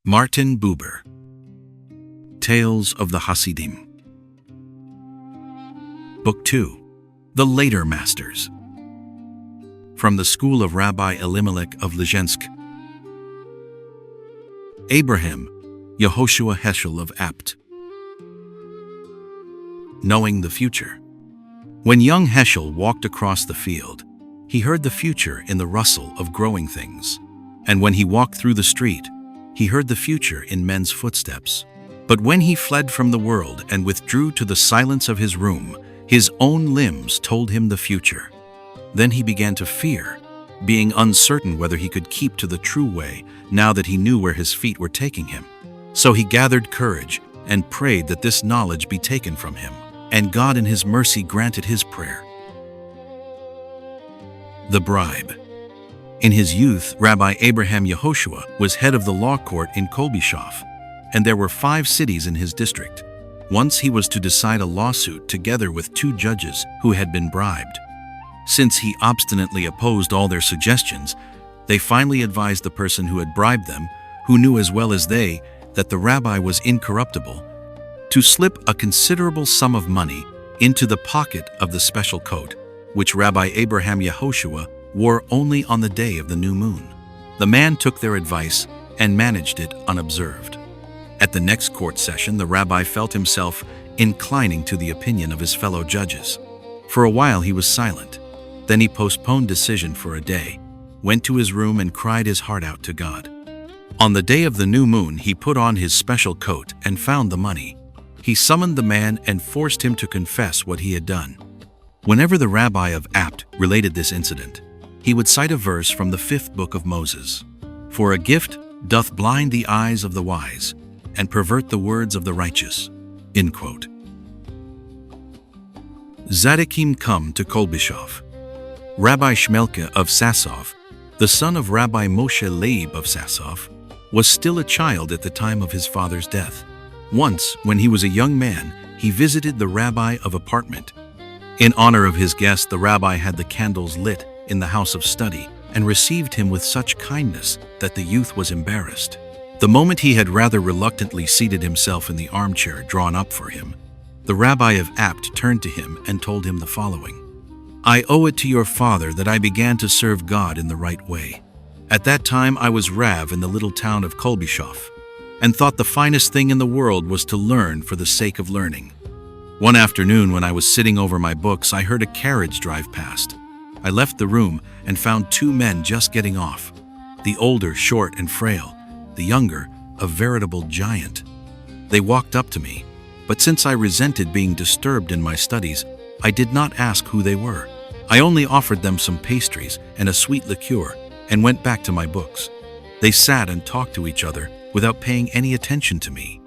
Martin Buber, Tales of the Hasidim. Book 2, The Later Masters. From the School of Rabbi Elimelech of Lizhensk. Abraham Yehoshua Heschel of Apt. Knowing the future. When young Heschel walked across the field, he heard the future in the rustle of growing things. And when he walked through the street, he heard the future in men's footsteps. But when he fled from the world and withdrew to the silence of his room, his own limbs told him the future. Then he began to fear, being uncertain whether he could keep to the true way now that he knew where his feet were taking him. So he gathered courage and prayed that this knowledge be taken from him, and God in his mercy granted his prayer. The bribe. In his youth, Rabbi Abraham Yehoshua was head of the law court in Kolbishov, and there were 5 cities in his district. Once he was to decide a lawsuit together with 2 judges who had been bribed. Since he obstinately opposed all their suggestions, they finally advised the person who had bribed them, who knew as well as they that the rabbi was incorruptible, to slip a considerable sum of money into the pocket of the special coat, which Rabbi Abraham Yehoshua wore only on the day of the new moon. The man took their advice and managed it unobserved. At the next court session, the rabbi felt himself inclining to the opinion of his fellow judges. For a while he was silent. Then he postponed decision for a day, went to his room and cried his heart out to God. On the day of the new moon, he put on his special coat and found the money. He summoned the man and forced him to confess what he had done. Whenever the rabbi of Apt related this incident, he would cite a verse from the 5th book of Moses. For a gift doth blind the eyes of the wise, and pervert the words of the righteous. End quote. Tzadikim come to Kolbishov. Rabbi Shmelke of Sasov, the son of Rabbi Moshe Leib of Sasov, was still a child at the time of his father's death. Once, when he was a young man, he visited the rabbi of apartment. In honor of his guest, the rabbi had the candles lit in the house of study and received him with such kindness that the youth was embarrassed. The moment he had rather reluctantly seated himself in the armchair drawn up for him, the rabbi of Apt turned to him and told him the following: "I owe it to your father that I began to serve God in the right way. At that time I was Rav in the little town of Kolbishov, and thought the finest thing in the world was to learn for the sake of learning. One afternoon when I was sitting over my books, I heard a carriage drive past. I left the room and found 2 men just getting off. The older, short and frail, the younger, a veritable giant. They walked up to me, but since I resented being disturbed in my studies, I did not ask who they were. I only offered them some pastries and a sweet liqueur and went back to my books. They sat and talked to each other without paying any attention to me.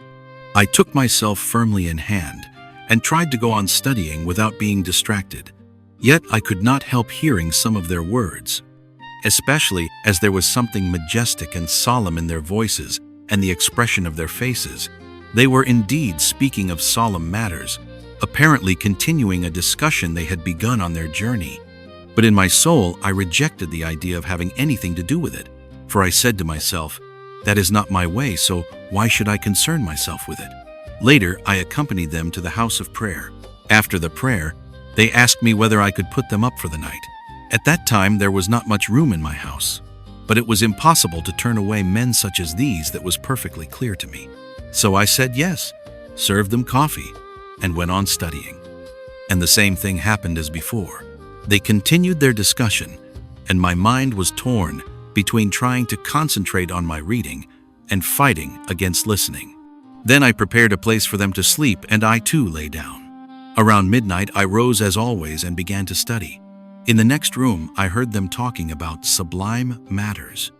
I took myself firmly in hand and tried to go on studying without being distracted. Yet I could not help hearing some of their words, especially as there was something majestic and solemn in their voices and the expression of their faces. They were indeed speaking of solemn matters, apparently continuing a discussion they had begun on their journey. But in my soul, I rejected the idea of having anything to do with it, for I said to myself, that is not my way, so why should I concern myself with it? Later, I accompanied them to the house of prayer. After the prayer, they asked me whether I could put them up for the night. At that time, there was not much room in my house, but it was impossible to turn away men such as these. That was perfectly clear to me. So I said yes, served them coffee, and went on studying. And the same thing happened as before. They continued their discussion, and my mind was torn between trying to concentrate on my reading and fighting against listening. Then I prepared a place for them to sleep, and I too lay down. Around midnight, I rose as always and began to study. In the next room, I heard them talking about sublime matters.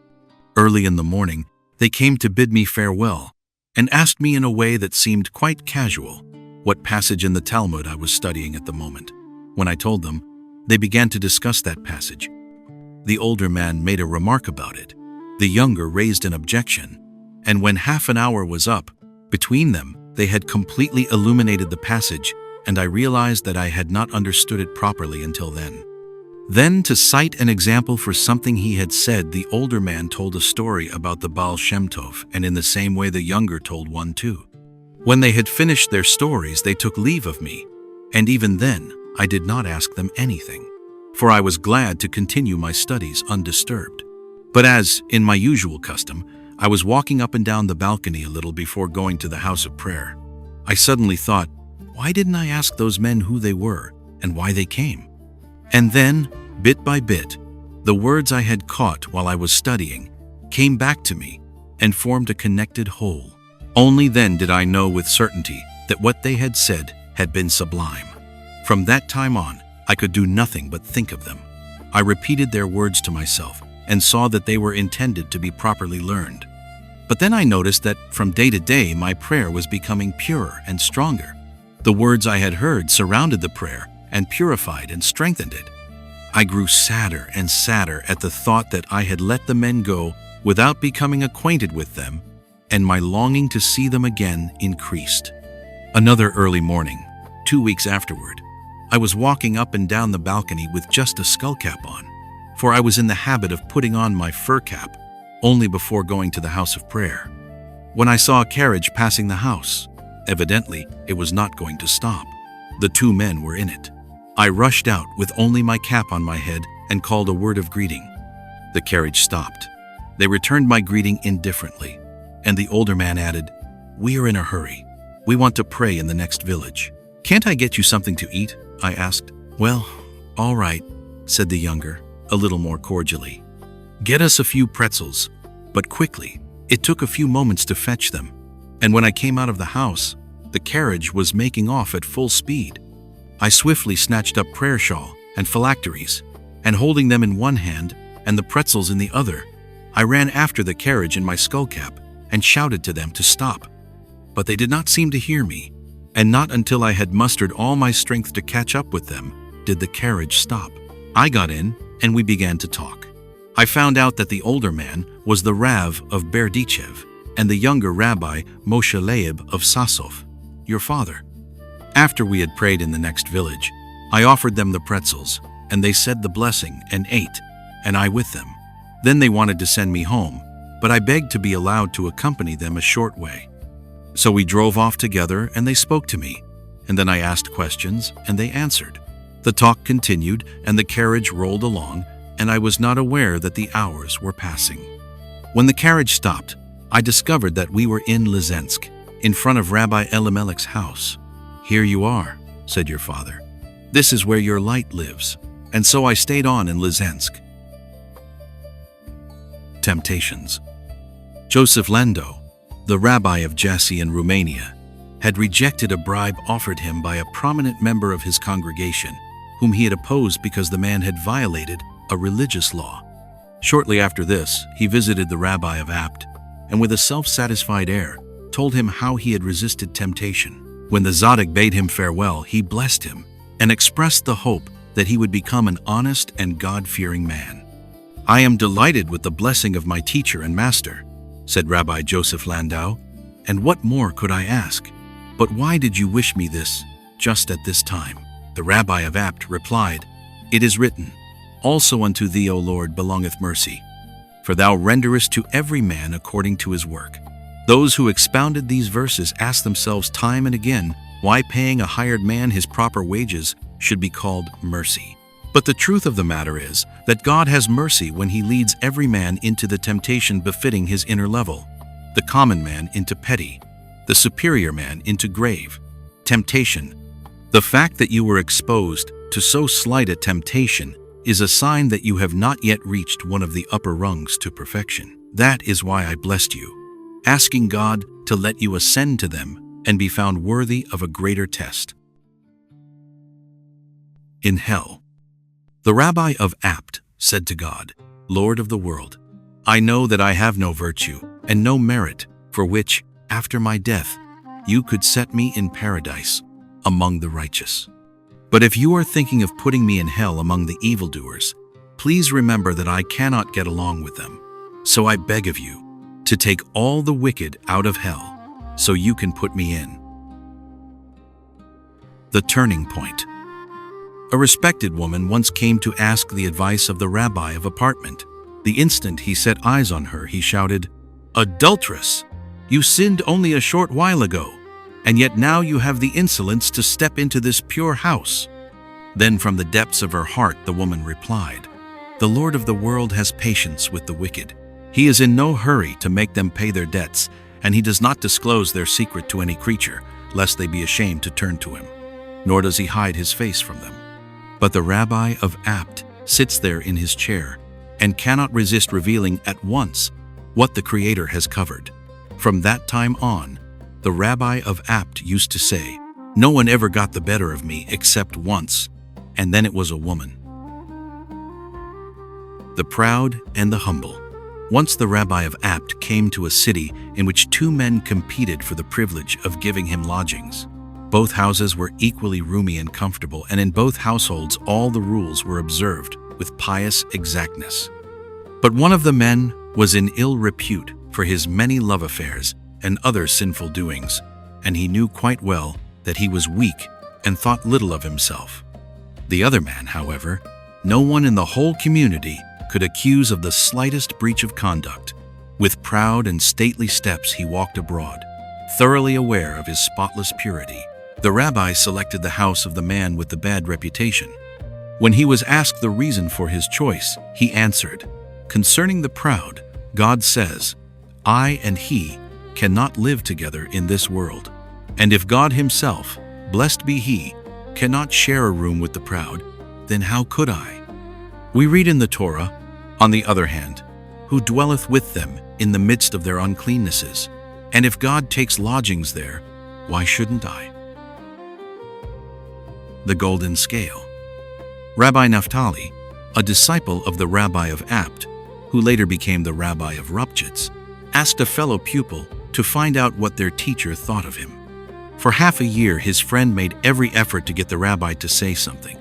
Early in the morning, they came to bid me farewell and asked me in a way that seemed quite casual what passage in the Talmud I was studying at the moment. When I told them, they began to discuss that passage. The older man made a remark about it. The younger raised an objection, and when half an hour was up, between them, they had completely illuminated the passage, and I realized that I had not understood it properly until then. Then, to cite an example for something he had said, the older man told a story about the Baal Shem Tov, and in the same way the younger told one too. When they had finished their stories, they took leave of me, and even then I did not ask them anything, for I was glad to continue my studies undisturbed. But as, in my usual custom, I was walking up and down the balcony a little before going to the house of prayer, I suddenly thought, why didn't I ask those men who they were and why they came? And then, bit by bit, the words I had caught while I was studying came back to me and formed a connected whole. Only then did I know with certainty that what they had said had been sublime. From that time on, I could do nothing but think of them. I repeated their words to myself and saw that they were intended to be properly learned. But then I noticed that from day to day my prayer was becoming purer and stronger. The words I had heard surrounded the prayer and purified and strengthened it. I grew sadder and sadder at the thought that I had let the men go without becoming acquainted with them, and my longing to see them again increased. Another early morning, 2 weeks afterward, I was walking up and down the balcony with just a skull cap on, for I was in the habit of putting on my fur cap only before going to the house of prayer, when I saw a carriage passing the house. Evidently, it was not going to stop. The 2 men were in it. I rushed out with only my cap on my head and called a word of greeting. The carriage stopped. They returned my greeting indifferently, and the older man added, "We are in a hurry. We want to pray in the next village. Can't I get you something to eat?" I asked. "Well, all right," said the younger, a little more cordially. "Get us a few pretzels," but quickly. It took a few moments to fetch them, and when I came out of the house, the carriage was making off at full speed. I swiftly snatched up prayer shawl and phylacteries, and holding them in one hand and the pretzels in the other, I ran after the carriage in my skull cap and shouted to them to stop. But they did not seem to hear me, and not until I had mustered all my strength to catch up with them did the carriage stop. I got in, and we began to talk. I found out that the older man was the Rav of Berdichev, and the younger Rabbi Moshe Leib of Sasov, your father. After we had prayed in the next village, I offered them the pretzels, and they said the blessing and ate, and I with them. Then they wanted to send me home, but I begged to be allowed to accompany them a short way. So we drove off together, and they spoke to me, and then I asked questions, and they answered. The talk continued, and the carriage rolled along, and I was not aware that the hours were passing. When the carriage stopped, I discovered that we were in Lizhensk, in front of Rabbi Elimelech's house. "Here you are," said your father. "This is where your light lives." And so I stayed on in Lizhensk. Temptations. Joseph Lando, the rabbi of Jassy in Romania, had rejected a bribe offered him by a prominent member of his congregation, whom he had opposed because the man had violated a religious law. Shortly after this, he visited the rabbi of Apt, and with a self-satisfied air, told him how he had resisted temptation. When the Tzaddik bade him farewell, he blessed him and expressed the hope that he would become an honest and God-fearing man. "I am delighted with the blessing of my teacher and master," said Rabbi Joseph Landau, "and what more could I ask? But why did you wish me this just at this time?" The rabbi of Apt replied, "It is written, 'Also unto thee, O Lord, belongeth mercy, for thou renderest to every man according to his work.'" Those who expounded these verses asked themselves time and again why paying a hired man his proper wages should be called mercy. But the truth of the matter is that God has mercy when he leads every man into the temptation befitting his inner level, the common man into petty, the superior man into grave. Temptation. The fact that you were exposed to so slight a temptation is a sign that you have not yet reached one of the upper rungs to perfection. That is why I blessed you, asking God to let you ascend to them and be found worthy of a greater test. In hell. The rabbi of Apt said to God, "Lord of the world, I know that I have no virtue and no merit for which, after my death, you could set me in paradise among the righteous. But if you are thinking of putting me in hell among the evildoers, please remember that I cannot get along with them. So I beg of you to take all the wicked out of hell so you can put me in." The turning point. A respected woman once came to ask the advice of the rabbi of apartment. The instant he set eyes on her, he shouted, "Adulteress! You sinned only a short while ago, and yet now you have the insolence to step into this pure house." Then from the depths of her heart the woman replied, "The Lord of the world has patience with the wicked. He is in no hurry to make them pay their debts, and he does not disclose their secret to any creature, lest they be ashamed to turn to him. Nor does he hide his face from them. But the rabbi of Apt sits there in his chair and cannot resist revealing at once what the Creator has covered." From that time on, the rabbi of Apt used to say, "No one ever got the better of me except once, and then it was a woman." The proud and the humble. Once the rabbi of Apt came to a city in which two men competed for the privilege of giving him lodgings. Both houses were equally roomy and comfortable, and in both households all the rules were observed with pious exactness. But one of the men was in ill repute for his many love affairs and other sinful doings, and he knew quite well that he was weak and thought little of himself. The other man, however, no one in the whole community could accuse of the slightest breach of conduct. With proud and stately steps he walked abroad, thoroughly aware of his spotless purity. The rabbi selected the house of the man with the bad reputation. When he was asked the reason for his choice, he answered, "Concerning the proud, God says, 'I and he cannot live together in this world.' And if God himself, blessed be he, cannot share a room with the proud, then how could I?" We read in the Torah, on the other hand, "Who dwelleth with them in the midst of their uncleannesses? And if God takes lodgings there, why shouldn't I?" The Golden Scale. Rabbi Naphtali, a disciple of the rabbi of Apt, who later became the rabbi of Rupchitz, asked a fellow pupil to find out what their teacher thought of him. For half a year, his friend made every effort to get the rabbi to say something,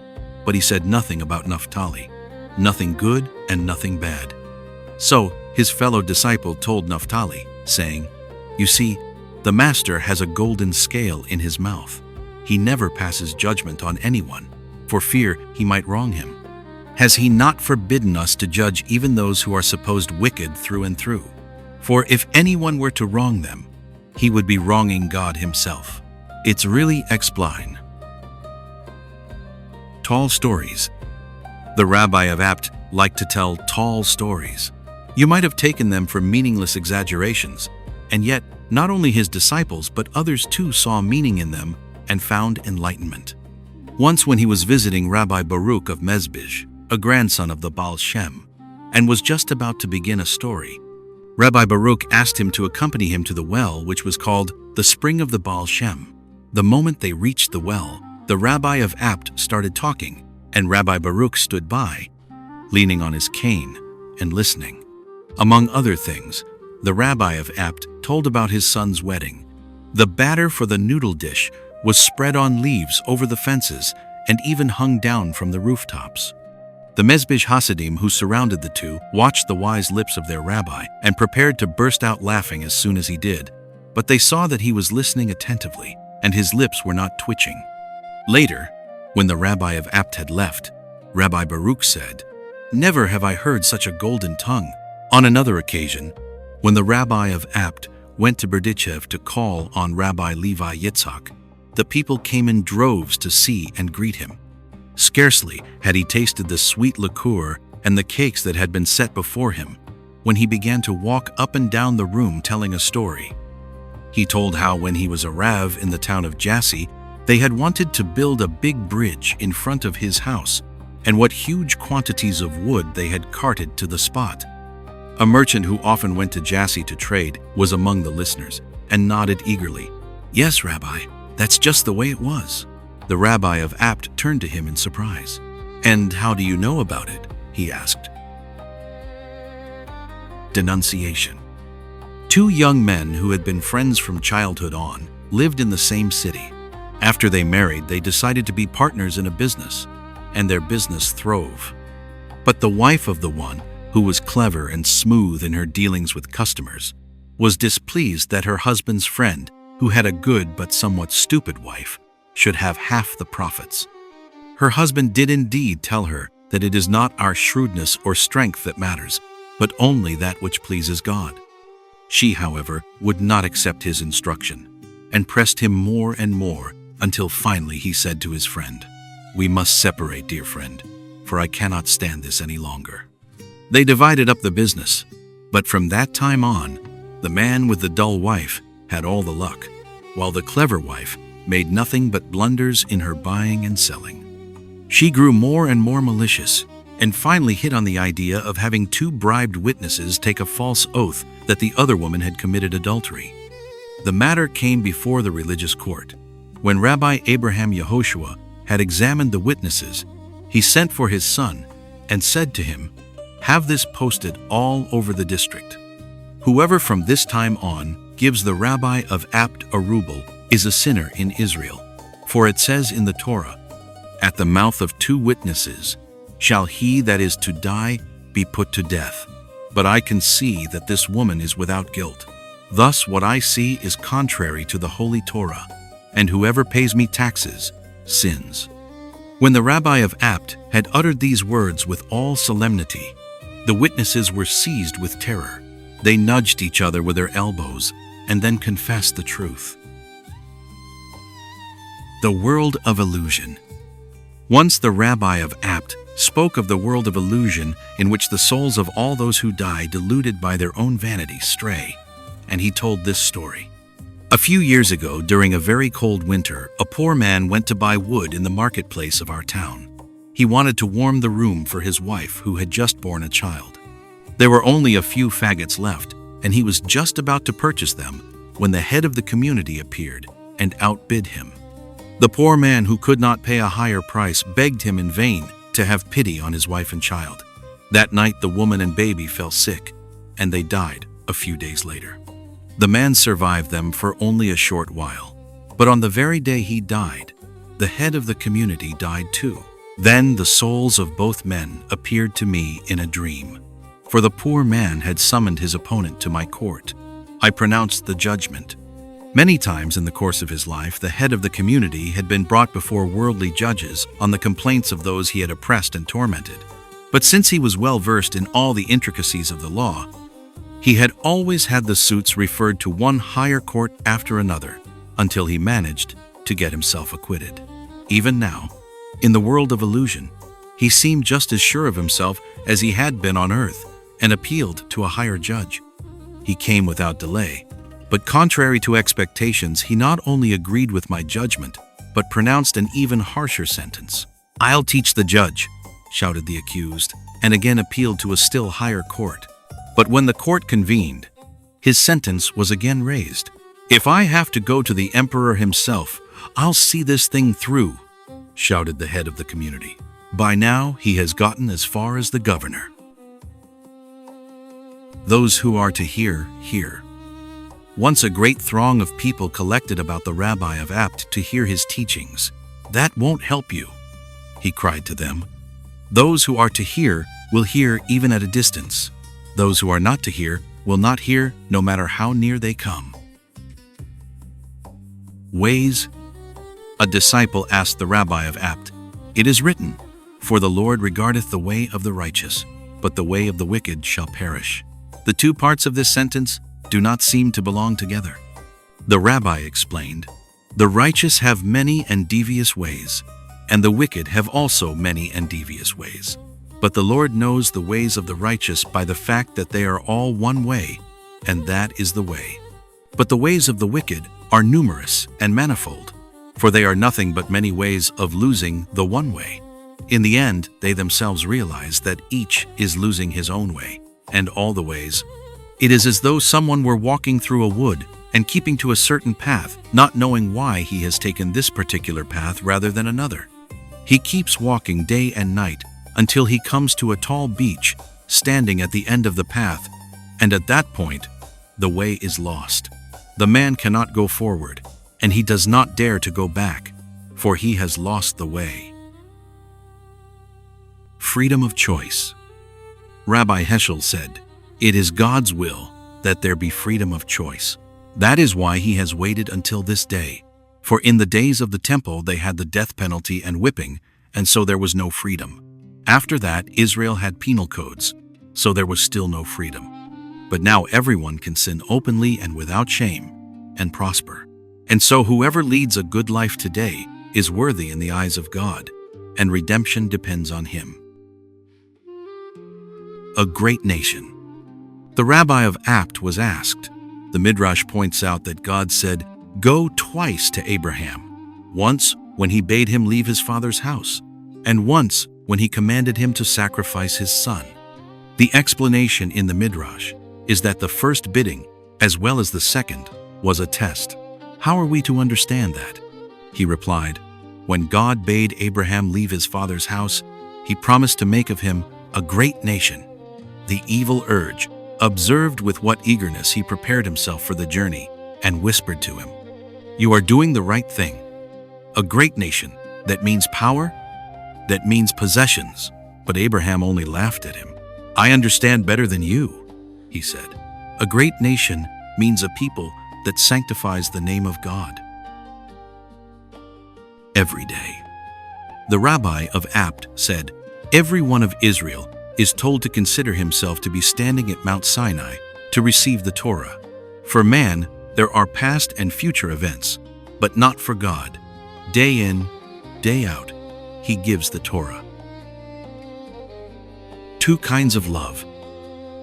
but he said nothing about Naphtali, nothing good and nothing bad. So his fellow disciple told Naphtali, saying, "You see, the master has a golden scale in his mouth. He never passes judgment on anyone, for fear he might wrong him. Has he not forbidden us to judge even those who are supposed wicked through and through? For if anyone were to wrong them, he would be wronging God himself. It's really explain." Tall stories. The rabbi of Apt liked to tell tall stories. You might have taken them for meaningless exaggerations, and yet not only his disciples but others too saw meaning in them and found enlightenment. Once when he was visiting Rabbi Baruch of Mezbizh, a grandson of the Baal Shem, and was just about to begin a story, Rabbi Baruch asked him to accompany him to the well which was called the Spring of the Baal Shem. The moment they reached the well, the rabbi of Apt started talking, and Rabbi Baruch stood by, leaning on his cane and listening. Among other things, the rabbi of Apt told about his son's wedding. The batter for the noodle dish was spread on leaves over the fences and even hung down from the rooftops. The Mezbizh Hasidim who surrounded the two watched the wise lips of their rabbi and prepared to burst out laughing as soon as he did, but they saw that he was listening attentively and his lips were not twitching. Later, when the rabbi of Apt had left, Rabbi Baruch said, "Never have I heard such a golden tongue." On another occasion, when the rabbi of Apt went to Berdichev to call on Rabbi Levi Yitzhak, the people came in droves to see and greet him. Scarcely had he tasted the sweet liqueur and the cakes that had been set before him, when he began to walk up and down the room telling a story. He told how when he was a Rav in the town of Jassy, they had wanted to build a big bridge in front of his house, and what huge quantities of wood they had carted to the spot. A merchant who often went to Jassy to trade was among the listeners, and nodded eagerly. "Yes, Rabbi, that's just the way it was." The rabbi of Apt turned to him in surprise. "And how do you know about it?" he asked. Denunciation. Two young men who had been friends from childhood on lived in the same city. After they married, they decided to be partners in a business, and their business throve. But the wife of the one, who was clever and smooth in her dealings with customers, was displeased that her husband's friend, who had a good but somewhat stupid wife, should have half the profits. Her husband did indeed tell her that it is not our shrewdness or strength that matters, but only that which pleases God. She, however, would not accept his instruction, and pressed him more and more, until finally he said to his friend, "We must separate, dear friend, for I cannot stand this any longer." They divided up the business, but from that time on, the man with the dull wife had all the luck, while the clever wife made nothing but blunders in her buying and selling. She grew more and more malicious, and finally hit on the idea of having two bribed witnesses take a false oath that the other woman had committed adultery. The matter came before the religious court. When Rabbi Abraham Yehoshua had examined the witnesses, he sent for his son and said to him, "Have this posted all over the district. Whoever from this time on gives the rabbi of Apt a ruble is a sinner in Israel. For it says in the Torah, 'At the mouth of two witnesses shall he that is to die be put to death.' But I can see that this woman is without guilt. Thus what I see is contrary to the holy Torah, and whoever pays me taxes sins." When the rabbi of Apt had uttered these words with all solemnity, the witnesses were seized with terror. They nudged each other with their elbows and then confessed the truth. The world of illusion. Once the rabbi of Apt spoke of the world of illusion in which the souls of all those who die deluded by their own vanity stray, and he told this story. A few years ago, during a very cold winter, a poor man went to buy wood in the marketplace of our town. He wanted to warm the room for his wife who had just born a child. There were only a few faggots left, and he was just about to purchase them when the head of the community appeared and outbid him. The poor man, who could not pay a higher price, begged him in vain to have pity on his wife and child. That night the woman and baby fell sick, and they died a few days later. The man survived them for only a short while, but on the very day he died, the head of the community died too. Then the souls of both men appeared to me in a dream, for the poor man had summoned his opponent to my court. I pronounced the judgment. Many times in the course of his life, the head of the community had been brought before worldly judges on the complaints of those he had oppressed and tormented. But since he was well versed in all the intricacies of the law, he had always had the suits referred to one higher court after another, until he managed to get himself acquitted. Even now, in the world of illusion, he seemed just as sure of himself as he had been on earth, and appealed to a higher judge. He came without delay, but contrary to expectations, he not only agreed with my judgment, but pronounced an even harsher sentence. "I'll teach the judge," shouted the accused, and again appealed to a still higher court. But when the court convened, his sentence was again raised. "If I have to go to the emperor himself, I'll see this thing through," shouted the head of the community. By now, he has gotten as far as the governor. Those who are to hear, hear. Once a great throng of people collected about the rabbi of Apt to hear his teachings. "That won't help you," he cried to them. "Those who are to hear will hear even at a distance. Those who are not to hear will not hear, no matter how near they come." Ways. A disciple asked the rabbi of Apt, "It is written, 'For the Lord regardeth the way of the righteous, but the way of the wicked shall perish.' The two parts of this sentence do not seem to belong together." The rabbi explained, "The righteous have many and devious ways, and the wicked have also many and devious ways. But the Lord knows the ways of the righteous by the fact that they are all one way, and that is the way. But the ways of the wicked are numerous and manifold, for they are nothing but many ways of losing the one way. In the end, they themselves realize that each is losing his own way, and all the ways. It is as though someone were walking through a wood and keeping to a certain path, not knowing why he has taken this particular path rather than another. He keeps walking day and night until he comes to a tall beech standing at the end of the path, and at that point, the way is lost. The man cannot go forward, and he does not dare to go back, for he has lost the way." Freedom of choice. Rabbi Heschel said, "It is God's will that there be freedom of choice. That is why he has waited until this day. For in the days of the temple they had the death penalty and whipping, and so there was no freedom. After that, Israel had penal codes, so there was still no freedom. But now everyone can sin openly and without shame and prosper. And so whoever leads a good life today is worthy in the eyes of God, and redemption depends on him. A great nation. The rabbi of Apt was asked. The Midrash points out that God said, "Go twice to Abraham, once when he bade him leave his father's house, and once when he commanded him to sacrifice his son." The explanation in the Midrash is that the first bidding, as well as the second, was a test. How are we to understand that? He replied, "When God bade Abraham leave his father's house, he promised to make of him a great nation." The evil urge observed with what eagerness he prepared himself for the journey and whispered to him, "You are doing the right thing. A great nation, that means power, that means possessions." But Abraham only laughed at him. "I understand better than you," he said. A great nation means a people that sanctifies the name of God. Every day. The rabbi of Apt said, "Every one of Israel is told to consider himself to be standing at Mount Sinai to receive the Torah. For man, there are past and future events, but not for God. Day in, day out, he gives the Torah." Two kinds of love.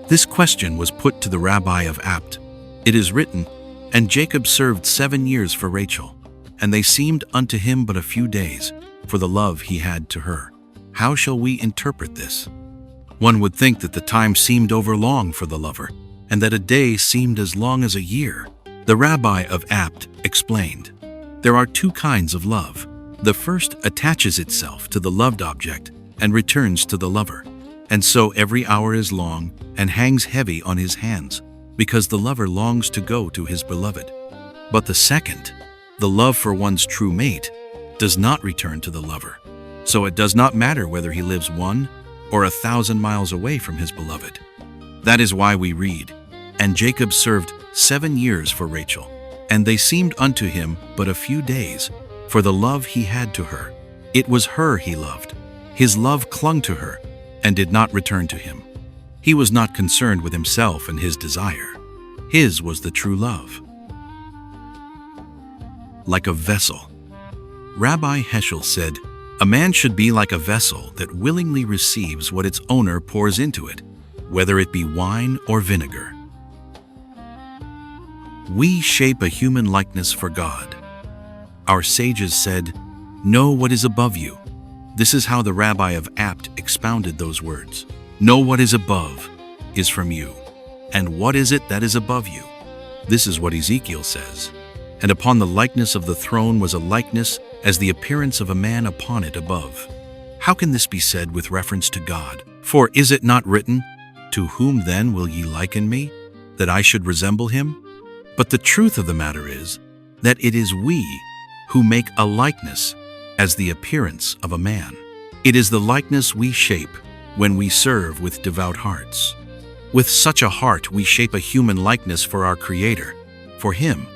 This question was put to the rabbi of Apt. It is written, "And Jacob served 7 years for Rachel, and they seemed unto him but a few days, for the love he had to her." How shall we interpret this? One would think that the time seemed overlong for the lover, and that a day seemed as long as a year. The rabbi of Apt explained, "There are two kinds of love. The first attaches itself to the loved object and returns to the lover, and so every hour is long and hangs heavy on his hands, because the lover longs to go to his beloved. But the second, the love for one's true mate, does not return to the lover, so it does not matter whether he lives 1 or 1,000 miles away from his beloved. That is why we read, "And Jacob served 7 years for Rachel, and they seemed unto him but a few days, for the love he had to her. It was her he loved. His love clung to her, and did not return to him. He was not concerned with himself and his desire. His was the true love." Like a vessel. Rabbi Heschel said, "A man should be like a vessel that willingly receives what its owner pours into it, whether it be wine or vinegar." We shape a human likeness for God. Our sages said, "Know what is above you." This is how the rabbi of Apt expounded those words. Know what is above is from you. And what is it that is above you? This is what Ezekiel says. "And upon the likeness of the throne was a likeness as the appearance of a man upon it above." How can this be said with reference to God? For is it not written, "To whom then will ye liken me, that I should resemble him?" But the truth of the matter is that it is we who make a likeness as the appearance of a man. It is the likeness we shape when we serve with devout hearts. With such a heart we shape a human likeness for our Creator, for Him.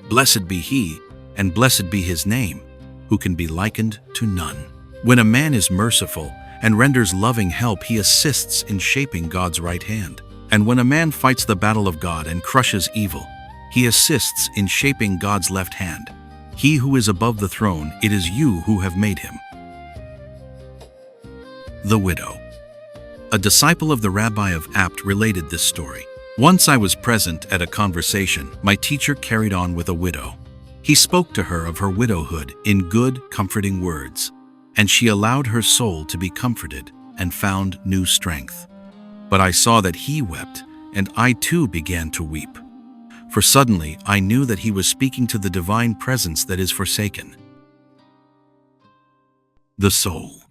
Blessed be He, and blessed be His name, who can be likened to none. When a man is merciful and renders loving help, he assists in shaping God's right hand. And when a man fights the battle of God and crushes evil, he assists in shaping God's left hand. He who is above the throne, it is you who have made him. The widow. A disciple of the rabbi of Apt related this story. Once I was present at a conversation my teacher carried on with a widow. He spoke to her of her widowhood in good, comforting words, and she allowed her soul to be comforted and found new strength. But I saw that he wept, and I too began to weep. For suddenly I knew that he was speaking to the divine presence that is forsaken. The soul.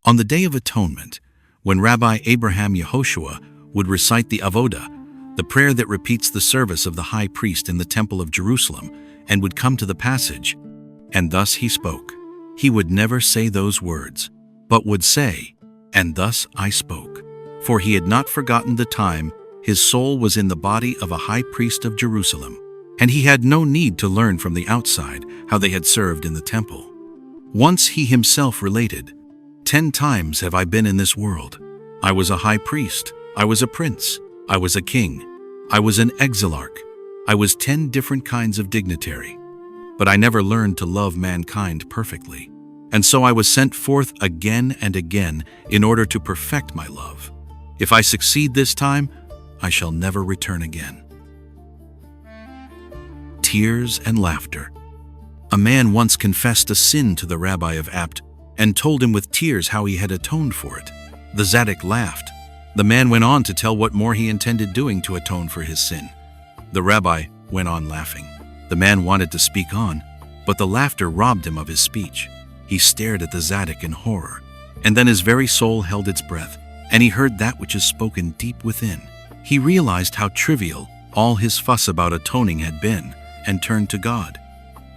On the Day of Atonement, when Rabbi Abraham Yehoshua would recite the Avodah, the prayer that repeats the service of the high priest in the Temple of Jerusalem, and would come to the passage, "And thus he spoke," he would never say those words, but would say, "And thus I spoke," for he had not forgotten the time his soul was in the body of a high priest of Jerusalem, and he had no need to learn from the outside how they had served in the temple. Once he himself related, 10 times have I been in this world. I was a high priest. I was a prince. I was a king. I was an exilarch. I was 10 different kinds of dignitary. But I never learned to love mankind perfectly. And so I was sent forth again and again in order to perfect my love. If I succeed this time, I shall never return again. Tears and laughter. A man once confessed a sin to the Rabbi of Apt and told him with tears how he had atoned for it. The Tzaddik laughed. The man went on to tell what more he intended doing to atone for his sin. The Rabbi went on laughing. The man wanted to speak on, but the laughter robbed him of his speech. He stared at the Tzaddik in horror, and then his very soul held its breath, and he heard that which is spoken deep within. He realized how trivial all his fuss about atoning had been, and turned to God.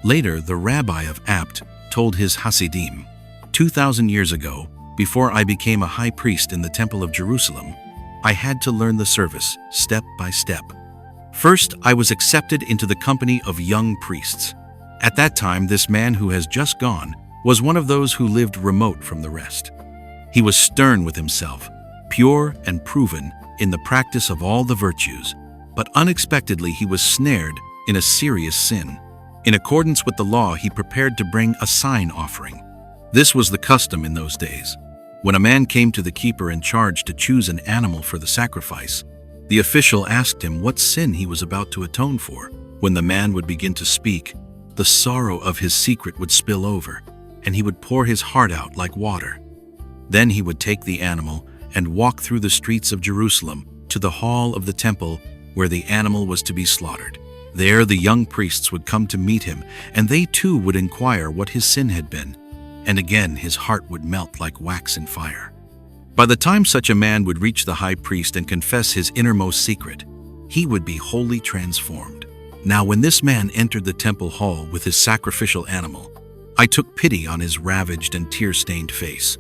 Later, the Rabbi of Apt told his Hasidim, 2,000 years ago, before I became a high priest in the Temple of Jerusalem, I had to learn the service step by step. First, I was accepted into the company of young priests. At that time, this man who has just gone was one of those who lived remote from the rest. He was stern with himself, pure and proven in the practice of all the virtues, but unexpectedly he was snared in a serious sin. In accordance with the law, he prepared to bring a sign offering. This was the custom in those days. When a man came to the keeper in charge to choose an animal for the sacrifice, the official asked him what sin he was about to atone for. When the man would begin to speak, the sorrow of his secret would spill over, and he would pour his heart out like water. Then he would take the animal and walk through the streets of Jerusalem to the hall of the temple where the animal was to be slaughtered. There the young priests would come to meet him, and they too would inquire what his sin had been. And again his heart would melt like wax in fire. By the time such a man would reach the high priest and confess his innermost secret, he would be wholly transformed. Now when this man entered the temple hall with his sacrificial animal, I took pity on his ravaged and tear-stained face.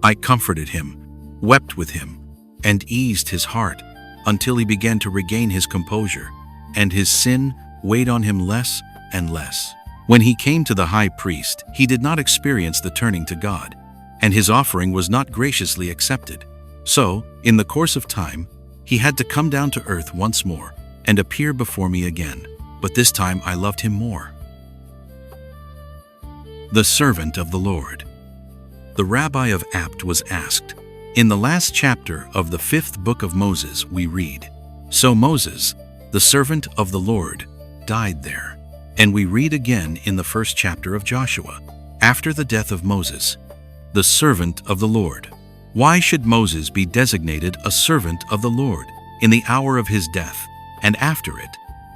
I comforted him, wept with him, and eased his heart until he began to regain his composure, and his sin weighed on him less and less. When he came to the high priest, he did not experience the turning to God, and his offering was not graciously accepted. So, in the course of time, he had to come down to earth once more and appear before me again, but this time I loved him more. The servant of the Lord. The Rabbi of Apt was asked, in the last chapter of the 5th book of Moses we read, "So Moses, the servant of the Lord, died there." And we read again in the 1st chapter of Joshua, after the death of Moses, the servant of the Lord. Why should Moses be designated a servant of the Lord in the hour of his death and after it,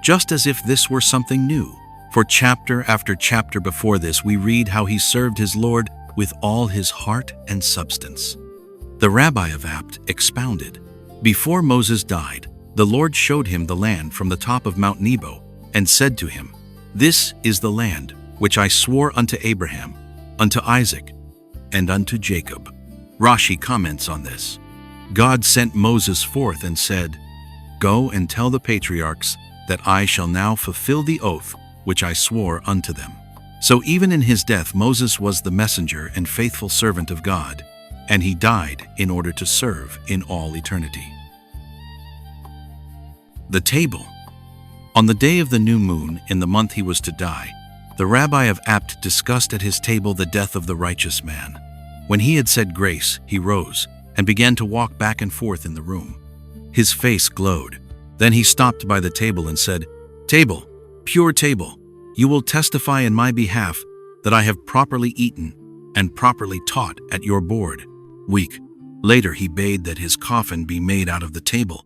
just as if this were something new? For chapter after chapter before this we read how he served his Lord with all his heart and substance. The Rabbi of Apt expounded, before Moses died, the Lord showed him the land from the top of Mount Nebo and said to him, "This is the land which I swore unto Abraham, unto Isaac, and unto Jacob." Rashi comments on this. God sent Moses forth and said, "Go and tell the patriarchs that I shall now fulfill the oath which I swore unto them." So even in his death, Moses was the messenger and faithful servant of God, and he died in order to serve in all eternity. The table. On the day of the new moon, in the month he was to die, the Rabbi of Apt discussed at his table the death of the righteous man. When he had said grace, he rose and began to walk back and forth in the room. His face glowed. Then he stopped by the table and said, "Table, pure table, you will testify in my behalf that I have properly eaten and properly taught at your board." Weak. Later he bade that his coffin be made out of the table.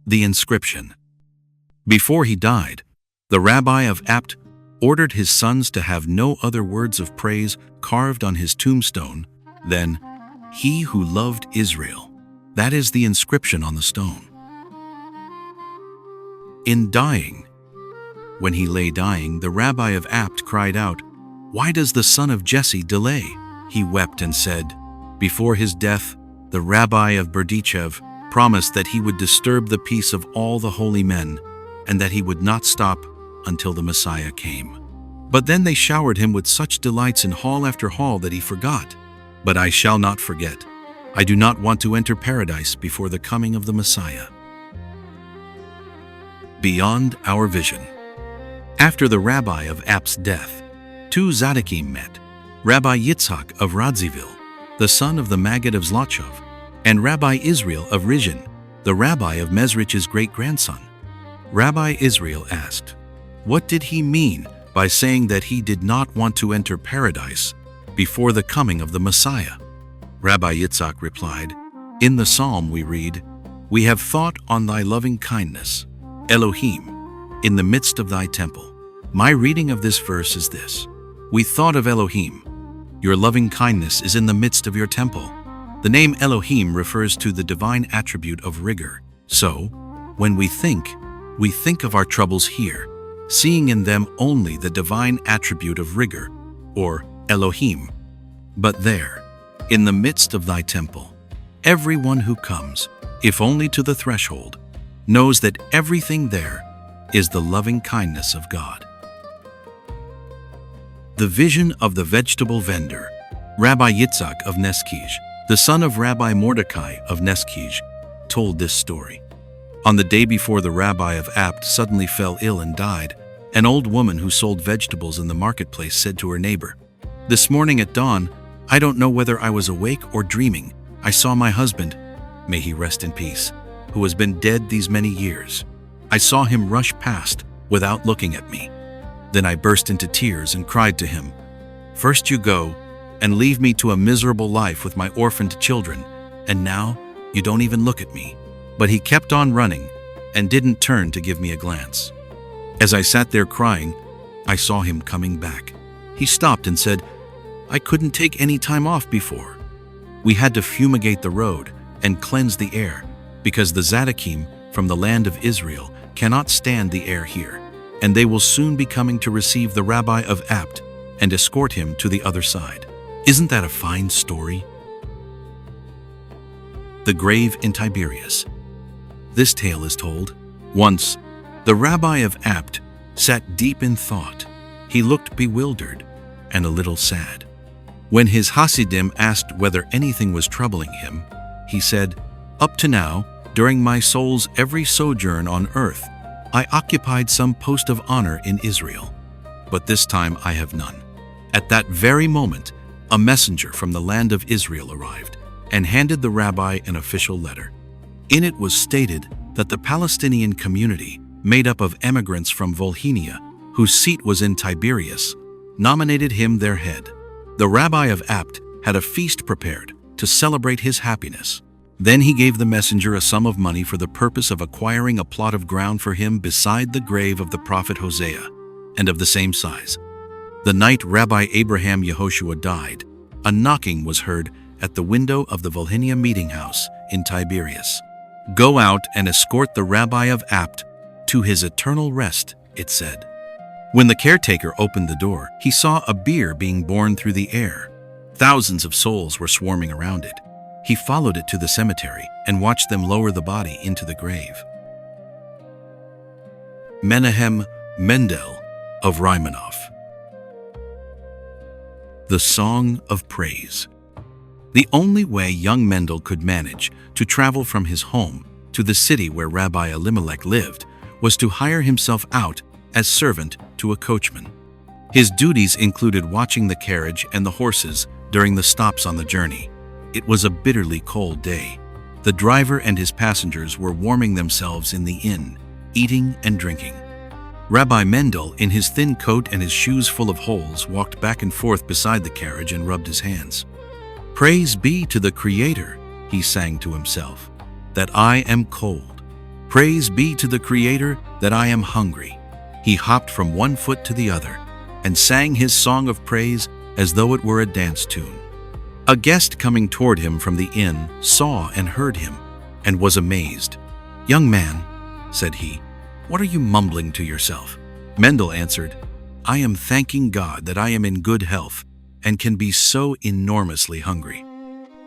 The inscription. Before he died, the Rabbi of Apt ordered his sons to have no other words of praise carved on his tombstone than, "He who loved Israel." That is the inscription on the stone. In dying. When he lay dying, the Rabbi of Apt cried out, "Why does the son of Jesse delay?" He wept and said, before his death, the Rabbi of Berdichev promised that he would disturb the peace of all the holy men, and that he would not stop until the Messiah came. But then they showered him with such delights in hall after hall that he forgot. But I shall not forget. I do not want to enter paradise before the coming of the Messiah. Beyond our vision. After the Rabbi of Apt's death, two Tzadikim met, Rabbi Yitzhak of Radzivill, the son of the Maggid of Zlotchov, and Rabbi Israel of Rizhin, the rabbi of Mezrich's great-grandson. Rabbi Israel asked, what did he mean by saying that he did not want to enter paradise before the coming of the Messiah? Rabbi Yitzhak replied, in the psalm we read, we have thought on thy loving kindness, Elohim, in the midst of thy temple. My reading of this verse is this: we thought of Elohim. Your loving kindness is in the midst of your temple. The name Elohim refers to the divine attribute of rigor. So, when we think of our troubles here, seeing in them only the divine attribute of rigor, or Elohim. But there, in the midst of thy temple, everyone who comes, if only to the threshold, knows that everything there is the loving kindness of God. The vision of the vegetable vendor, Rabbi Yitzhak of Neskij, the son of Rabbi Mordecai of Neskij, told this story. On the day before the Rabbi of Apt suddenly fell ill and died, an old woman who sold vegetables in the marketplace said to her neighbor, this morning at dawn, I don't know whether I was awake or dreaming, I saw my husband, may he rest in peace, who has been dead these many years. I saw him rush past without looking at me. Then I burst into tears and cried to him, first you go and leave me to a miserable life with my orphaned children, and now you don't even look at me. But he kept on running and didn't turn to give me a glance. As I sat there crying, I saw him coming back. He stopped and said, I couldn't take any time off before. We had to fumigate the road and cleanse the air, because the Tzadikim from the land of Israel cannot stand the air here, and they will soon be coming to receive the Rabbi of Apt and escort him to the other side. Isn't that a fine story? The grave in Tiberias. This tale is told. Once, the Rabbi of Apt sat deep in thought. He looked bewildered and a little sad. When his Hasidim asked whether anything was troubling him, he said, up to now, during my soul's every sojourn on earth, I occupied some post of honor in Israel, but this time I have none. At that very moment, a messenger from the land of Israel arrived and handed the rabbi an official letter. In it was stated that the Palestinian community, made up of emigrants from Volhynia, whose seat was in Tiberias, nominated him their head. The Rabbi of Apt had a feast prepared to celebrate his happiness. Then he gave the messenger a sum of money for the purpose of acquiring a plot of ground for him beside the grave of the prophet Hosea, and of the same size. The night Rabbi Abraham Yehoshua died, a knocking was heard at the window of the Volhynia meeting house in Tiberias. Go out and escort the Rabbi of Apt to his eternal rest, it said. When the caretaker opened the door, he saw a bier being borne through the air. Thousands of souls were swarming around it. He followed it to the cemetery and watched them lower the body into the grave. Menahem Mendel of Raimanov. The Song of Praise. The only way young Mendel could manage to travel from his home to the city where Rabbi Elimelech lived was to hire himself out as servant to a coachman. His duties included watching the carriage and the horses during the stops on the journey. It was a bitterly cold day. The driver and his passengers were warming themselves in the inn, eating and drinking. Rabbi Mendel, in his thin coat and his shoes full of holes, walked back and forth beside the carriage and rubbed his hands. Praise be to the Creator, he sang to himself, that I am cold. Praise be to the Creator that I am hungry. He hopped from one foot to the other and sang his song of praise as though it were a dance tune. A guest coming toward him from the inn saw and heard him and was amazed. Young man, said he, what are you mumbling to yourself? Mendel answered, I am thanking God that I am in good health and can be so enormously hungry.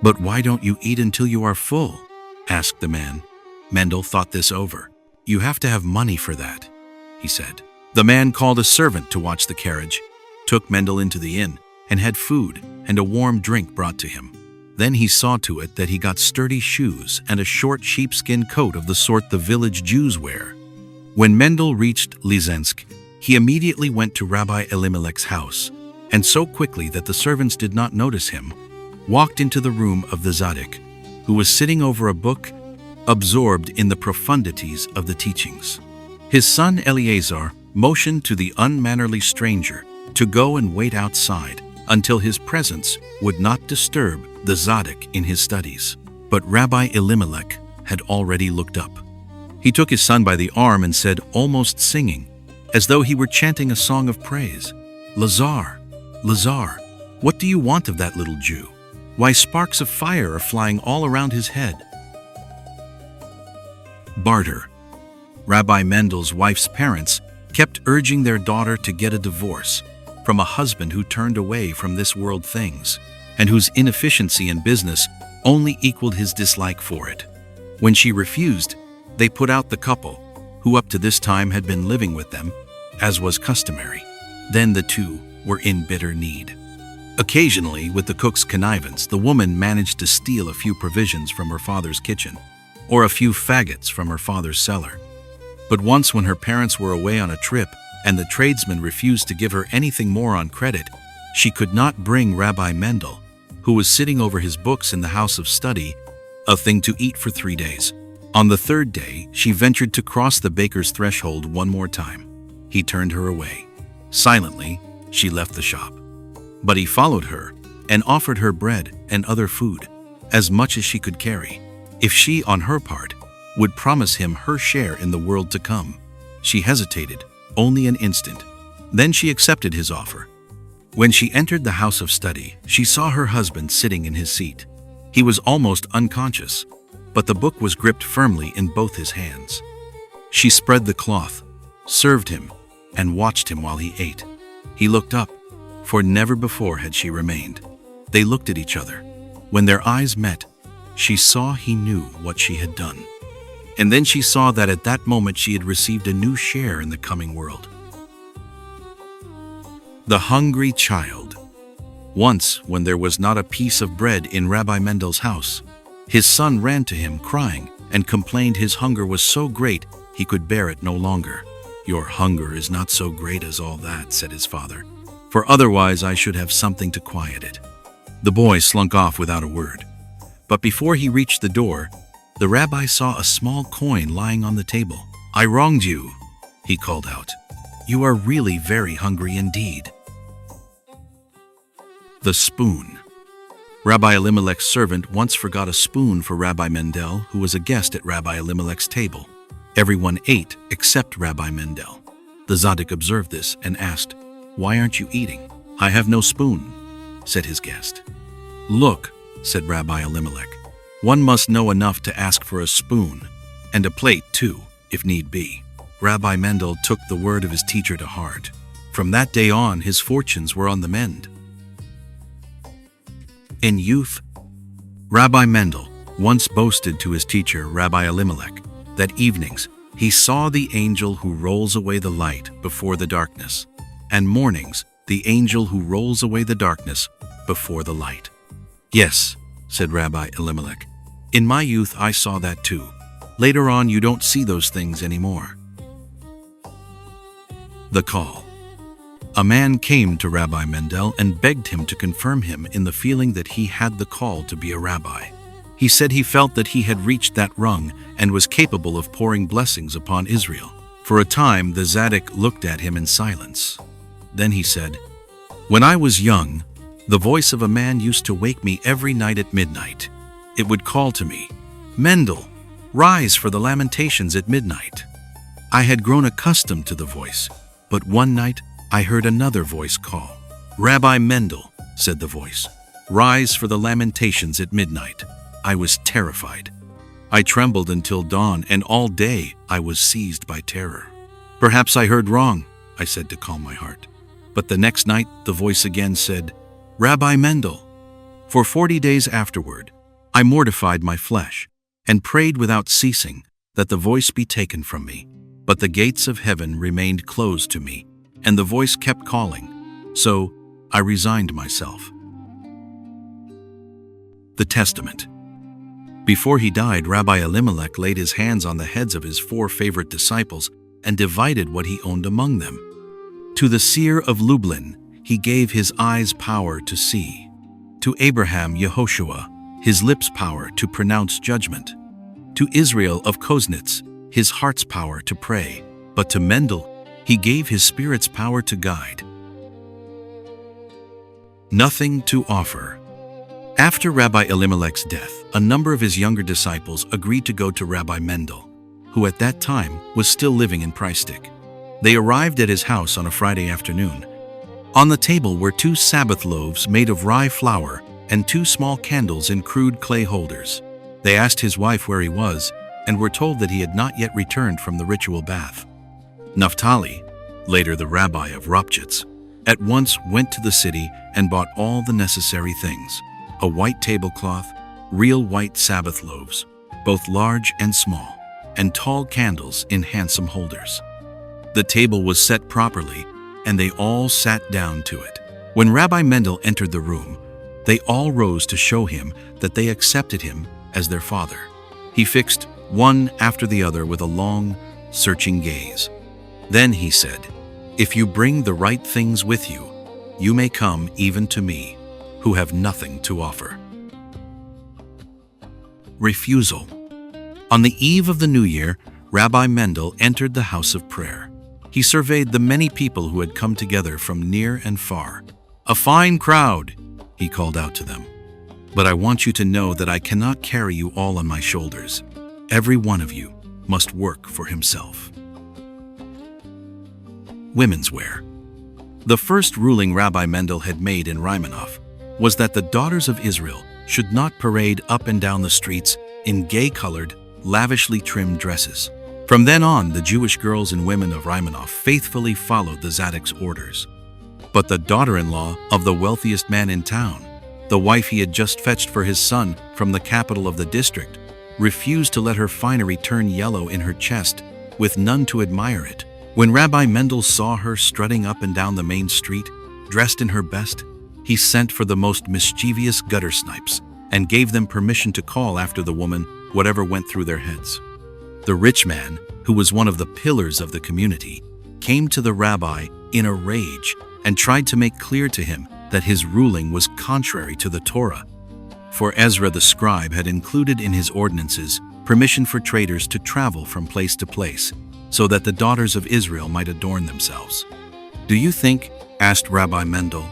But why don't you eat until you are full? Asked the man. Mendel thought this over. You have to have money for that, he said. The man called a servant to watch the carriage took Mendel into the inn, and had food and a warm drink brought to him. Then he saw to it that he got sturdy shoes and a short sheepskin coat of the sort the village Jews wear. When Mendel reached Lizhensk, he immediately went to Rabbi Elimelech's house, and so quickly that the servants did not notice him, walked into the room of the Tzadik, who was sitting over a book, absorbed in the profundities of the teachings. His son Eleazar motioned to the unmannerly stranger to go and wait outside until his presence would not disturb the Tzaddik in his studies. But Rabbi Elimelech had already looked up. He took his son by the arm and said, almost singing, as though he were chanting a song of praise, "Lazar, Lazar, what do you want of that little Jew? Why, sparks of fire are flying all around his head." Barter. Rabbi Mendel's wife's parents kept urging their daughter to get a divorce from a husband who turned away from this world things and whose inefficiency in business only equaled his dislike for it. When she refused, they put out the couple, who up to this time had been living with them, as was customary. Then the two were in bitter need. Occasionally, with the cook's connivance, the woman managed to steal a few provisions from her father's kitchen, or a few faggots from her father's cellar. But once, when her parents were away on a trip and the tradesman refused to give her anything more on credit, she could not bring Rabbi Mendel, who was sitting over his books in the house of study, a thing to eat for 3 days. On the third day, she ventured to cross the baker's threshold one more time. He turned her away. Silently, she left the shop. But he followed her and offered her bread and other food, as much as she could carry, if she, on her part, would promise him her share in the world to come. She hesitated only an instant. Then she accepted his offer. When she entered the house of study, she saw her husband sitting in his seat. He was almost unconscious, but the book was gripped firmly in both his hands. She spread the cloth, served him, and watched him while he ate. He looked up, for never before had she remained. They looked at each other. When their eyes met, she saw he knew what she had done. And then she saw that at that moment she had received a new share in the coming world. The hungry child. Once, when there was not a piece of bread in Rabbi Mendel's house, his son ran to him crying and complained his hunger was so great he could bear it no longer. "Your hunger is not so great as all that," said his father, "for otherwise I should have something to quiet it." The boy slunk off without a word. But before he reached the door, the rabbi saw a small coin lying on the table. "I wronged you," he called out. "You are really very hungry indeed." The spoon. Rabbi Elimelech's servant once forgot a spoon for Rabbi Mendel, who was a guest at Rabbi Elimelech's table. Everyone ate except Rabbi Mendel. The Tzaddik observed this and asked, "Why aren't you eating?" "I have no spoon," said his guest. "Look," said Rabbi Elimelech, "one must know enough to ask for a spoon, and a plate too, if need be." Rabbi Mendel took the word of his teacher to heart. From that day on, his fortunes were on the mend. In youth, Rabbi Mendel once boasted to his teacher, Rabbi Elimelech, that evenings he saw the angel who rolls away the light before the darkness, and mornings the angel who rolls away the darkness before the light. "Yes," said Rabbi Elimelech, "in my youth I saw that too. Later on you don't see those things anymore." The call. A man came to Rabbi Mendel and begged him to confirm him in the feeling that he had the call to be a rabbi. He said he felt that he had reached that rung and was capable of pouring blessings upon Israel. For a time, the Tzaddik looked at him in silence. Then he said, "When I was young, the voice of a man used to wake me every night at midnight. It would call to me, 'Mendel, rise for the lamentations at midnight.' I had grown accustomed to the voice, but one night I heard another voice call. 'Rabbi Mendel,' said the voice, 'rise for the lamentations at midnight.' I was terrified. I trembled until dawn, and all day I was seized by terror. 'Perhaps I heard wrong,' I said to calm my heart. But the next night the voice again said, 'Rabbi Mendel.' For 40 days afterward, I mortified my flesh and prayed without ceasing that the voice be taken from me. But the gates of heaven remained closed to me, and the voice kept calling. So I resigned myself. The Testament. Before he died, Rabbi Elimelech laid his hands on the heads of his 4 favorite disciples and divided what he owned among them. To the seer of Lublin, he gave his eyes power to see. To Abraham, Yehoshua, his lips power to pronounce judgment. To Israel of Koznitz, his heart's power to pray. But to Mendel, he gave his spirit's power to guide. Nothing to offer. After Rabbi Elimelech's death, a number of his younger disciples agreed to go to Rabbi Mendel, who at that time was still living in Preistig. They arrived at his house on a Friday afternoon. On the table were 2 Sabbath loaves made of rye flour and 2 small candles in crude clay holders. They asked his wife where he was and were told that he had not yet returned from the ritual bath. Naphtali, later the rabbi of Ropchitz, at once went to the city and bought all the necessary things: a white tablecloth, real white Sabbath loaves, both large and small, and tall candles in handsome holders. The table was set properly, and they all sat down to it. When Rabbi Mendel entered the room, they all rose to show him that they accepted him as their father. He fixed one after the other with a long, searching gaze. Then he said, "If you bring the right things with you, you may come even to me, who have nothing to offer." Refusal. On the eve of the New Year, Rabbi Mendel entered the house of prayer. He surveyed the many people who had come together from near and far. "A fine crowd," he called out to them. "But I want you to know that I cannot carry you all on my shoulders. Every one of you must work for himself." Women's wear. The first ruling Rabbi Mendel had made in Raimanov was that the daughters of Israel should not parade up and down the streets in gay-colored, lavishly trimmed dresses. From then on, the Jewish girls and women of Raimanov faithfully followed the Tzaddik's orders. But the daughter-in-law of the wealthiest man in town, the wife he had just fetched for his son from the capital of the district, refused to let her finery turn yellow in her chest, with none to admire it. When Rabbi Mendel saw her strutting up and down the main street, dressed in her best, he sent for the most mischievous gutter snipes and gave them permission to call after the woman whatever went through their heads. The rich man, who was one of the pillars of the community, came to the rabbi in a rage and tried to make clear to him that his ruling was contrary to the Torah. For Ezra the scribe had included in his ordinances permission for traders to travel from place to place, so that the daughters of Israel might adorn themselves. "Do you think," asked Rabbi Mendel,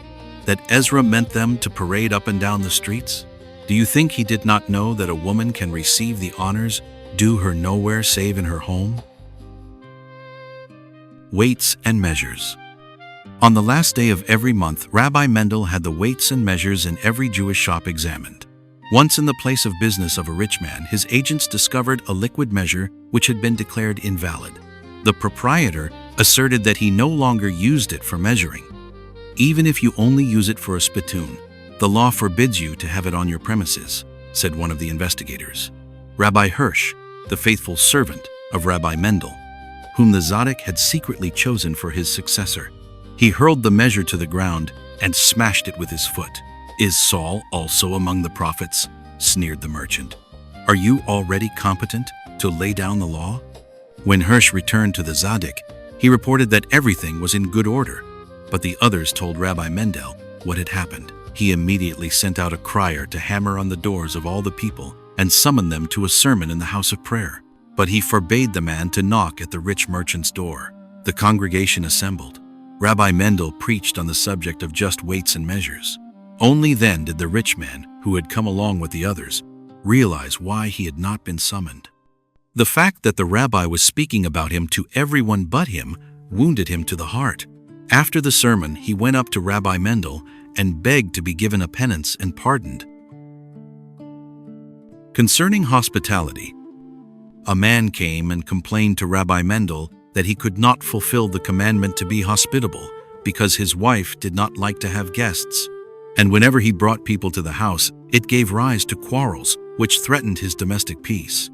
"that Ezra meant them to parade up and down the streets? Do you think he did not know that a woman can receive the honors due her nowhere save in her home?" Weights and measures. On the last day of every month, Rabbi Mendel had the weights and measures in every Jewish shop examined. Once in the place of business of a rich man, his agents discovered a liquid measure which had been declared invalid. The proprietor asserted that he no longer used it for measuring. "Even if you only use it for a spittoon, the law forbids you to have it on your premises," said one of the investigators. Rabbi Hirsch, the faithful servant of Rabbi Mendel, whom the Tzaddik had secretly chosen for his successor. He hurled the measure to the ground and smashed it with his foot. "Is Saul also among the prophets?" sneered the merchant. "Are you already competent to lay down the law?" When Hirsch returned to the Tzaddik, he reported that everything was in good order, but the others told Rabbi Mendel what had happened. He immediately sent out a crier to hammer on the doors of all the people and summon them to a sermon in the house of prayer. But he forbade the man to knock at the rich merchant's door. The congregation assembled. Rabbi Mendel preached on the subject of just weights and measures. Only then did the rich man, who had come along with the others, realize why he had not been summoned. The fact that the rabbi was speaking about him to everyone but him wounded him to the heart. After the sermon, he went up to Rabbi Mendel and begged to be given a penance and pardoned. Concerning hospitality, a man came and complained to Rabbi Mendel that he could not fulfill the commandment to be hospitable because his wife did not like to have guests. And whenever he brought people to the house, it gave rise to quarrels, which threatened his domestic peace.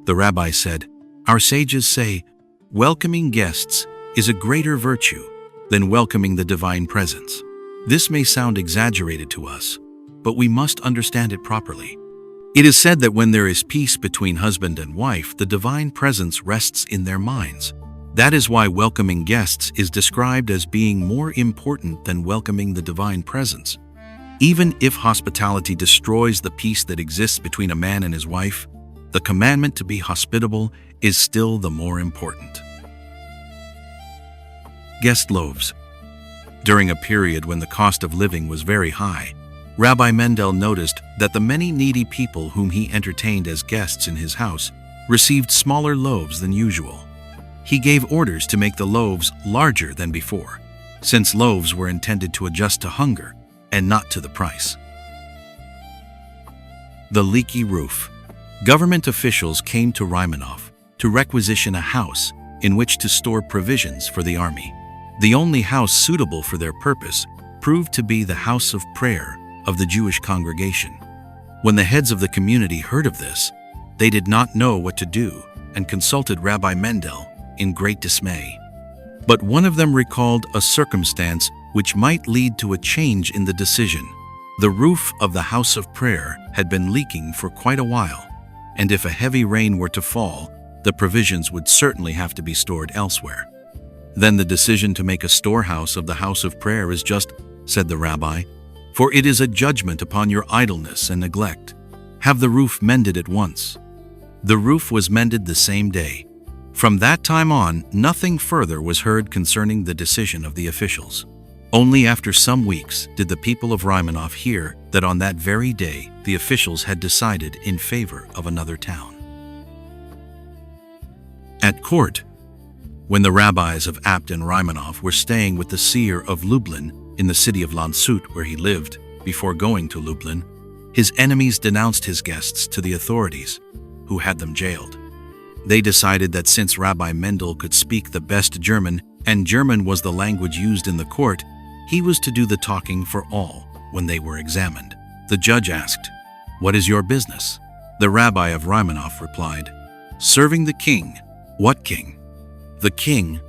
The rabbi said, "Our sages say, welcoming guests is a greater virtue than welcoming the divine presence." This may sound exaggerated to us, but we must understand it properly. It is said that when there is peace between husband and wife, the divine presence rests in their minds. That is why welcoming guests is described as being more important than welcoming the divine presence. Even if hospitality destroys the peace that exists between a man and his wife, the commandment to be hospitable is still the more important. Guest loaves. During a period when the cost of living was very high, Rabbi Mendel noticed that the many needy people whom he entertained as guests in his house received smaller loaves than usual. He gave orders to make the loaves larger than before, since loaves were intended to adjust to hunger and not to the price. The leaky roof. Government officials came to Rymanov to requisition a house in which to store provisions for the army. The only house suitable for their purpose proved to be the house of prayer of the Jewish congregation. When the heads of the community heard of this, they did not know what to do and consulted Rabbi Mendel in great dismay. But one of them recalled a circumstance which might lead to a change in the decision. The roof of the house of prayer had been leaking for quite a while, and if a heavy rain were to fall, the provisions would certainly have to be stored elsewhere. Then the decision to make a storehouse of the house of prayer is just, said the rabbi, for it is a judgment upon your idleness and neglect. Have the roof mended at once. The roof was mended the same day. From that time on, nothing further was heard concerning the decision of the officials. Only after some weeks did the people of Rymanov hear that on that very day the officials had decided in favor of another town. At court, when the rabbis of Apt and Rymanov were staying with the seer of Lublin in the city of Landshut where he lived before going to Lublin, his enemies denounced his guests to the authorities, who had them jailed. They decided that since Rabbi Mendel could speak the best German, and German was the language used in the court, he was to do the talking for all when they were examined. The judge asked, "What is your business?" The rabbi of Rymanov replied, "Serving the king." "What king?" "The king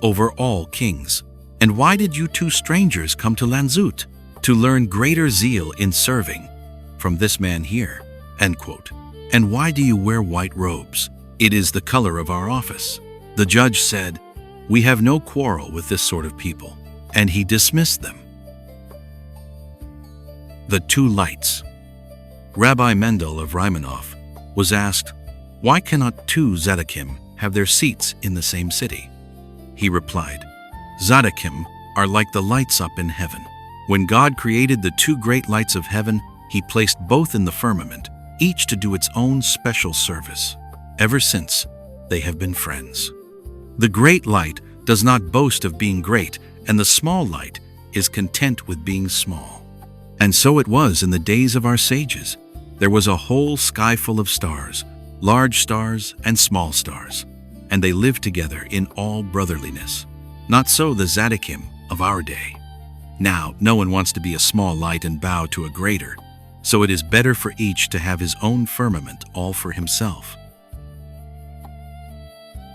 over all kings." "And why did you two strangers come to Landshut?" "To learn greater zeal in serving from this man here." End quote. "And why do you wear white robes?" "It is the color of our office." The judge said, "We have no quarrel with this sort of people," and he dismissed them. The two lights. Rabbi Mendel of Rymanov was asked, "Why cannot two Tzadikim have their seats in the same city?" He replied, "Tzadikim are like the lights up in heaven. When God created the two great lights of heaven, he placed both in the firmament, each to do its own special service. Ever since, they have been friends. The great light does not boast of being great, and the small light is content with being small. And so it was in the days of our sages. There was a whole sky full of stars, large stars and small stars, and they lived together in all brotherliness. Not so the Tzadikim of our day. Now, no one wants to be a small light and bow to a greater, so it is better for each to have his own firmament all for himself."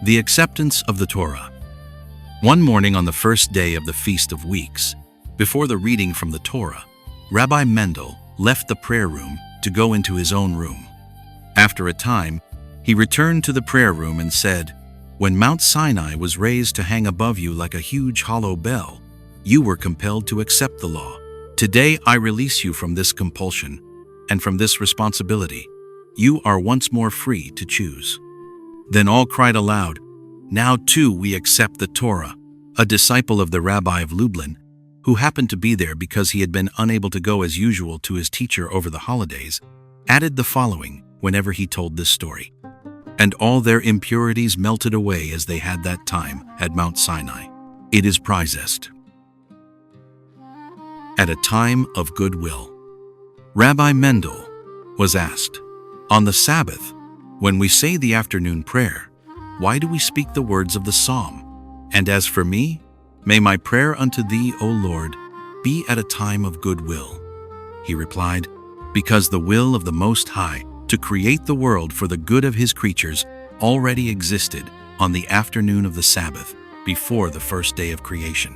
The acceptance of the Torah. One morning on the first day of the Feast of Weeks, before the reading from the Torah, Rabbi Mendel left the prayer room to go into his own room. After a time, he returned to the prayer room and said, "When Mount Sinai was raised to hang above you like a huge hollow bell, you were compelled to accept the law. Today I release you from this compulsion and from this responsibility. You are once more free to choose." Then all cried aloud, "Now too we accept the Torah." A disciple of the rabbi of Lublin, who happened to be there because he had been unable to go as usual to his teacher over the holidays, added the following whenever he told this story: "And all their impurities melted away as they had that time at Mount Sinai. It is prizest." At a time of goodwill. Rabbi Mendel was asked, "On the Sabbath, when we say the afternoon prayer, why do we speak the words of the psalm? And as for me, may my prayer unto thee, O Lord, be at a time of goodwill." He replied, "Because the will of the Most High to create the world for the good of his creatures already existed on the afternoon of the Sabbath before the first day of creation."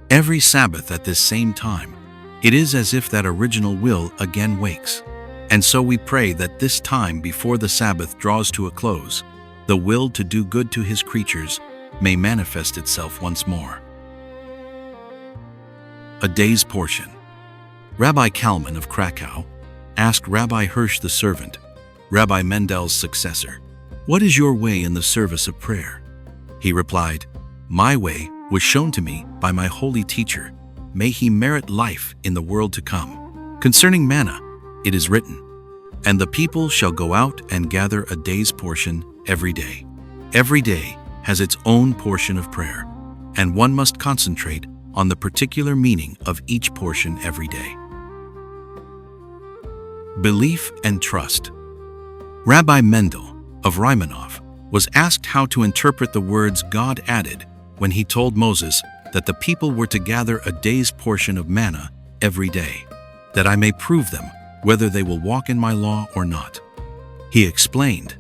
Every Sabbath at this same time, it is as if that original will again wakes. And so we pray that this time before the Sabbath draws to a close, the will to do good to his creatures may manifest itself once more. A day's portion. Rabbi Kalman of Krakow asked Rabbi Hirsch the servant, Rabbi Mendel's successor, "What is your way in the service of prayer?" He replied, "My way was shown to me by my holy teacher. May he merit life in the world to come. Concerning manna, it is written, 'And the people shall go out and gather a day's portion every day.' Every day has its own portion of prayer, and one must concentrate on the particular meaning of each portion every day." Belief and trust. Rabbi Mendel of Raimanov was asked how to interpret the words God added when he told Moses that the people were to gather a day's portion of manna every day, that I may prove them whether they will walk in my law or not. He explained,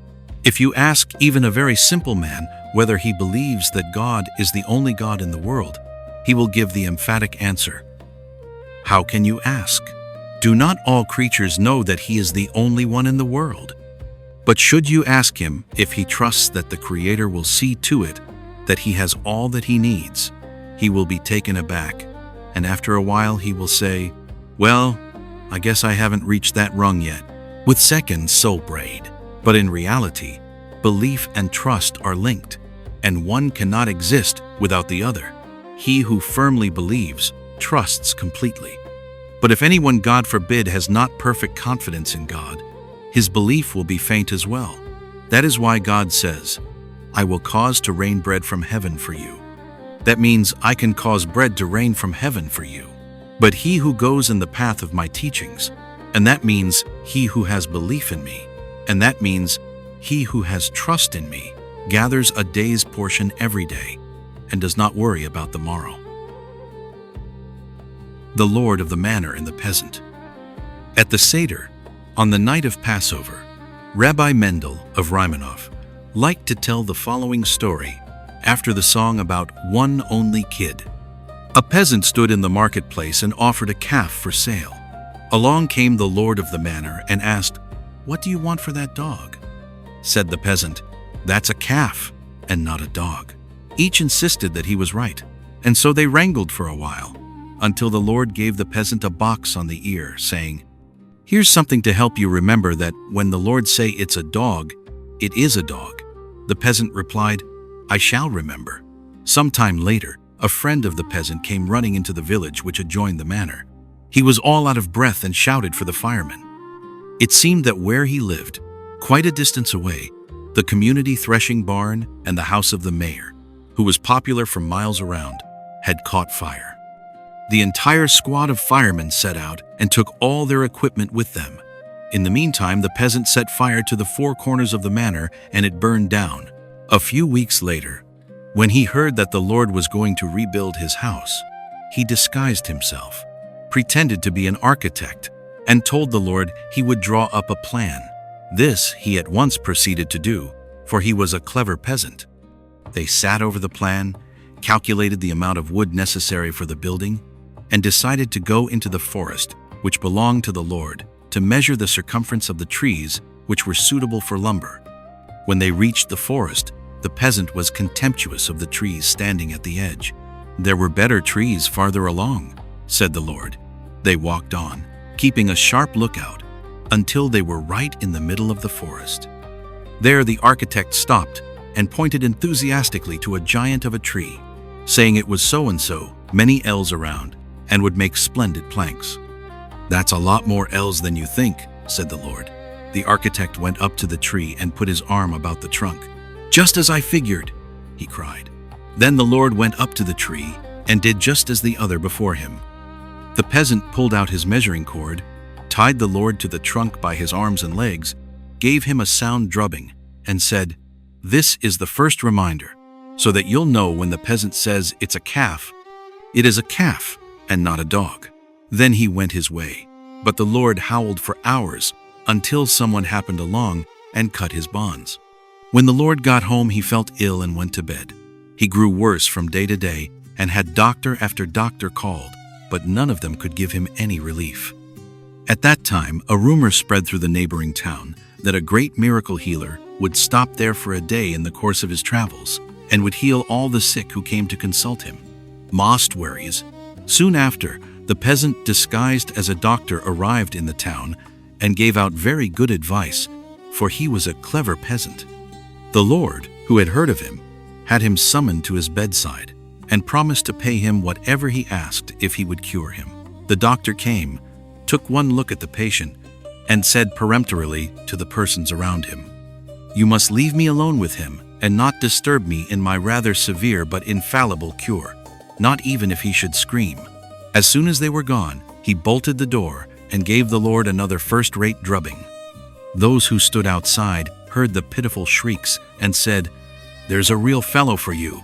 "If you ask even a very simple man whether he believes that God is the only God in the world, he will give the emphatic answer. How can you ask? Do not all creatures know that he is the only one in the world? But should you ask him if he trusts that the Creator will see to it that he has all that he needs, he will be taken aback, and after a while he will say, 'Well, I guess I haven't reached that rung yet,' with second soul braid. But in reality, belief and trust are linked, and one cannot exist without the other. He who firmly believes trusts completely. But if anyone, God forbid, has not perfect confidence in God, his belief will be faint as well. That is why God says, 'I will cause to rain bread from heaven for you.' That means I can cause bread to rain from heaven for you. But he who goes in the path of my teachings, and that means he who has belief in me, and that means he who has trust in me, gathers a day's portion every day, and does not worry about the morrow." The Lord of the Manor and the Peasant. At the Seder, on the night of Passover, Rabbi Mendel of Raimanov liked to tell the following story after the song about one only kid. A peasant stood in the marketplace and offered a calf for sale. Along came the Lord of the Manor and asked, "What do you want for that dog?" Said the peasant, "That's a calf and not a dog." Each insisted that he was right, and so they wrangled for a while, until the Lord gave the peasant a box on the ear, saying, "Here's something to help you remember that when the Lord say it's a dog, it is a dog." The peasant replied, "I shall remember." Sometime later, a friend of the peasant came running into the village which adjoined the manor. He was all out of breath and shouted for the firemen. It seemed that where he lived, quite a distance away, the community threshing barn and the house of the mayor, who was popular for miles around, had caught fire. The entire squad of firemen set out and took all their equipment with them. In the meantime, the peasant set fire to the four corners of the manor, and it burned down. A few weeks later, when he heard that the Lord was going to rebuild his house, he disguised himself, pretended to be an architect, and told the Lord he would draw up a plan. This he at once proceeded to do, for he was a clever peasant. They sat over the plan, calculated the amount of wood necessary for the building, and decided to go into the forest, which belonged to the Lord, to measure the circumference of the trees which were suitable for lumber. When they reached the forest, the peasant was contemptuous of the trees standing at the edge. "There were better trees farther along," said the Lord. They walked on, keeping a sharp lookout, until they were right in the middle of the forest. There the architect stopped and pointed enthusiastically to a giant of a tree, saying it was so-and-so, many ells around, and would make splendid planks. "That's a lot more ells than you think," said the Lord. The architect went up to the tree and put his arm about the trunk. "Just as I figured," he cried. Then the Lord went up to the tree and did just as the other before him. The peasant pulled out his measuring cord, tied the Lord to the trunk by his arms and legs, gave him a sound drubbing, and said, "This is the first reminder, so that you'll know when the peasant says it's a calf, it is a calf and not a dog." Then he went his way, but the Lord howled for hours until someone happened along and cut his bonds. When the Lord got home, he felt ill and went to bed. He grew worse from day to day and had doctor after doctor called, but none of them could give him any relief. At that time, a rumor spread through the neighboring town that a great miracle healer would stop there for a day in the course of his travels and would heal all the sick who came to consult him. Most worries. Soon after, the peasant disguised as a doctor arrived in the town and gave out very good advice, for he was a clever peasant. The Lord, who had heard of him, had him summoned to his bedside and promised to pay him whatever he asked if he would cure him. The doctor came, took one look at the patient, and said peremptorily to the persons around him, "You must leave me alone with him and not disturb me in my rather severe but infallible cure, not even if he should scream." As soon as they were gone, he bolted the door and gave the Lord another first-rate drubbing. Those who stood outside heard the pitiful shrieks and said, "There's a real fellow for you.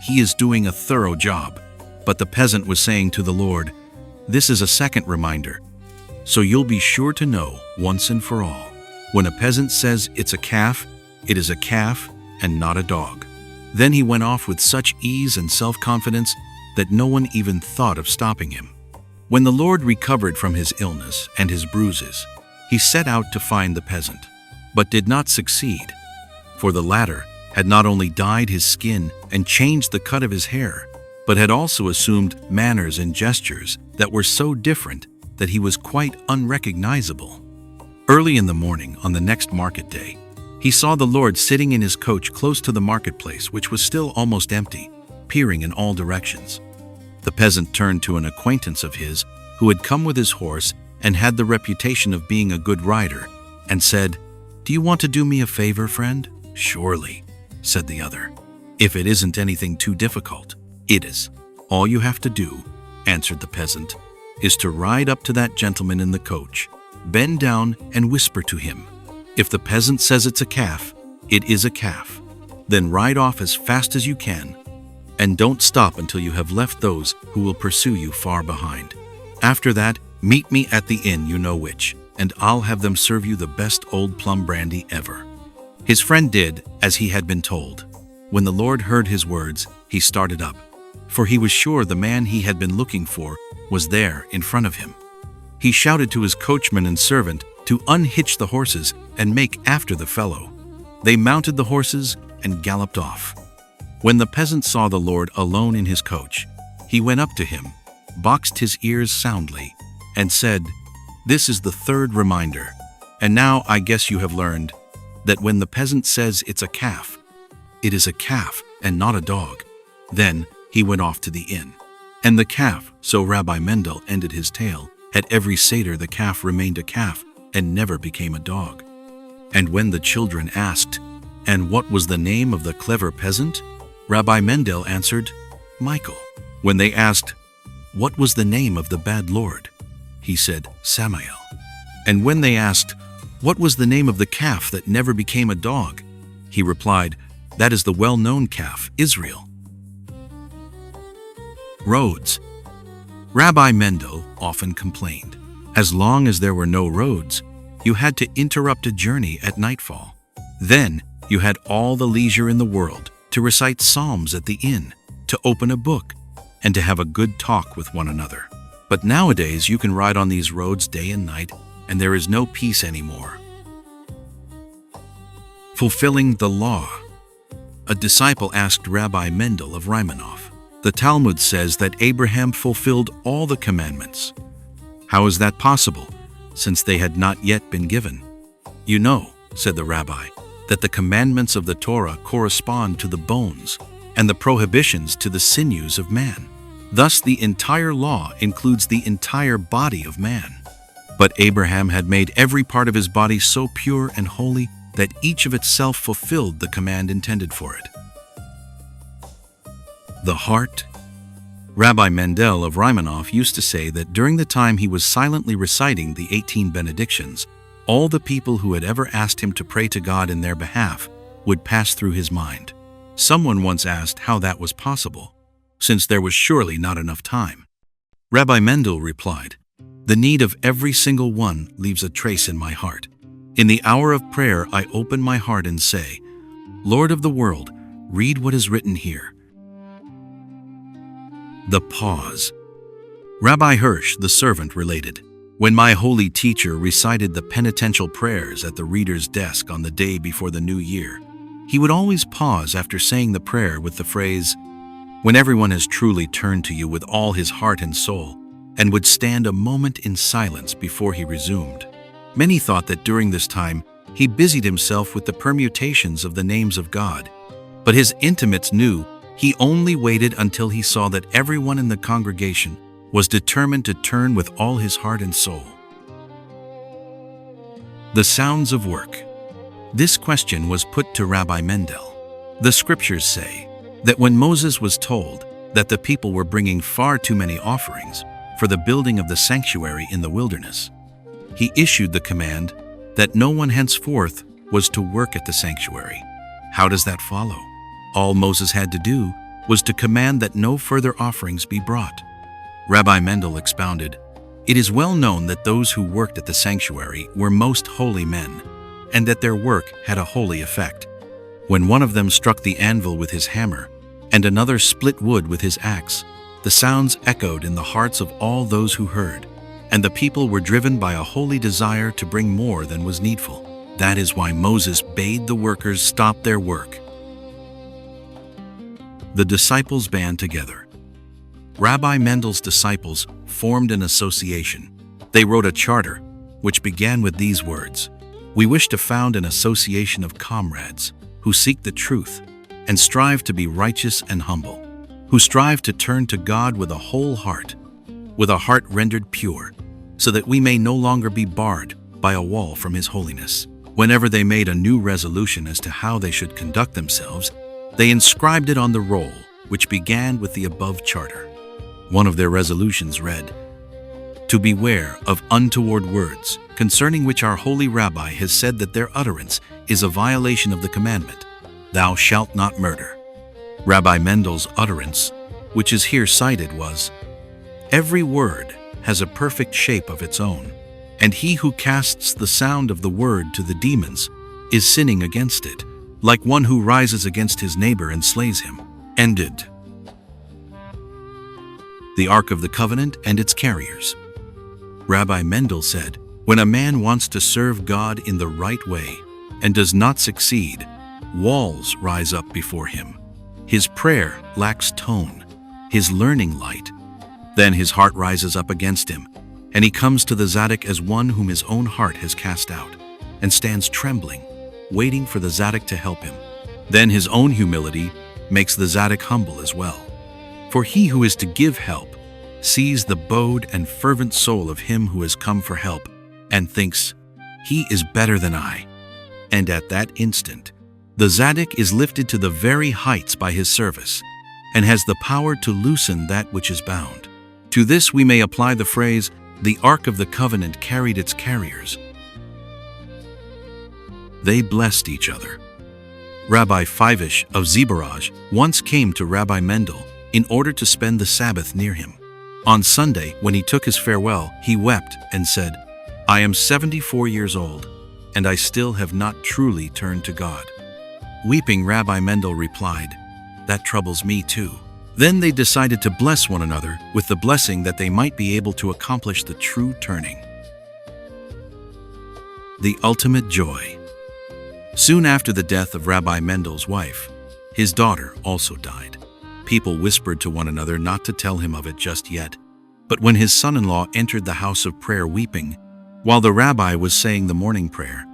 He is doing a thorough job." But the peasant was saying to the Lord, "This is a second reminder, so you'll be sure to know once and for all. When a peasant says it's a calf, it is a calf and not a dog." Then he went off with such ease and self-confidence that no one even thought of stopping him. When the Lord recovered from his illness and his bruises, he set out to find the peasant, but did not succeed, for the latter had not only dyed his skin and changed the cut of his hair, but had also assumed manners and gestures that were so different that he was quite unrecognizable. Early in the morning on the next market day, he saw the Lord sitting in his coach close to the marketplace, which was still almost empty, peering in all directions. The peasant turned to an acquaintance of his who had come with his horse and had the reputation of being a good rider, and said, "Do you want to do me a favor, friend?" "Surely," said the other. "If it isn't anything too difficult." "It is. All you have to do," answered the peasant, "is to ride up to that gentleman in the coach, bend down and whisper to him. If the peasant says it's a calf, it is a calf. Then ride off as fast as you can, and don't stop until you have left those who will pursue you far behind. After that, meet me at the inn you know which, and I'll have them serve you the best old plum brandy ever." His friend did as he had been told. When the Lord heard his words, he started up, for he was sure the man he had been looking for was there in front of him. He shouted to his coachman and servant to unhitch the horses and make after the fellow. They mounted the horses and galloped off. When the peasant saw the Lord alone in his coach, he went up to him, boxed his ears soundly, and said, "This is the third reminder, and now I guess you have learned that when the peasant says it's a calf, it is a calf and not a dog." Then he went off to the inn. And the calf, so Rabbi Mendel ended his tale, at every Seder the calf remained a calf and never became a dog. And when the children asked, "And what was the name of the clever peasant?" Rabbi Mendel answered, "Michael." When they asked, "What was the name of the bad lord?" he said, "Samael." And when they asked, "What was the name of the calf that never became a dog?" he replied, "That is the well-known calf, Israel." Roads. Rabbi Mendel often complained. As long as there were no roads, you had to interrupt a journey at nightfall. Then you had all the leisure in the world to recite psalms at the inn, to open a book, and to have a good talk with one another. But nowadays you can ride on these roads day and night, and there is no peace anymore. Fulfilling the law. A disciple asked Rabbi Mendel of Raimanov, "The Talmud says that Abraham fulfilled all the commandments. How is that possible, since they had not yet been given?" "You know," said the rabbi, "that the commandments of the Torah correspond to the bones, and the prohibitions to the sinews of man. Thus the entire law includes the entire body of man. But Abraham had made every part of his body so pure and holy that each of itself fulfilled the command intended for it." The heart. Rabbi Mendel of Raimanov used to say that during the time he was silently reciting the 18 benedictions, all the people who had ever asked him to pray to God in their behalf would pass through his mind. Someone once asked how that was possible, since there was surely not enough time. Rabbi Mendel replied, "The need of every single one leaves a trace in my heart. In the hour of prayer I open my heart and say, 'Lord of the world, read what is written here.' The pause. Rabbi Hirsch, the servant, related, "When my holy teacher recited the penitential prayers at the reader's desk on the day before the new year, he would always pause after saying the prayer with the phrase, 'When everyone has truly turned to you with all his heart and soul,' and would stand a moment in silence before he resumed. Many thought that during this time he busied himself with the permutations of the names of God, but his intimates knew he only waited until he saw that everyone in the congregation was determined to turn with all his heart and soul." The sounds of work. This question was put to Rabbi Mendel. The scriptures say that when Moses was told that the people were bringing far too many offerings for the building of the sanctuary in the wilderness, he issued the command that no one henceforth was to work at the sanctuary. How does that follow? All Moses had to do was to command that no further offerings be brought. Rabbi Mendel expounded, "It is well known that those who worked at the sanctuary were most holy men, and that their work had a holy effect. When one of them struck the anvil with his hammer, and another split wood with his axe, the sounds echoed in the hearts of all those who heard, and the people were driven by a holy desire to bring more than was needful. That is why Moses bade the workers stop their work." The disciples band together. Rabbi Mendel's disciples formed an association. They wrote a charter, which began with these words, "We wish to found an association of comrades who seek the truth and strive to be righteous and humble, who strive to turn to God with a whole heart, with a heart rendered pure, so that we may no longer be barred by a wall from His holiness." Whenever they made a new resolution as to how they should conduct themselves, they inscribed it on the roll, which began with the above charter. One of their resolutions read, "To beware of untoward words, concerning which our holy rabbi has said that their utterance is a violation of the commandment, 'Thou shalt not murder.'" Rabbi Mendel's utterance, which is here cited, was, "Every word has a perfect shape of its own, and he who casts the sound of the word to the demons is sinning against it, like one who rises against his neighbor and slays him." Ended. The Ark of the Covenant and its carriers. Rabbi Mendel said, "When a man wants to serve God in the right way and does not succeed, walls rise up before him. His prayer lacks tone, his learning light. Then his heart rises up against him, and he comes to the Tzaddik as one whom his own heart has cast out, and stands trembling, waiting for the Tzaddik to help him. Then his own humility makes the Tzaddik humble as well. For he who is to give help sees the bowed and fervent soul of him who has come for help, and thinks, 'He is better than I.' And at that instant, the Tzaddik is lifted to the very heights by his service, and has the power to loosen that which is bound." To this we may apply the phrase, "The Ark of the Covenant carried its carriers." They blessed each other. Rabbi Fivish of Zboraj once came to Rabbi Mendel in order to spend the Sabbath near him. On Sunday, when he took his farewell, he wept and said, "I am 74 years old, and I still have not truly turned to God." Weeping, Rabbi Mendel replied, "That troubles me too." Then they decided to bless one another with the blessing that they might be able to accomplish the true turning. The ultimate joy. Soon after the death of Rabbi Mendel's wife, his daughter also died. People whispered to one another not to tell him of it just yet, but when his son-in-law entered the house of prayer weeping, while the rabbi was saying the morning prayer,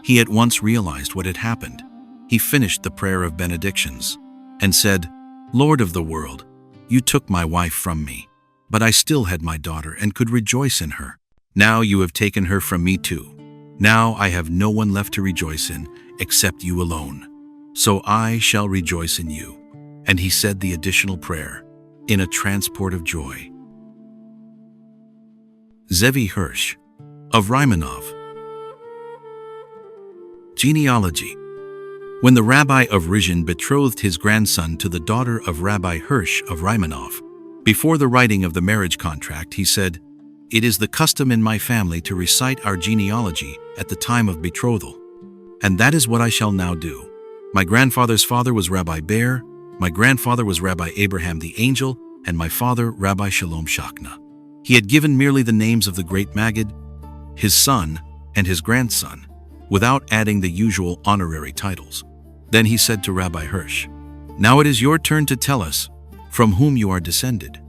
he at once realized what had happened. He finished the prayer of benedictions and said, "Lord of the world, you took my wife from me, but I still had my daughter and could rejoice in her. Now you have taken her from me too. Now I have no one left to rejoice in except you alone. So I shall rejoice in you." And he said the additional prayer in a transport of joy. Zevi Hirsch of Raimanov. Genealogy. When the Rabbi of Rizhin betrothed his grandson to the daughter of Rabbi Hirsch of Raimanov, before the writing of the marriage contract, he said, "It is the custom in my family to recite our genealogy at the time of betrothal, and that is what I shall now do. My grandfather's father was Rabbi Ber, my grandfather was Rabbi Abraham the Angel, and my father, Rabbi Shalom Shachna. He had given merely the names of the great Maggid, his son, and his grandson, without adding the usual honorary titles. Then he said to Rabbi Hirsch, "Now it is your turn to tell us from whom you are descended."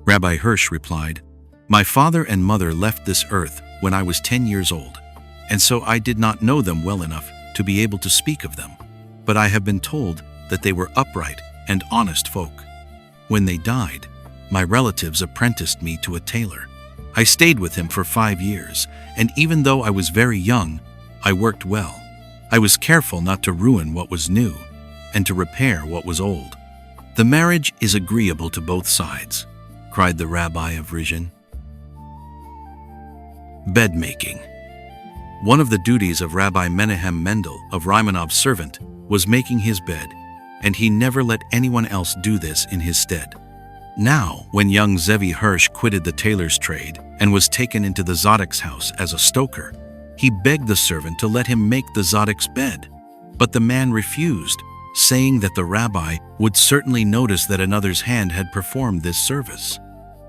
Rabbi Hirsch replied, "My father and mother left this earth when I was 10 years old, and so I did not know them well enough to be able to speak of them, but I have been told that they were upright and honest folk. When they died, my relatives apprenticed me to a tailor. I stayed with him for 5 years, and even though I was very young, I worked well. I was careful not to ruin what was new and to repair what was old." "The marriage is agreeable to both sides," cried the rabbi of Rizhin. Bed making. One of the duties of Rabbi Menahem Mendel of Raimanov's servant was making his bed, and he never let anyone else do this in his stead. Now, when young Zevi Hirsch quitted the tailor's trade and was taken into the Tzadik's house as a stoker, he begged the servant to let him make the Tzadik's bed. But the man refused, saying that the rabbi would certainly notice that another's hand had performed this service.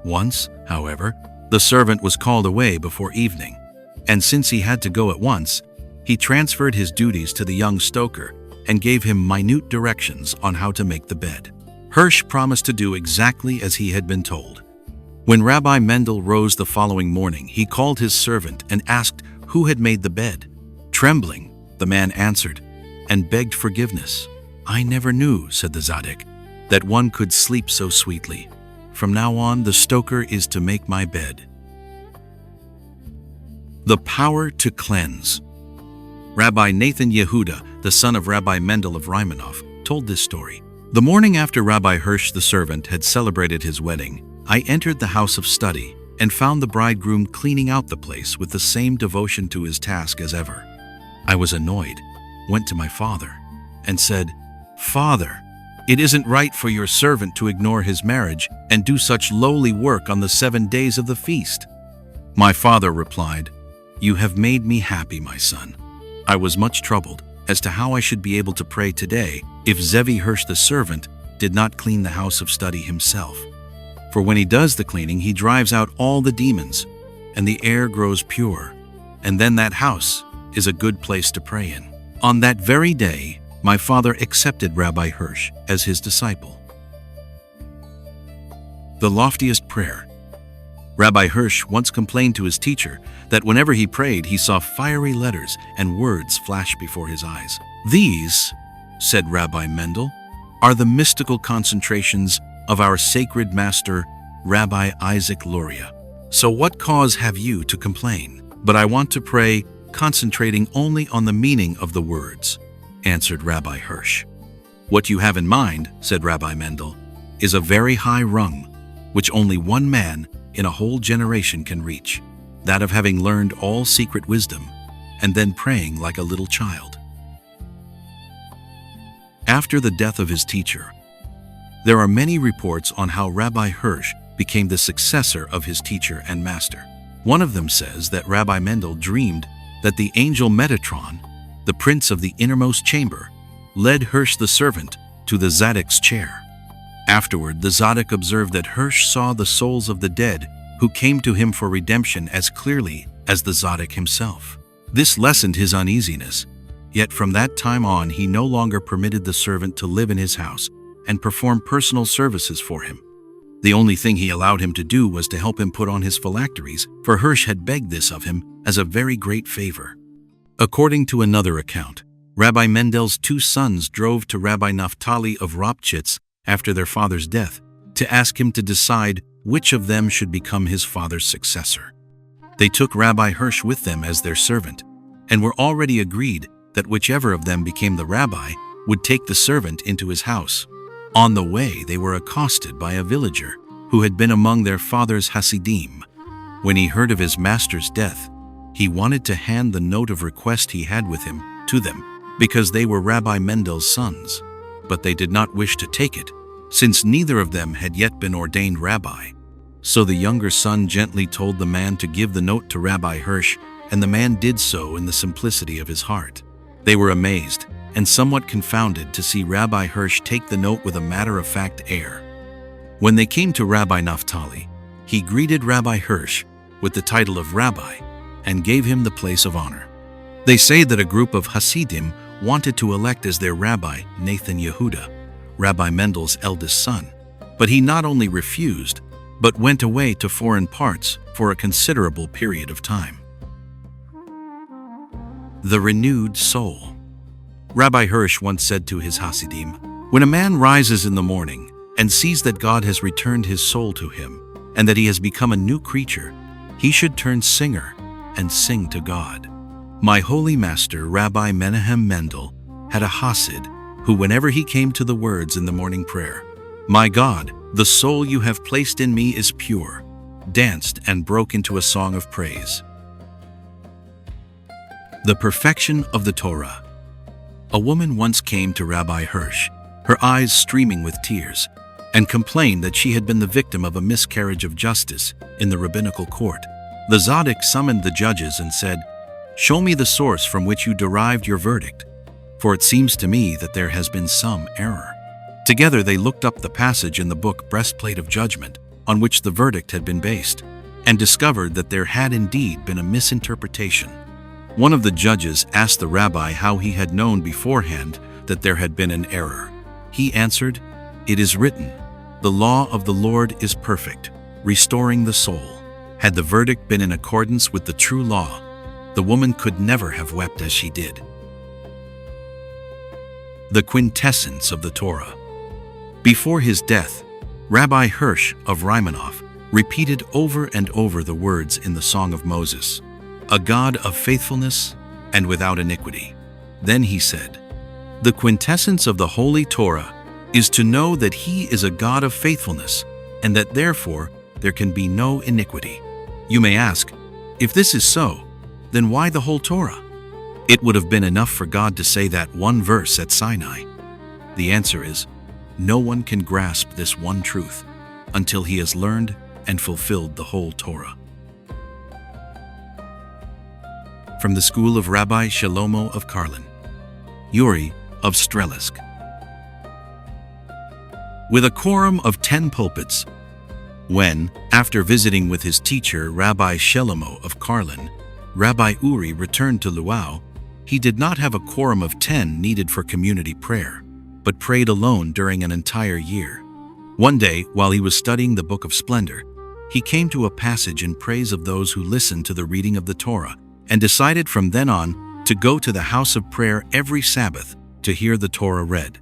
Once, however, the servant was called away before evening, and since he had to go at once, he transferred his duties to the young stoker and gave him minute directions on how to make the bed. Hirsch promised to do exactly as he had been told. When Rabbi Mendel rose the following morning, he called his servant and asked who had made the bed. Trembling, the man answered and begged forgiveness. "I never knew," said the Tzadik, "that one could sleep so sweetly. From now on, the stoker is to make my bed." The power to cleanse. Rabbi Nathan Yehuda, the son of Rabbi Mendel of Raimanov, told this story. "The morning after Rabbi Hirsch the servant had celebrated his wedding, I entered the house of study and found the bridegroom cleaning out the place with the same devotion to his task as ever. I was annoyed, went to my father, and said, 'Father, it isn't right for your servant to ignore his marriage and do such lowly work on the 7 days of the feast.' My father replied, 'You have made me happy, my son.' I was much troubled as to how I should be able to pray today if Zevi Hirsch the servant did not clean the house of study himself. For when he does the cleaning, he drives out all the demons, and the air grows pure, and then that house is a good place to pray in." On that very day, my father accepted Rabbi Hirsch as his disciple. The loftiest prayer. Rabbi Hirsch once complained to his teacher that whenever he prayed, he saw fiery letters and words flash before his eyes. "These," said Rabbi Mendel, "are the mystical concentrations of our sacred master, Rabbi Isaac Luria. So what cause have you to complain? But I want to pray, concentrating only on the meaning of the words," answered Rabbi Hirsch. "What you have in mind," said Rabbi Mendel, "is a very high rung, which only one man in a whole generation can reach, that of having learned all secret wisdom, and then praying like a little child." After the death of his teacher, there are many reports on how Rabbi Hirsch became the successor of his teacher and master. One of them says that Rabbi Mendel dreamed that the angel Metatron, the prince of the innermost chamber, led Hirsch the servant to the Tzadik's chair. Afterward, the Tzadik observed that Hirsch saw the souls of the dead who came to him for redemption as clearly as the Tzadik himself. This lessened his uneasiness, yet from that time on he no longer permitted the servant to live in his house and perform personal services for him. The only thing he allowed him to do was to help him put on his phylacteries, for Hirsch had begged this of him as a very great favor. According to another account, Rabbi Mendel's 2 sons drove to Rabbi Naftali of Ropchitz after their father's death to ask him to decide which of them should become his father's successor. They took Rabbi Hirsch with them as their servant, and were already agreed that whichever of them became the rabbi would take the servant into his house. On the way, they were accosted by a villager who had been among their father's Hasidim. When he heard of his master's death, he wanted to hand the note of request he had with him to them, because they were Rabbi Mendel's sons. But they did not wish to take it, since neither of them had yet been ordained rabbi. So the younger son gently told the man to give the note to Rabbi Hirsch, and the man did so in the simplicity of his heart. They were amazed and somewhat confounded to see Rabbi Hirsch take the note with a matter-of-fact air. When they came to Rabbi Naphtali, he greeted Rabbi Hirsch with the title of Rabbi and gave him the place of honor. They say that a group of Hasidim wanted to elect as their rabbi Nathan Yehuda, Rabbi Mendel's eldest son, but he not only refused, but went away to foreign parts for a considerable period of time. The renewed soul. Rabbi Hirsch once said to his Hasidim, "When a man rises in the morning and sees that God has returned his soul to him and that he has become a new creature, he should turn singer and sing to God." My holy master, Rabbi Menahem Mendel, had a Hasid who, whenever he came to the words in the morning prayer, "My God, the soul you have placed in me is pure," danced and broke into a song of praise. The perfection of the Torah. A woman once came to Rabbi Hirsch, her eyes streaming with tears, and complained that she had been the victim of a miscarriage of justice in the rabbinical court. The Tzaddik summoned the judges and said, "Show me the source from which you derived your verdict, for it seems to me that there has been some error." Together they looked up the passage in the book Breastplate of Judgment on which the verdict had been based, and discovered that there had indeed been a misinterpretation. One of the judges asked the rabbi how he had known beforehand that there had been an error. He answered, "It is written, the law of the Lord is perfect, restoring the soul." Had the verdict been in accordance with the true law, the woman could never have wept as she did. The quintessence of the Torah. Before his death, Rabbi Hirsch of Raimanov repeated over and over the words in the Song of Moses, "A God of faithfulness and without iniquity." Then he said, "The quintessence of the Holy Torah is to know that He is a God of faithfulness and that therefore there can be no iniquity." You may ask, if this is so, then why the whole Torah? It would have been enough for God to say that one verse at Sinai. The answer is, no one can grasp this one truth until he has learned and fulfilled the whole Torah. From the school of Rabbi Shlomo of Karlin, Yuri of Strelisk. With a quorum of 10 pulpits, when, after visiting with his teacher Rabbi Shlomo of Karlin, Rabbi Uri returned to Luau, he did not have a quorum of 10 needed for community prayer, but prayed alone during an entire year. One day, while he was studying the Book of Splendor, he came to a passage in praise of those who listened to the reading of the Torah, and decided from then on to go to the house of prayer every Sabbath to hear the Torah read.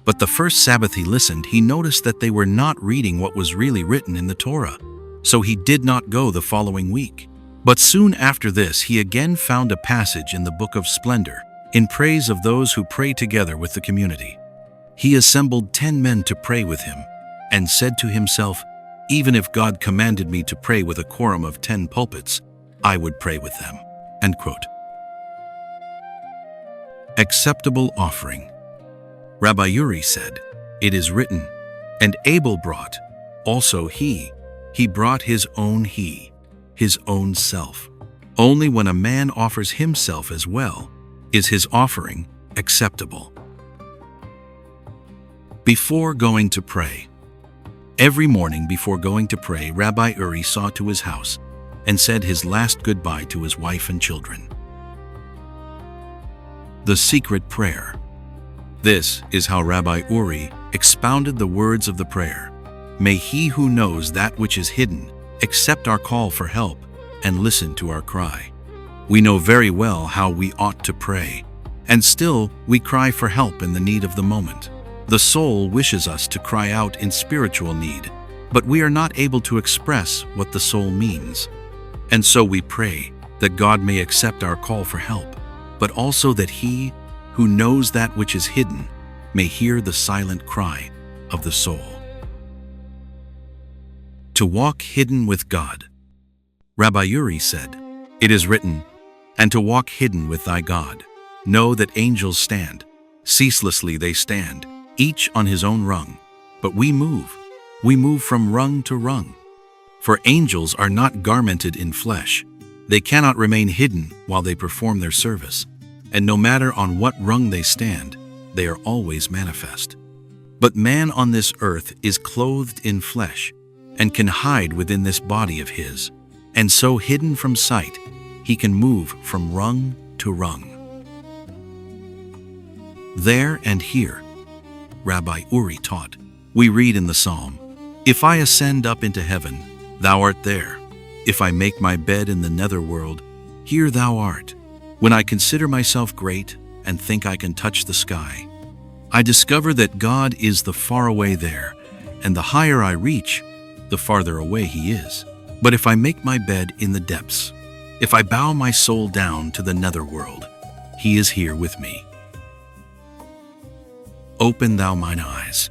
But the first Sabbath he listened, he noticed that they were not reading what was really written in the Torah, so he did not go the following week. But soon after this, he again found a passage in the Book of Splendor in praise of those who pray together with the community. He assembled 10 men to pray with him, and said to himself, "Even if God commanded me to pray with a quorum of 10 pulpits, I would pray with them." End quote. Acceptable offering. Rabbi Uri said, "It is written, and Abel brought, also he brought his own self. Only when a man offers himself as well is his offering acceptable." Before going to pray. Every morning before going to pray, Rabbi Uri saw to his house and said his last goodbye to his wife and children. The secret prayer. This is how Rabbi Uri expounded the words of the prayer. "May he who knows that which is hidden accept our call for help and listen to our cry." We know very well how we ought to pray, and still we cry for help in the need of the moment. The soul wishes us to cry out in spiritual need, but we are not able to express what the soul means. And so we pray that God may accept our call for help, but also that He who knows that which is hidden may hear the silent cry of the soul. To walk hidden with God. Rabbi Uri said, "It is written, and to walk hidden with thy God. Know that angels stand, ceaselessly they stand, each on his own rung. But we move from rung to rung. For angels are not garmented in flesh. They cannot remain hidden while they perform their service. And no matter on what rung they stand, they are always manifest." But man on this earth is clothed in flesh, and can hide within this body of his, and so hidden from sight, he can move from rung to rung. There and here, Rabbi Uri taught, we read in the psalm, "If I ascend up into heaven, thou art there. If I make my bed in the netherworld, here thou art. When I consider myself great and think I can touch the sky, I discover that God is the far away there, and the higher I reach, the farther away he is. But if I make my bed in the depths, if I bow my soul down to the netherworld, he is here with me. Open thou mine eyes."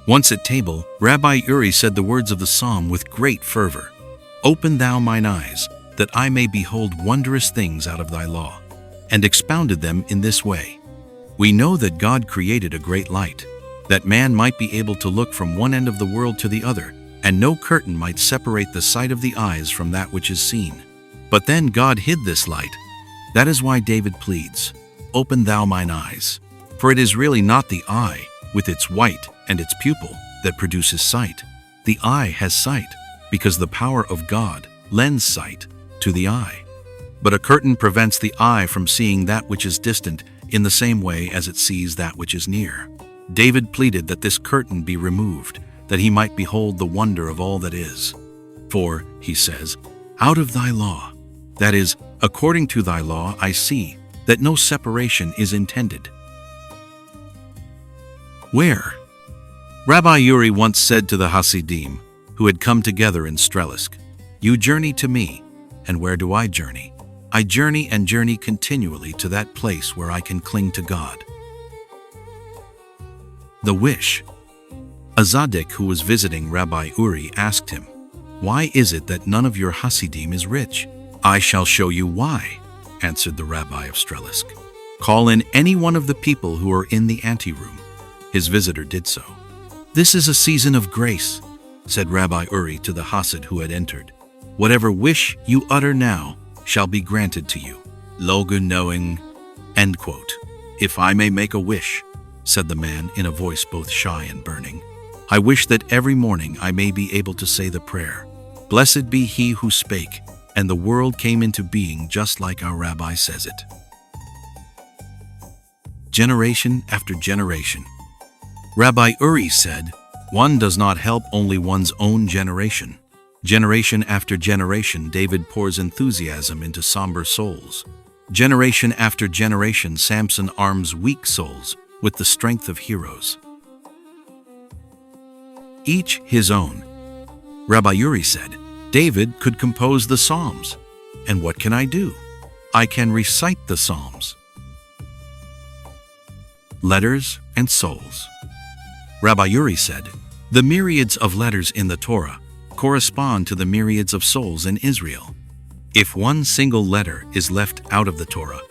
Once at table, Rabbi Uri said the words of the psalm with great fervor, "Open thou mine eyes, that I may behold wondrous things out of thy law," and expounded them in this way. We know that God created a great light, that man might be able to look from one end of the world to the other, and no curtain might separate the sight of the eyes from that which is seen. But then God hid this light. That is why David pleads, "Open thou mine eyes." For it is really not the eye, with its white and its pupil, that produces sight. The eye has sight, because the power of God lends sight to the eye. But a curtain prevents the eye from seeing that which is distant in the same way as it sees that which is near. David pleaded that this curtain be removed, that he might behold the wonder of all that is. For, he says, "Out of thy law," that is, according to thy law, I see that no separation is intended. Where? Rabbi Uri once said to the Hasidim, who had come together in Strelisk, "You journey to me, and where do I journey? I journey and journey continually to that place where I can cling to God." The wish. A Tzaddik who was visiting Rabbi Uri asked him, "Why is it that none of your Hasidim is rich?" "I shall show you why," answered the Rabbi of Strelisk. "Call in any one of the people who are in the anteroom." His visitor did so. "This is a season of grace," said Rabbi Uri to the Hasid who had entered. "Whatever wish you utter now shall be granted to you." Logu knowing, end quote. "If I may make a wish," said the man in a voice both shy and burning, "I wish that every morning I may be able to say the prayer, 'Blessed be he who spake, and the world came into being just like our rabbi says it.'" Generation after generation. Rabbi Uri said, "One does not help only one's own generation. Generation after generation, David pours enthusiasm into somber souls. Generation after generation, Samson arms weak souls with the strength of heroes. Each his own." Rabbi Uri said, "David could compose the Psalms. And what can I do? I can recite the Psalms." Letters and souls. Rabbi Uri said, "The myriads of letters in the Torah correspond to the myriads of souls in Israel. If one single letter is left out of the Torah,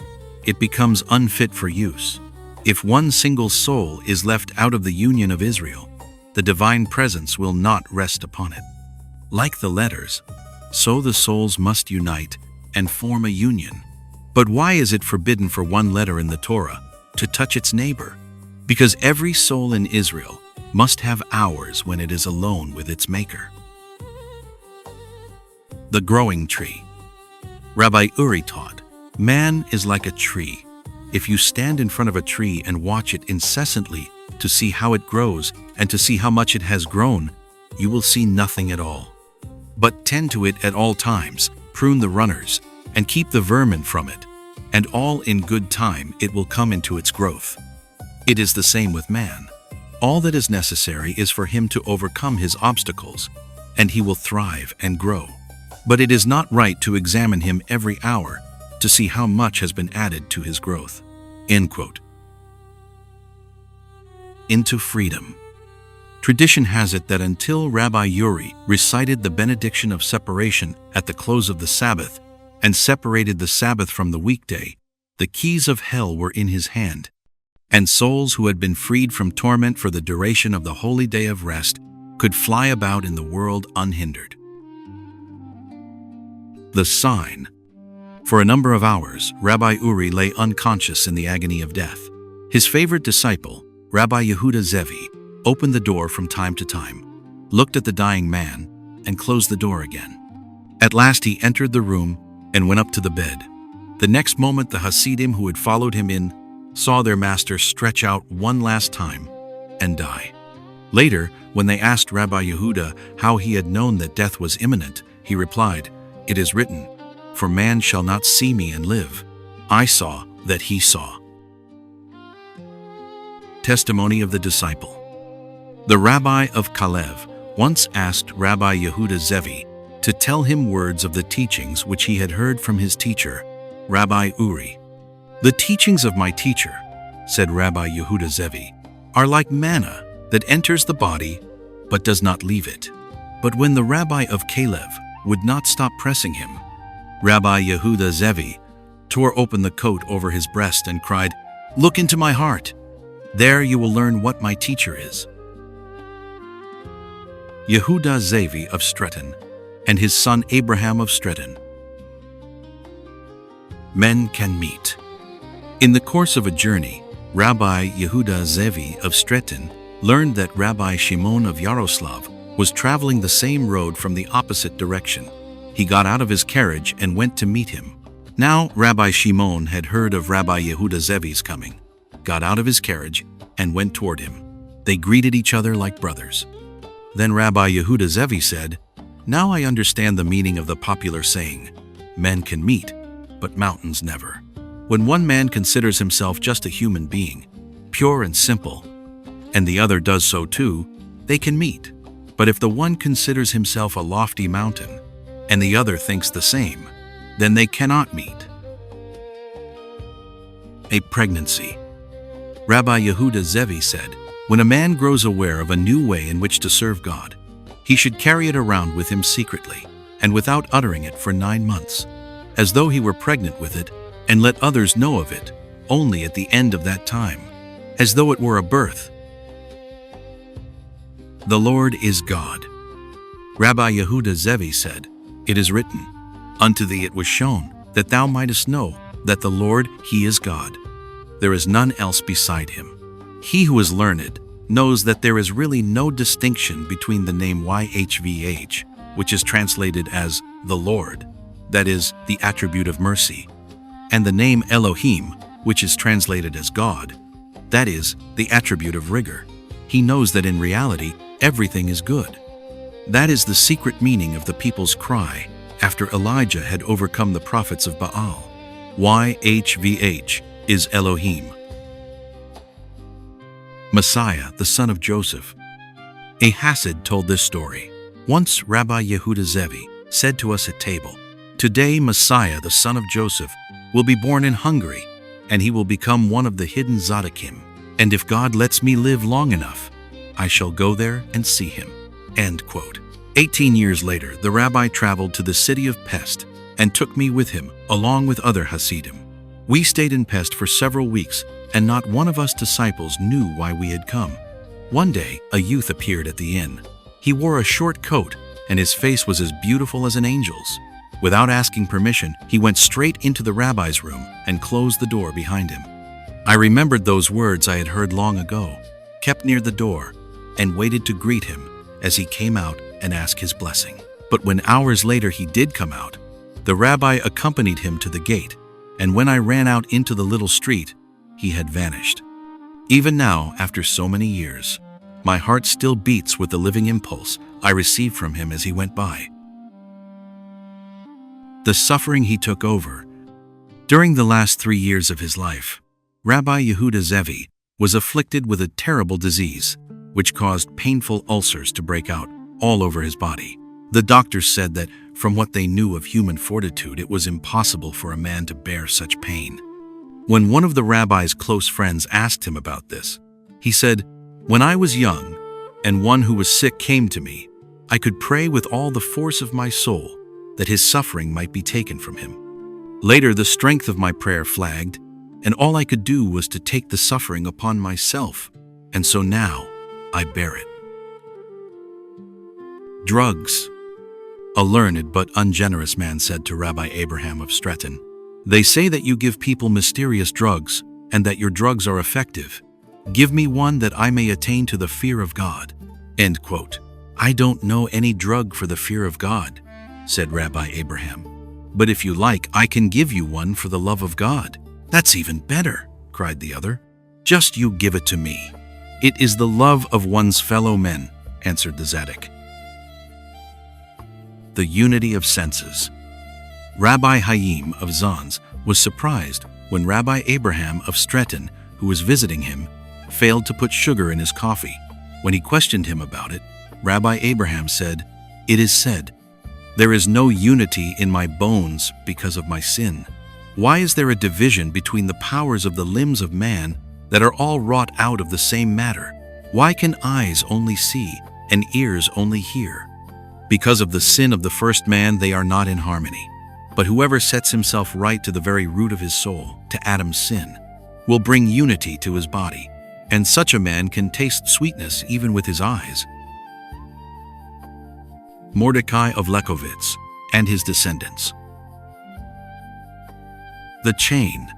it becomes unfit for use. If one single soul is left out of the union of Israel, the divine presence will not rest upon it. Like the letters, so the souls must unite and form a union. But why is it forbidden for one letter in the Torah to touch its neighbor? Because every soul in Israel must have hours when it is alone with its Maker." The growing tree. Rabbi Uri taught, "Man is like a tree. If you stand in front of a tree and watch it incessantly to see how it grows and to see how much it has grown, you will see nothing at all. But tend to it at all times, prune the runners, and keep the vermin from it, and all in good time it will come into its growth. It is the same with man. All that is necessary is for him to overcome his obstacles, and he will thrive and grow. But it is not right to examine him every hour to see how much has been added to his growth." End quote. Into freedom. Tradition has it that until Rabbi Uri recited the benediction of separation at the close of the Sabbath and separated the Sabbath from the weekday, the keys of hell were in his hand, and souls who had been freed from torment for the duration of the holy day of rest could fly about in the world unhindered. The sign. For a number of hours, Rabbi Uri lay unconscious in the agony of death. His favorite disciple, Rabbi Yehuda Zevi, opened the door from time to time, looked at the dying man, and closed the door again. At last he entered the room and went up to the bed. The next moment the Hasidim who had followed him in saw their master stretch out one last time and die. Later, when they asked Rabbi Yehuda how he had known that death was imminent, he replied, "It is written, 'For man shall not see me and live.' I saw that he saw." Testimony of the Disciple. The Rabbi of Kalev once asked Rabbi Yehuda Zevi to tell him words of the teachings which he had heard from his teacher, Rabbi Uri. "The teachings of my teacher," said Rabbi Yehuda Zevi, "are like manna that enters the body but does not leave it." But when the Rabbi of Kalev would not stop pressing him, Rabbi Yehuda Zevi tore open the coat over his breast and cried, "Look into my heart. There you will learn what my teacher is." Yehuda Zevi of Stretton and his son Abraham of Stretton. Men can meet. In the course of a journey, Rabbi Yehuda Zevi of Stretton learned that Rabbi Shimon of Yaroslav was traveling the same road from the opposite direction. He got out of his carriage and went to meet him. Now Rabbi Shimon had heard of Rabbi Yehuda Zevi's coming, got out of his carriage, and went toward him. They greeted each other like brothers. Then Rabbi Yehuda Zevi said, "Now I understand the meaning of the popular saying, 'Men can meet, but mountains never.' When one man considers himself just a human being, pure and simple, and the other does so too, they can meet. But if the one considers himself a lofty mountain, and the other thinks the same, then they cannot meet." A pregnancy. Rabbi Yehuda Zevi said, "When a man grows aware of a new way in which to serve God, he should carry it around with him secretly and without uttering it for 9 months, as though he were pregnant with it, and let others know of it only at the end of that time, as though it were a birth." The Lord is God. Rabbi Yehuda Zevi said, "It is written, 'Unto thee it was shown, that thou mightest know that the Lord, He is God. There is none else beside Him.' He who is learned knows that there is really no distinction between the name YHVH, which is translated as the Lord, that is, the attribute of mercy, and the name Elohim, which is translated as God, that is, the attribute of rigor. He knows that in reality, everything is good. That is the secret meaning of the people's cry after Elijah had overcome the prophets of Baal. YHVH is Elohim. Messiah, the son of Joseph. A Hasid told this story. Once Rabbi Yehuda Zevi said to us at table, "Today Messiah, the son of Joseph, will be born in Hungary, and he will become one of the hidden Tzadikim. And if God lets me live long enough, I shall go there and see him." End quote. 18 years later, the rabbi traveled to the city of Pest and took me with him, along with other Hasidim. We stayed in Pest for several weeks, and not one of us disciples knew why we had come. One day, a youth appeared at the inn. He wore a short coat, and his face was as beautiful as an angel's. Without asking permission, he went straight into the rabbi's room and closed the door behind him. I remembered those words I had heard long ago, kept near the door, and waited to greet him as he came out and asked his blessing. But when hours later he did come out, the rabbi accompanied him to the gate, and when I ran out into the little street, he had vanished. Even now, after so many years, my heart still beats with the living impulse I received from him as he went by. The suffering he took over. During the last 3 years of his life, Rabbi Yehuda Zevi was afflicted with a terrible disease, which caused painful ulcers to break out all over his body. The doctors said that, from what they knew of human fortitude, it was impossible for a man to bear such pain. When one of the rabbi's close friends asked him about this, he said, "When I was young, and one who was sick came to me, I could pray with all the force of my soul that his suffering might be taken from him. Later, the strength of my prayer flagged, and all I could do was to take the suffering upon myself, and so now I bear it." Drugs. A learned but ungenerous man said to Rabbi Abraham of Stretton, "They say that you give people mysterious drugs and that your drugs are effective, Give me one that I may attain to the fear of God." End quote. "I don't know any drug for the fear of God," said Rabbi Abraham. "But if you like, I can give you one for the love of God." "That's even better," cried the other. "Just you give it to me." "It is the love of one's fellow men," answered the Tzaddik. The unity of senses. Rabbi Haim of Zons was surprised when Rabbi Abraham of Stretton, who was visiting him, failed to put sugar in his coffee. When he questioned him about it, Rabbi Abraham said, "It is said, 'There is no unity in my bones because of my sin.' Why is there a division between the powers of the limbs of man that are all wrought out of the same matter? Why can eyes only see and ears only hear? Because of the sin of the first man they are not in harmony. But whoever sets himself right to the very root of his soul, to Adam's sin, will bring unity to his body, and such a man can taste sweetness even with his eyes." Mordecai of Lekovitz and his descendants. The chain.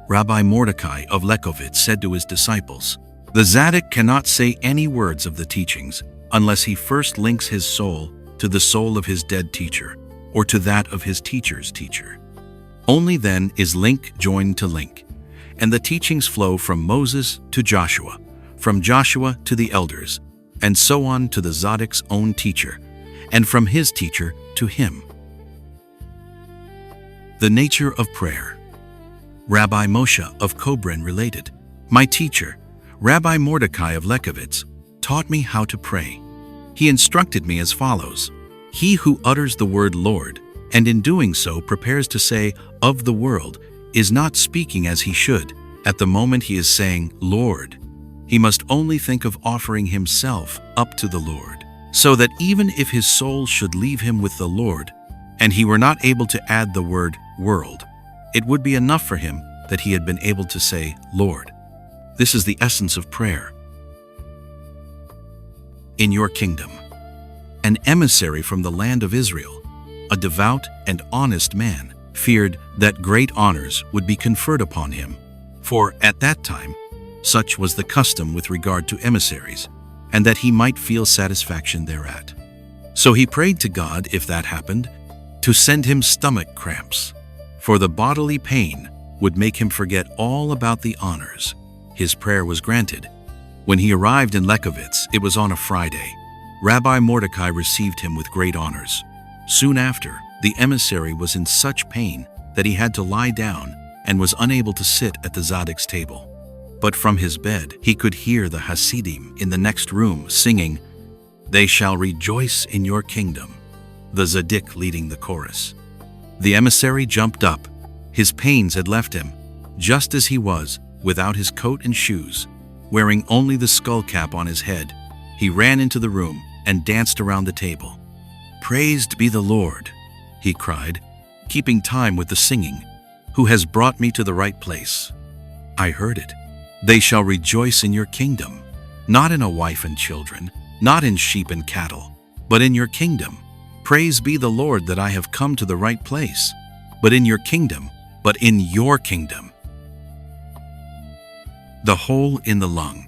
Rabbi Mordecai of Lekovitz said to his disciples, "The Tzaddik cannot say any words of the teachings unless he first links his soul to the soul of his dead teacher, or to that of his teacher's teacher. Only then is link joined to link, and the teachings flow from Moses to Joshua, from Joshua to the elders, and so on to the Tzaddik's own teacher, and from his teacher to him." The nature of prayer. Rabbi Moshe of Kobrin related, "My teacher, Rabbi Mordecai of Lekovitz, taught me how to pray. He instructed me as follows: He who utters the word Lord, and in doing so prepares to say of the world, is not speaking as he should at the moment he is saying Lord. He must only think of offering himself up to the Lord, so that even if his soul should leave him with the Lord, and he were not able to add the word world, it would be enough for him that he had been able to say Lord. This is the essence of prayer. In your kingdom. An emissary from the land of Israel, a devout and honest man, feared that great honors would be conferred upon him, for at that time such was the custom with regard to emissaries, and that he might feel satisfaction thereat. So he prayed to God, if that happened, to send him stomach cramps, for the bodily pain would make him forget all about the honors. His prayer was granted. When he arrived in Lekovitz, it was on a Friday. Rabbi Mordecai received him with great honors. Soon after, the emissary was in such pain that he had to lie down and was unable to sit at the Tzaddik's table. But from his bed he could hear the Hasidim in the next room singing, "They shall rejoice in your kingdom," the Tzaddik leading the chorus. The emissary jumped up. His pains had left him, just as he was, without his coat and shoes, wearing only the skull cap on his head. He ran into the room and danced around the table. "Praised be the Lord," he cried, keeping time with the singing, "who has brought me to the right place." I heard it. "They shall rejoice in your kingdom, not in a wife and children, not in sheep and cattle, but in your kingdom. Praise be the Lord that I have come to the right place, but in your kingdom, but in your kingdom." The hole in the lung.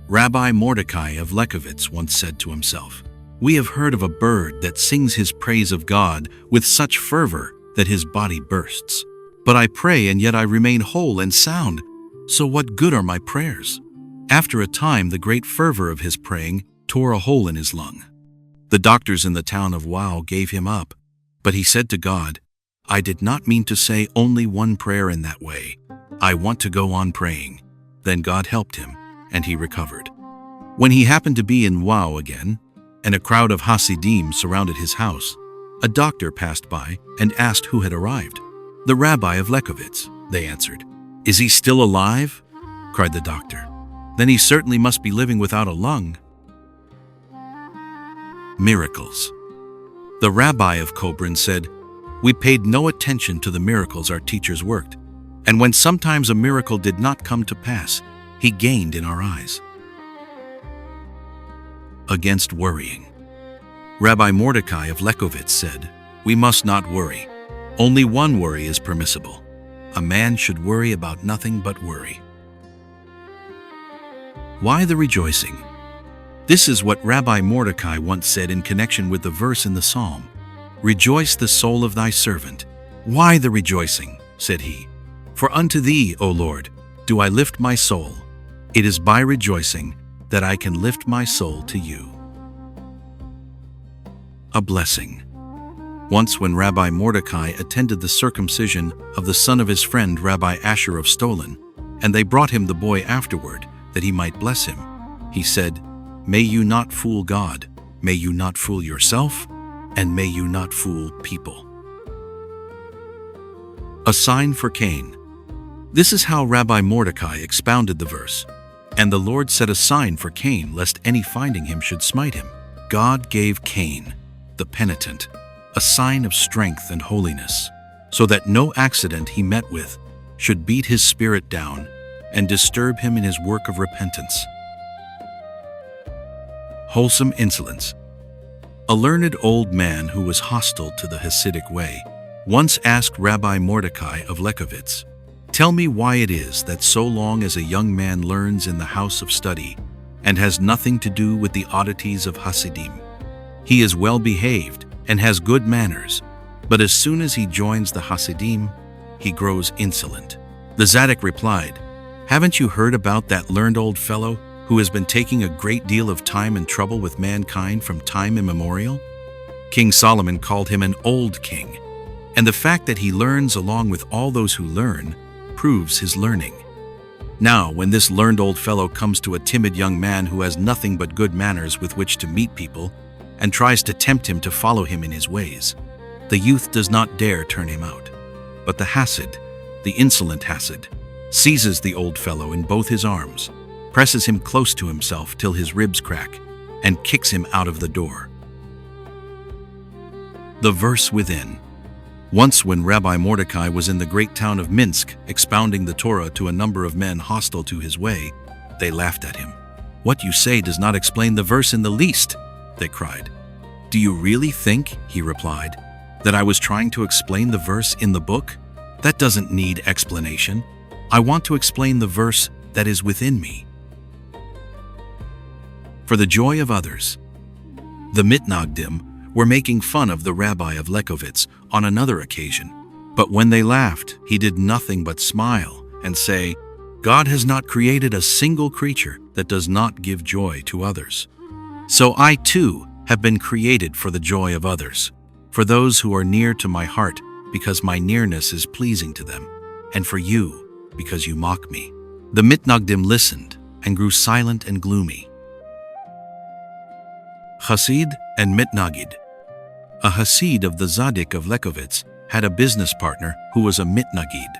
Rabbi Mordecai of Lekovitz once said to himself, "We have heard of a bird that sings his praise of God with such fervor that his body bursts. But I pray and yet I remain whole and sound, so what good are my prayers?" After a time, the great fervor of his praying tore a hole in his lung. The doctors in the town of Wow gave him up, but he said to God, "I did not mean to say only one prayer in that way. I want to go on praying." Then God helped him, and he recovered. When he happened to be in Wow again, and a crowd of Hasidim surrounded his house, a doctor passed by and asked who had arrived. "The Rabbi of Lekovitz," they answered. "Is he still alive?" cried the doctor. "Then he certainly must be living without a lung." Miracles. The Rabbi of Kobrin said, "We paid no attention to the miracles our teachers worked, and when sometimes a miracle did not come to pass, he gained in our eyes." Against worrying. Rabbi Mordecai of Lekovitz said, "We must not worry. Only one worry is permissible. A man should worry about nothing but worry." Why the rejoicing? This is what Rabbi Mordecai once said in connection with the verse in the psalm. Rejoice the soul of thy servant. Why the rejoicing? Said he. For unto thee, O Lord, do I lift my soul. It is by rejoicing that I can lift my soul to you. A blessing. Once when Rabbi Mordecai attended the circumcision of the son of his friend Rabbi Asher of Stolin, and they brought him the boy afterward, that he might bless him, he said, May you not fool God, may you not fool yourself, and may you not fool people. A sign for Cain. This is how Rabbi Mordecai expounded the verse. And the Lord set a sign for Cain, lest any finding him should smite him. God gave Cain, the penitent, a sign of strength and holiness, so that no accident he met with should beat his spirit down and disturb him in his work of repentance. Wholesome insolence. A learned old man who was hostile to the Hasidic way once asked Rabbi Mordecai of Lezkovitz, Tell me why it is that so long as a young man learns in the house of study and has nothing to do with the oddities of Hasidim, he is well behaved and has good manners, but as soon as he joins the Hasidim, he grows insolent. The Tzaddik replied, Haven't you heard about that learned old fellow who has been taking a great deal of time and trouble with mankind from time immemorial? King Solomon called him an old king, and the fact that he learns along with all those who learn proves his learning. Now, when this learned old fellow comes to a timid young man who has nothing but good manners with which to meet people and tries to tempt him to follow him in his ways, the youth does not dare turn him out. But the Hasid, the insolent Hasid, seizes the old fellow in both his arms, presses him close to himself till his ribs crack, and kicks him out of the door. The verse within. Once when Rabbi Mordecai was in the great town of Minsk expounding the Torah to a number of men hostile to his way, they laughed at him. What you say does not explain the verse in the least, they cried. Do you really think, he replied, that I was trying to explain the verse in the book? That doesn't need explanation. I want to explain the verse that is within me. For the joy of others. The Mitnagdim were making fun of the rabbi of Lezkovitz on another occasion, but when they laughed, he did nothing but smile and say, God has not created a single creature that does not give joy to others. So I too have been created for the joy of others, for those who are near to my heart, because my nearness is pleasing to them, and for you, because you mock me. The Mitnagdim listened and grew silent and gloomy. Hasid and Mitnagid. A Hasid of the Tzaddik of Lezkovitz had a business partner who was a Mitnagid.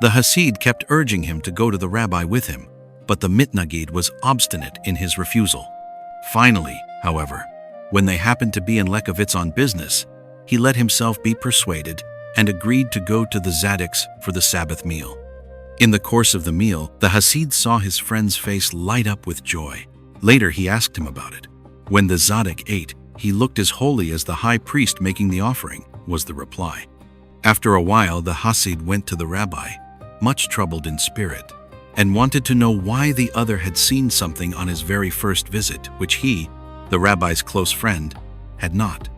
The Hasid kept urging him to go to the rabbi with him, but the Mitnagid was obstinate in his refusal. Finally, however, when they happened to be in Lezkovitz on business, he let himself be persuaded and agreed to go to the Tzaddik's for the Sabbath meal. In the course of the meal, the Hasid saw his friend's face light up with joy. Later he asked him about it. When the Tzaddik ate, he looked as holy as the high priest making the offering, was the reply. After a while, the Hasid went to the rabbi, much troubled in spirit, and wanted to know why the other had seen something on his very first visit, which he, the rabbi's close friend, had not.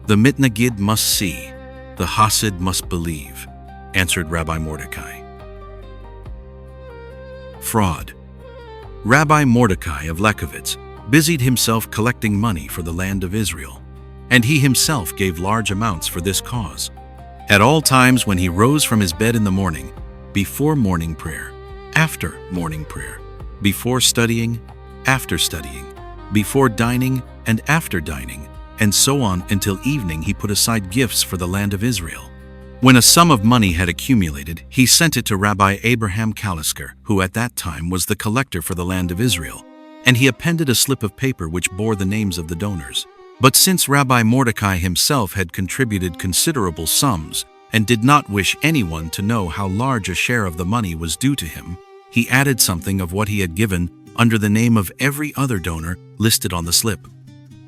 The Mitnagid must see, the Hasid must believe, answered Rabbi Mordecai. Fraud. Rabbi Mordecai of Lezkovitz busied himself collecting money for the land of Israel, and he himself gave large amounts for this cause. At all times when he rose from his bed in the morning, before morning prayer, after morning prayer, before studying, after studying, before dining and after dining, and so on until evening, he put aside gifts for the land of Israel. When a sum of money had accumulated, he sent it to Rabbi Abraham Kotzker, who at that time was the collector for the land of Israel, and he appended a slip of paper which bore the names of the donors. But since Rabbi Mordecai himself had contributed considerable sums and did not wish anyone to know how large a share of the money was due to him, he added something of what he had given under the name of every other donor listed on the slip.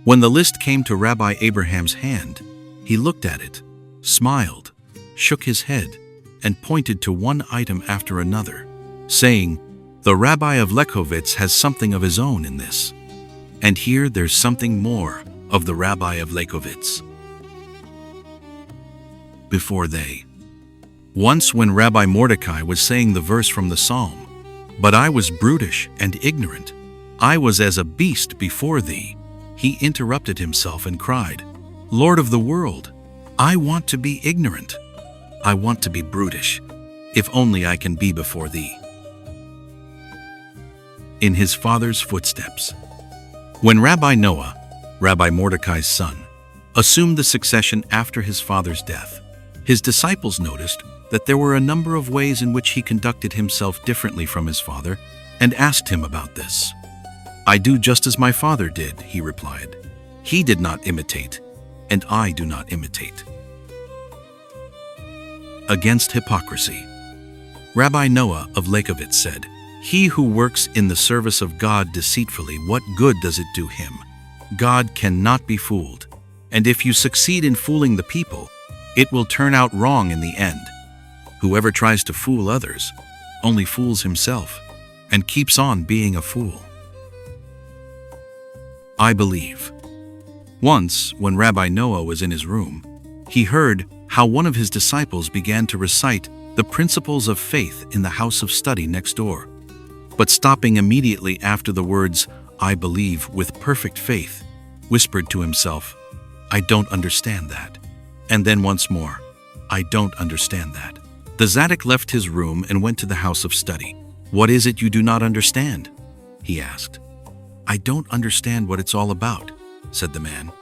When the list came to Rabbi Abraham's hand, he looked at it, smiled, shook his head, and pointed to one item after another, saying, The Rabbi of Lechovitz has something of his own in this. And here there's something more of the Rabbi of Lechovitz. Before they. Once when Rabbi Mordecai was saying the verse from the Psalm, "But I was brutish and ignorant. I was as a beast before thee," he interrupted himself and cried, "Lord of the world, I want to be ignorant. I want to be brutish, if only I can be before thee." In his father's footsteps. When Rabbi Noah, Rabbi Mordecai's son, assumed the succession after his father's death, his disciples noticed that there were a number of ways in which he conducted himself differently from his father and asked him about this. "I do just as my father did," he replied. "He did not imitate, and I do not imitate." Against hypocrisy. Rabbi Noah of Lechovitz said, "He who works in the service of God deceitfully, what good does it do him? God cannot be fooled, and if you succeed in fooling the people, it will turn out wrong in the end. Whoever tries to fool others only fools himself and keeps on being a fool." I believe. Once, when Rabbi Noah was in his room, he heard how one of his disciples began to recite the principles of faith in the house of study next door, but stopping immediately after the words, "I believe with perfect faith," whispered to himself, "I don't understand that." And then once more, "I don't understand that." The Tzaddik left his room and went to the house of study. "What is it you do not understand?" he asked. "I don't understand what it's all about," said the man.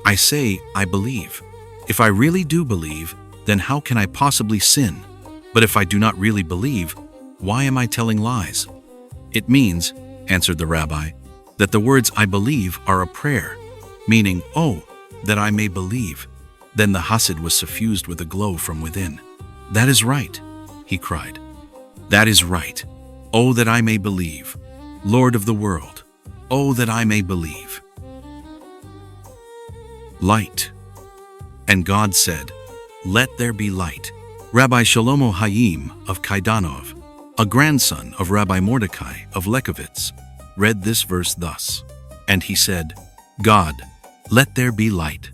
"I say, I believe. If I really do believe, then how can I possibly sin? But if I do not really believe, why am I telling lies?" "It means," answered the rabbi, "that the words 'I believe' are a prayer, meaning, 'Oh, that I may believe.'" Then the Hasid was suffused with a glow from within. "That is right," he cried. "That is right. Oh, that I may believe. Lord of the world, oh, that I may believe." Light. And God said, "Let there be light." Rabbi Shlomo Hayim of Kaidanov, a grandson of Rabbi Mordecai of Lechovitz, read this verse thus, "And he said, God, let there be light."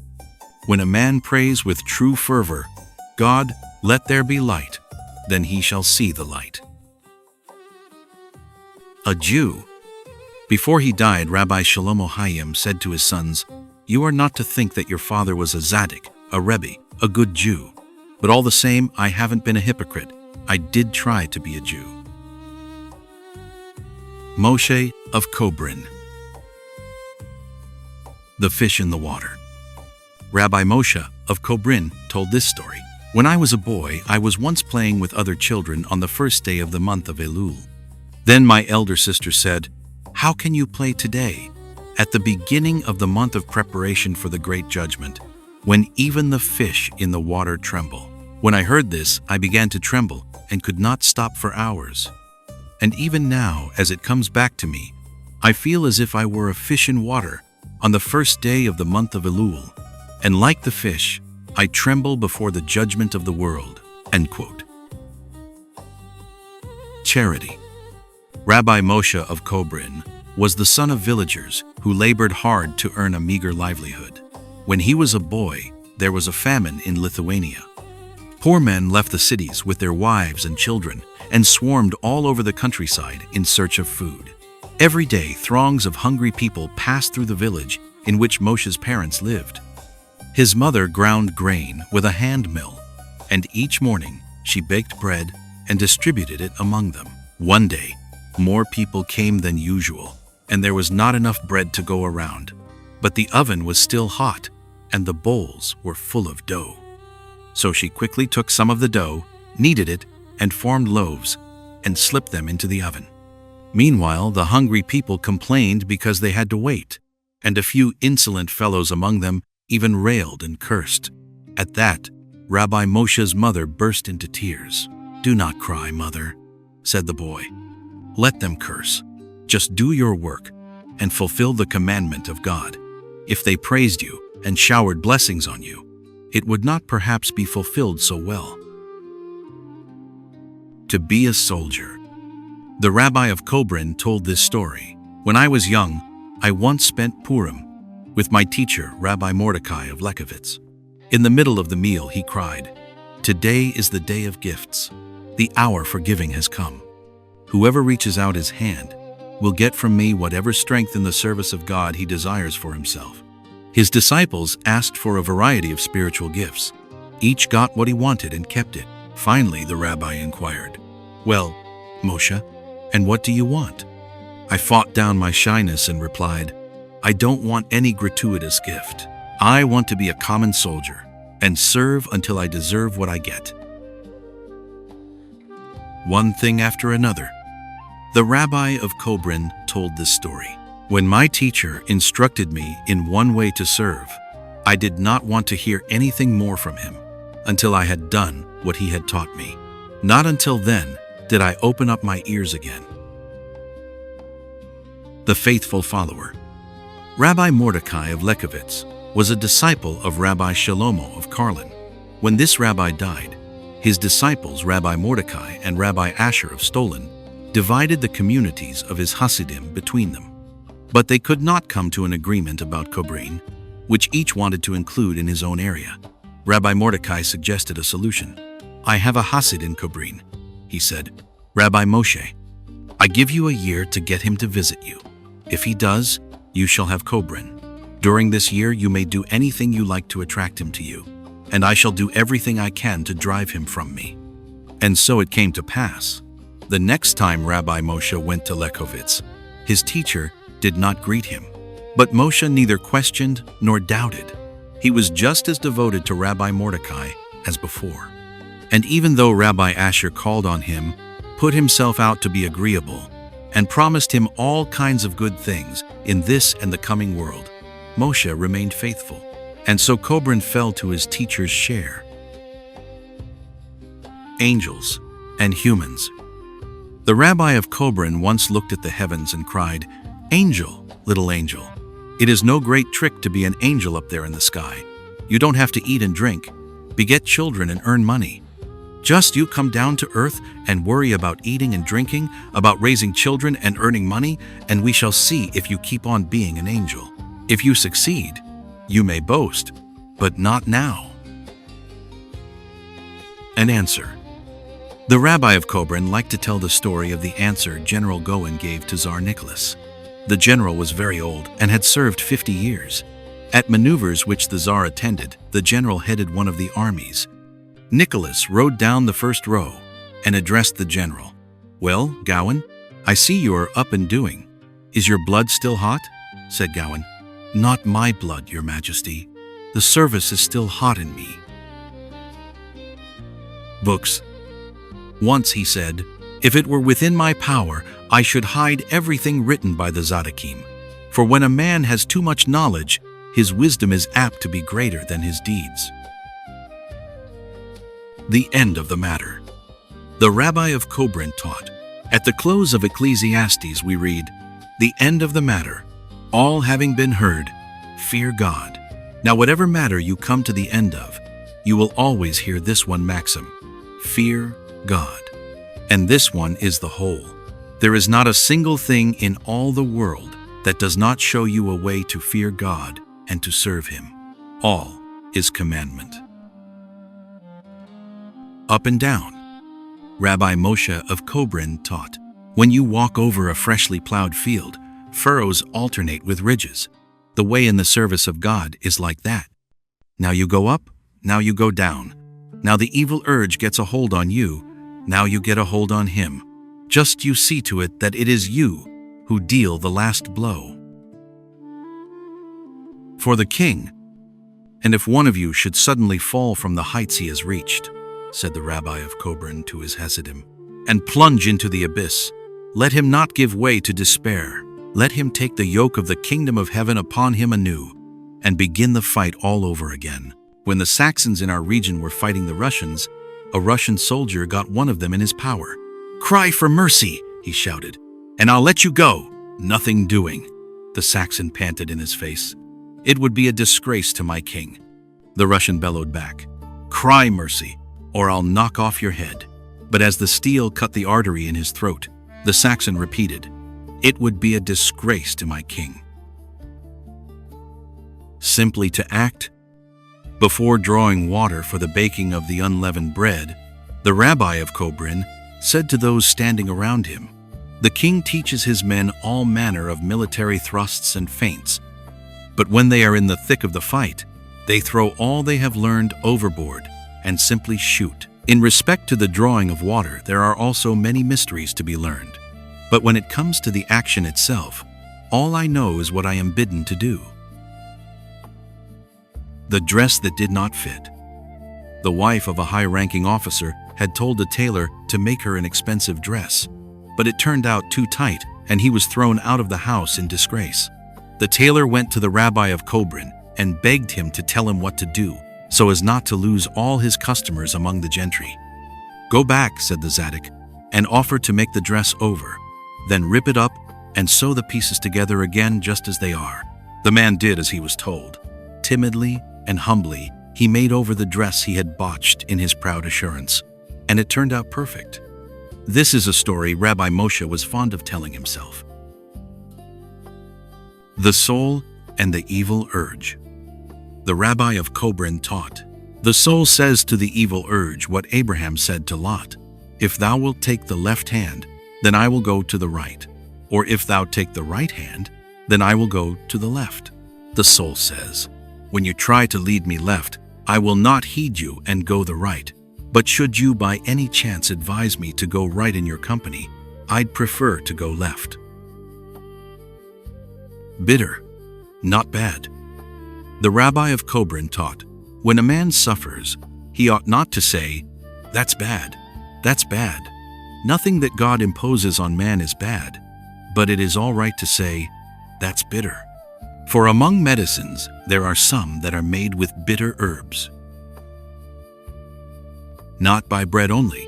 When a man prays with true fervor, "God, let there be light," then he shall see the light. A Jew. Before he died, Rabbi Shlomo Hayim said to his sons, "You are not to think that your father was a Tzaddik, a Rebbe, a good Jew. But all the same, I haven't been a hypocrite. I did try to be a Jew." Moshe of Kobrin. The fish in the water. Rabbi Moshe of Kobrin told this story. "When I was a boy, I was once playing with other children on the first day of the month of Elul. Then my elder sister said, 'How can you play today, at the beginning of the month of preparation for the great judgment, when even the fish in the water tremble?' When I heard this, I began to tremble and could not stop for hours. And even now, as it comes back to me, I feel as if I were a fish in water on the first day of the month of Elul, and like the fish, I tremble before the judgment of the world." End quote. Charity. Rabbi Moshe of Kobrin was the son of villagers who labored hard to earn a meager livelihood. When he was a boy, there was a famine in Lithuania. Poor men left the cities with their wives and children and swarmed all over the countryside in search of food. Every day, throngs of hungry people passed through the village in which Moshe's parents lived. His mother ground grain with a hand mill, and each morning she baked bread and distributed it among them. One day, more people came than usual, and there was not enough bread to go around. But the oven was still hot, and the bowls were full of dough. So she quickly took some of the dough, kneaded it, and formed loaves, and slipped them into the oven. Meanwhile, the hungry people complained because they had to wait, and a few insolent fellows among them even railed and cursed. At that, Rabbi Moshe's mother burst into tears. "Do not cry, mother," said the boy. "Let them curse. Just do your work and fulfill the commandment of God. If they praised you and showered blessings on you, it would not perhaps be fulfilled so well." To be a soldier. The Rabbi of Kobrin told this story. When I was young, I once spent Purim with my teacher, Rabbi Mordecai of Lekovitz. In the middle of the meal, he cried, "Today is the day of gifts. The hour for giving has come. Whoever reaches out his hand will get from me whatever strength in the service of God he desires for himself." His disciples asked for a variety of spiritual gifts. Each got what he wanted and kept it. Finally, the rabbi inquired, "Well, Moshe, and what do you want?" I fought down my shyness and replied, "I don't want any gratuitous gift. I want to be a common soldier and serve until I deserve what I get." One thing after another. The Rabbi of Kobrin told this story. When my teacher instructed me in one way to serve, I did not want to hear anything more from him until I had done what he had taught me. Not until then did I open up my ears again. The faithful follower. Rabbi Mordecai of Lekovitz was a disciple of Rabbi Shlomo of Karlin. When this rabbi died, his disciples Rabbi Mordecai and Rabbi Asher of Stolin divided the communities of his Hasidim between them. But they could not come to an agreement about Kobrin, which each wanted to include in his own area. Rabbi Mordecai suggested a solution. "I have a Hasid in Kobrin," he said. "Rabbi Moshe, I give you a year to get him to visit you. If he does, you shall have Kobrin. During this year you may do anything you like to attract him to you, and I shall do everything I can to drive him from me." And so it came to pass. The next time Rabbi Moshe went to Lekovitz, his teacher did not greet him. But Moshe neither questioned nor doubted. He was just as devoted to Rabbi Mordecai as before. And even though Rabbi Asher called on him, put himself out to be agreeable, and promised him all kinds of good things in this and the coming world, Moshe remained faithful. And so Kobrin fell to his teacher's share. Angels and humans. The Rabbi of Kobrin once looked at the heavens and cried, "Angel, little angel, it is no great trick to be an angel up there in the sky. You don't have to eat and drink, beget children and earn money. Just you come down to earth and worry about eating and drinking, about raising children and earning money, and we shall see if you keep on being an angel. If you succeed, you may boast, but not now." An answer. The Rabbi of Kobrin liked to tell the story of the answer General Goen gave to Tsar Nicholas. The general was very old and had served 50 years. At maneuvers which the Tsar attended, the general headed one of the armies. Nicholas rode down the first row and addressed the general. "Well, Gowen, I see you are up and doing. Is your blood still hot?" said Gowen. "Not my blood, your majesty. The service is still hot in me." Books. Once he said, "If it were within my power, I should hide everything written by the Tzadikim. For when a man has too much knowledge, his wisdom is apt to be greater than his deeds." The end of the matter. The Rabbi of Kobrin taught. At the close of Ecclesiastes we read, "The end of the matter, all having been heard, fear God." Now whatever matter you come to the end of, you will always hear this one maxim, fear God. And this one is the whole. There is not a single thing in all the world that does not show you a way to fear God and to serve Him. All is commandment. Up and down. Rabbi Moshe of Kobrin taught, when you walk over a freshly plowed field, furrows alternate with ridges. The way in the service of God is like that. Now you go up, now you go down. Now the evil urge gets a hold on you, now you get a hold on him. Just you see to it that it is you who deal the last blow. For the king, and if one of you should suddenly fall from the heights he has reached, said the Rabbi of Kobrin to his Hasidim, and plunge into the abyss, let him not give way to despair. Let him take the yoke of the kingdom of heaven upon him anew, and begin the fight all over again. When the Saxons in our region were fighting the Russians, a Russian soldier got one of them in his power. "Cry for mercy," he shouted, "and I'll let you go." "Nothing doing," the Saxon panted in his face. "It would be a disgrace to my king." The Russian bellowed back, "Cry mercy, or I'll knock off your head." But as the steel cut the artery in his throat, The Saxon repeated, "It would be a disgrace to my king." Simply to act? Before drawing water for the baking of the unleavened bread, the rabbi of Kobrin said to those standing around him, "The king teaches his men all manner of military thrusts and feints, but when they are in the thick of the fight, they throw all they have learned overboard and simply shoot. In respect to the drawing of water, there are also many mysteries to be learned. But when it comes to the action itself, all I know is what I am bidden to do." The dress that did not fit. The wife of a high-ranking officer had told a tailor to make her an expensive dress, but it turned out too tight and he was thrown out of the house in disgrace. The tailor went to the rabbi of Kobrin and begged him to tell him what to do so as not to lose all his customers among the gentry. "Go back," said the Tzaddik, "and offer to make the dress over. Then rip it up and sew the pieces together again just as they are." The man did as he was told. Timidly and humbly, he made over the dress he had botched in his proud assurance, and it turned out perfect. This is a story Rabbi Moshe was fond of telling himself. The soul and the evil urge. The rabbi of Kobrin taught, "The soul says to the evil urge what Abraham said to Lot, 'If thou wilt take the left hand, then I will go to the right. Or if thou take the right hand, then I will go to the left.' The soul says, 'When you try to lead me left, I will not heed you and go the right. But should you by any chance advise me to go right in your company, I'd prefer to go left.'" Bitter, not bad. The rabbi of Kobrin taught, when a man suffers, he ought not to say, "That's bad, that's bad." Nothing that God imposes on man is bad, but it is all right to say, "That's bitter." For among medicines, there are some that are made with bitter herbs. Not by bread only.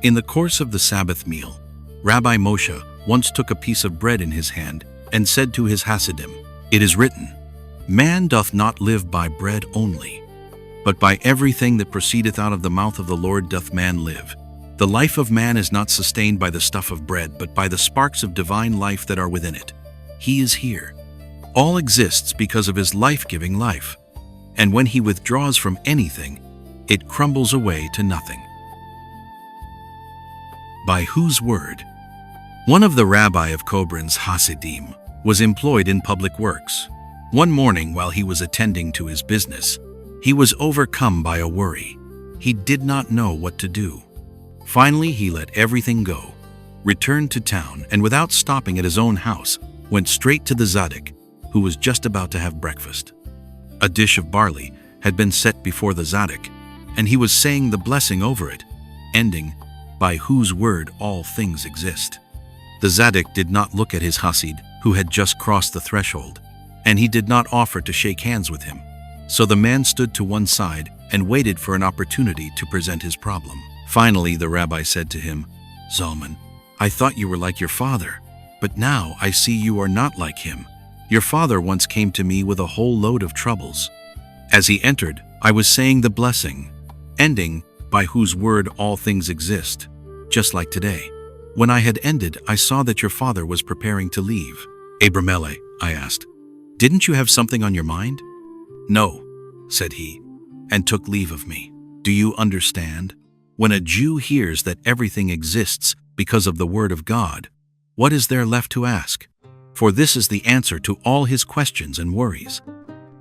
In the course of the Sabbath meal, Rabbi Moshe once took a piece of bread in his hand and said to his Hasidim, "It is written, man doth not live by bread only, but by everything that proceedeth out of the mouth of the Lord doth man live. The life of man is not sustained by the stuff of bread, but by the sparks of divine life that are within it. He is here. All exists because of his life-giving life, and when he withdraws from anything, it crumbles away to nothing." By whose word? One of the rabbi of Kobrin's Hasidim was employed in public works. One morning while he was attending to his business, he was overcome by a worry. He did not know what to do. Finally, he let everything go, returned to town, and without stopping at his own house, went straight to the Tzaddik, who was just about to have breakfast. A dish of barley had been set before the Tzaddik, and he was saying the blessing over it, ending, "By whose word all things exist." The Tzaddik did not look at his Hasid, who had just crossed the threshold, and he did not offer to shake hands with him. So the man stood to one side and waited for an opportunity to present his problem. Finally, the rabbi said to him, "Zalman, I thought you were like your father, but now I see you are not like him. Your father once came to me with a whole load of troubles. As he entered, I was saying the blessing, ending, by whose word all things exist, just like today. When I had ended, I saw that your father was preparing to leave." "Elimelech," I asked, "didn't you have something on your mind?" "No," said he, and took leave of me. Do you understand? When a Jew hears that everything exists because of the word of God, what is there left to ask? For this is the answer to all his questions and worries.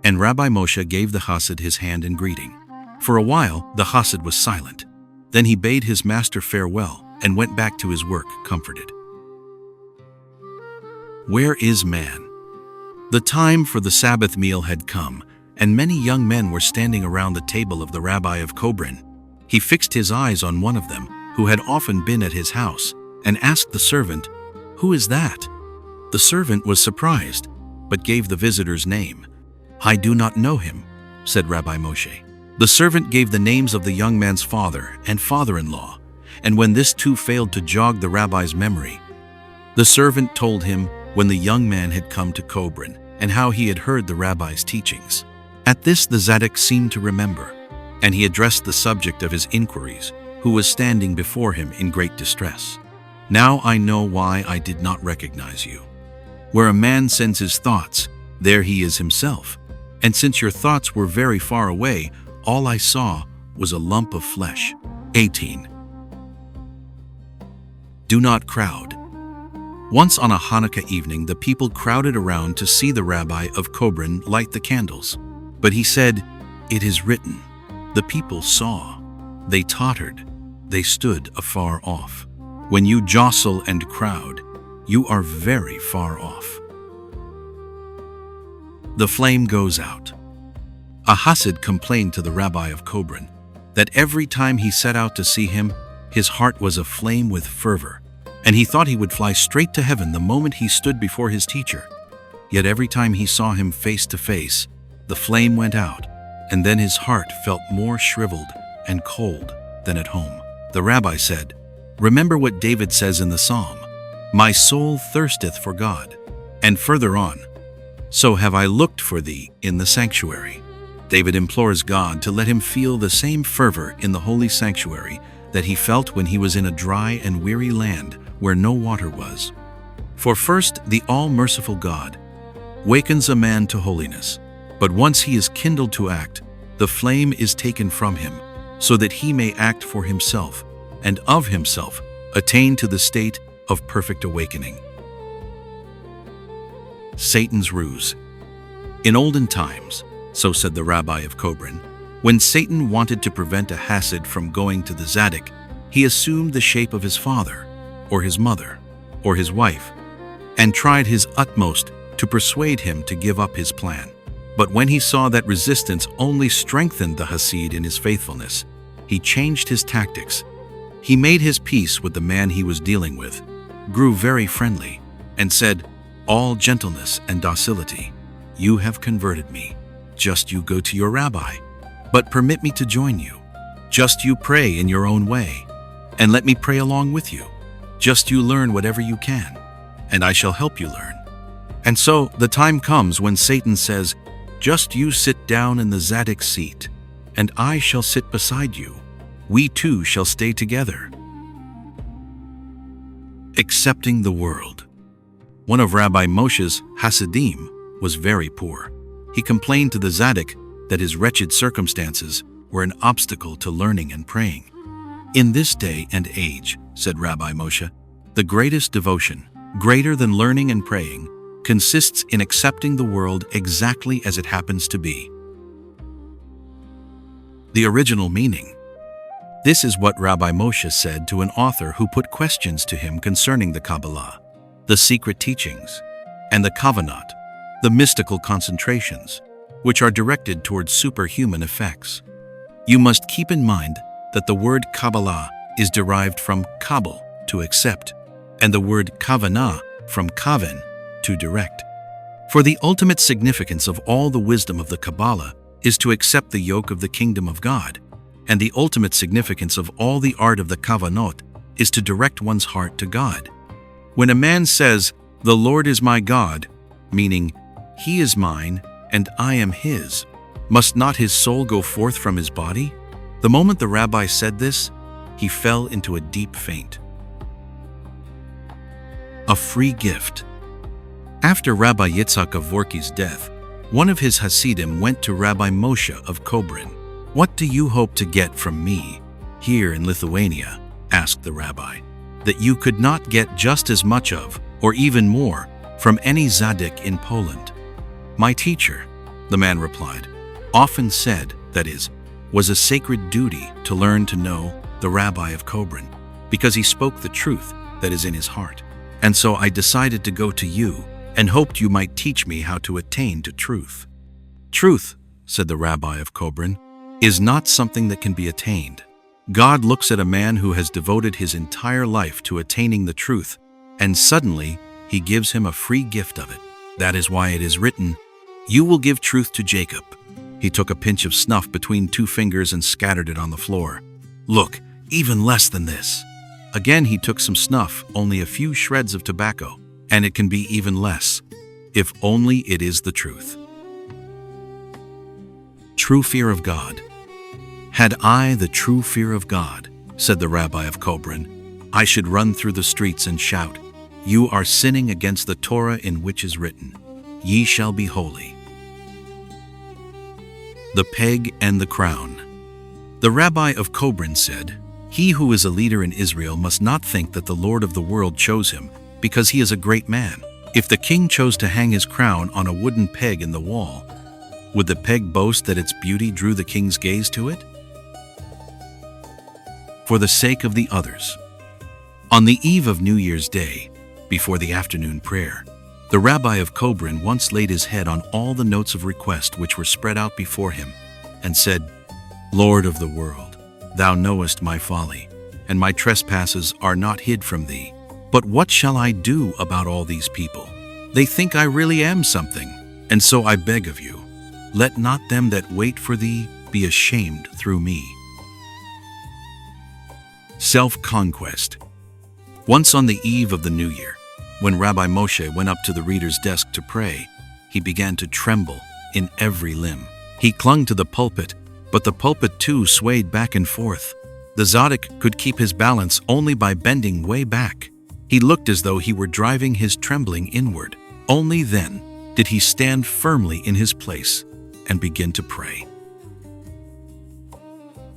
And Rabbi Moshe gave the Hasid his hand in greeting. For a while, the Hasid was silent. Then he bade his master farewell and went back to his work comforted. Where is man? The time for the Sabbath meal had come, and many young men were standing around the table of the rabbi of Kobrin. He fixed his eyes on one of them, who had often been at his house, and asked the servant, "Who is that?" The servant was surprised, but gave the visitor's name. "I do not know him," said Rabbi Moshe. The servant gave the names of the young man's father and father-in-law, and when this too failed to jog the rabbi's memory, the servant told him when the young man had come to Kobrin and how he had heard the rabbi's teachings. At this the Tzaddik seemed to remember, and he addressed the subject of his inquiries, who was standing before him in great distress. Now I know why I did not recognize you. Where a man sends his thoughts, there he is himself. And since your thoughts were very far away, all I saw was a lump of flesh. 18. Do not crowd. Once on a Hanukkah evening, the people crowded around to see the Rabbi of Kobrin light the candles. But he said, "It is written." The people saw. They tottered. They stood afar off. When you jostle and crowd, you are very far off. The flame goes out. A Hasid complained to the Rabbi of Kobrin that every time he set out to see him, his heart was aflame with fervor, and he thought he would fly straight to heaven the moment he stood before his teacher. Yet every time he saw him face to face, the flame went out, and then his heart felt more shriveled and cold than at home. The Rabbi said, "Remember what David says in the Psalm, 'My soul thirsteth for God.' And further on, 'So have I looked for thee in the sanctuary.'" David implores God to let him feel the same fervor in the holy sanctuary that he felt when he was in a dry and weary land where no water was. For first, the all-merciful God wakens a man to holiness, but once he is kindled to act, the flame is taken from him, so that he may act for himself, and of himself attain to the state of perfect awakening. Satan's ruse. In olden times, so said the Rabbi of Kobrin, when Satan wanted to prevent a Hasid from going to the Tzaddik, he assumed the shape of his father, or his mother, or his wife, and tried his utmost to persuade him to give up his plan. But when he saw that resistance only strengthened the Hasid in his faithfulness, he changed his tactics. He made his peace with the man he was dealing with, grew very friendly, and said, "All gentleness and docility, you have converted me. Just you go to your rabbi, but permit me to join you. Just you pray in your own way, and let me pray along with you. Just you learn whatever you can, and I shall help you learn." And so the time comes when Satan says, "Just you sit down in the Tzaddik seat, and I shall sit beside you. We two shall stay together." Accepting the world. One of Rabbi Moshe's Hasidim was very poor. He complained to the Tzaddik that his wretched circumstances were an obstacle to learning and praying. "In this day and age," said Rabbi Moshe, "the greatest devotion, greater than learning and praying, consists in accepting the world exactly as it happens to be." The original meaning. This is what Rabbi Moshe said to an author who put questions to him concerning the Kabbalah, the secret teachings, and the Kavanot, the mystical concentrations, which are directed towards superhuman effects. You must keep in mind that the word Kabbalah is derived from Kabul, to accept, and the word Kavanah from Kaven, to direct. For the ultimate significance of all the wisdom of the Kabbalah is to accept the yoke of the kingdom of God, and the ultimate significance of all the art of the Kavanot is to direct one's heart to God. When a man says, "The Lord is my God," meaning, "He is mine, and I am His," must not his soul go forth from his body? The moment the rabbi said this, he fell into a deep faint. A free gift. After Rabbi Yitzhak of Vorky's death, one of his Hasidim went to Rabbi Moshe of Kobrin. "What do you hope to get from me here in Lithuania?" asked the rabbi, "that you could not get just as much of, or even more, from any Tzaddik in Poland?" "My teacher," the man replied, "often said, that is, was a sacred duty to learn to know the Rabbi of Kobrin, because he spoke the truth that is in his heart. And so I decided to go to you and hoped you might teach me how to attain to truth." "Truth," said the Rabbi of Kobrin, "is not something that can be attained. God looks at a man who has devoted his entire life to attaining the truth, and suddenly he gives him a free gift of it. That is why it is written, 'You will give truth to Jacob.'" He took a pinch of snuff between two fingers and scattered it on the floor. "Look, even less than this." Again he took some snuff, only a few shreds of tobacco, and it can be even less, if only it is the truth. True fear of God. "Had I the true fear of God," said the Rabbi of Kobrin, I should run through the streets and shout, 'You are sinning against the Torah in which is written, Ye shall be holy.'" The peg and the crown. The rabbi of Kobrin said, "He who is a leader in Israel must not think that the Lord of the world chose him because he is a great man. If the king chose to hang his crown on a wooden peg in the wall, would the peg boast that its beauty drew the king's gaze to it? For the sake of the others." On the eve of New Year's Day, before the afternoon prayer, the rabbi of Kobrin once laid his head on all the notes of request which were spread out before him, and said, "Lord of the world, thou knowest my folly, and my trespasses are not hid from thee. But what shall I do about all these people? They think I really am something, and so I beg of you, let not them that wait for thee be ashamed through me." Self-conquest. Once on the eve of the New Year, when Rabbi Moshe went up to the reader's desk to pray, he began to tremble in every limb. He clung to the pulpit, but the pulpit too swayed back and forth. The Tzaddik could keep his balance only by bending way back. He looked as though he were driving his trembling inward. Only then did he stand firmly in his place and begin to pray.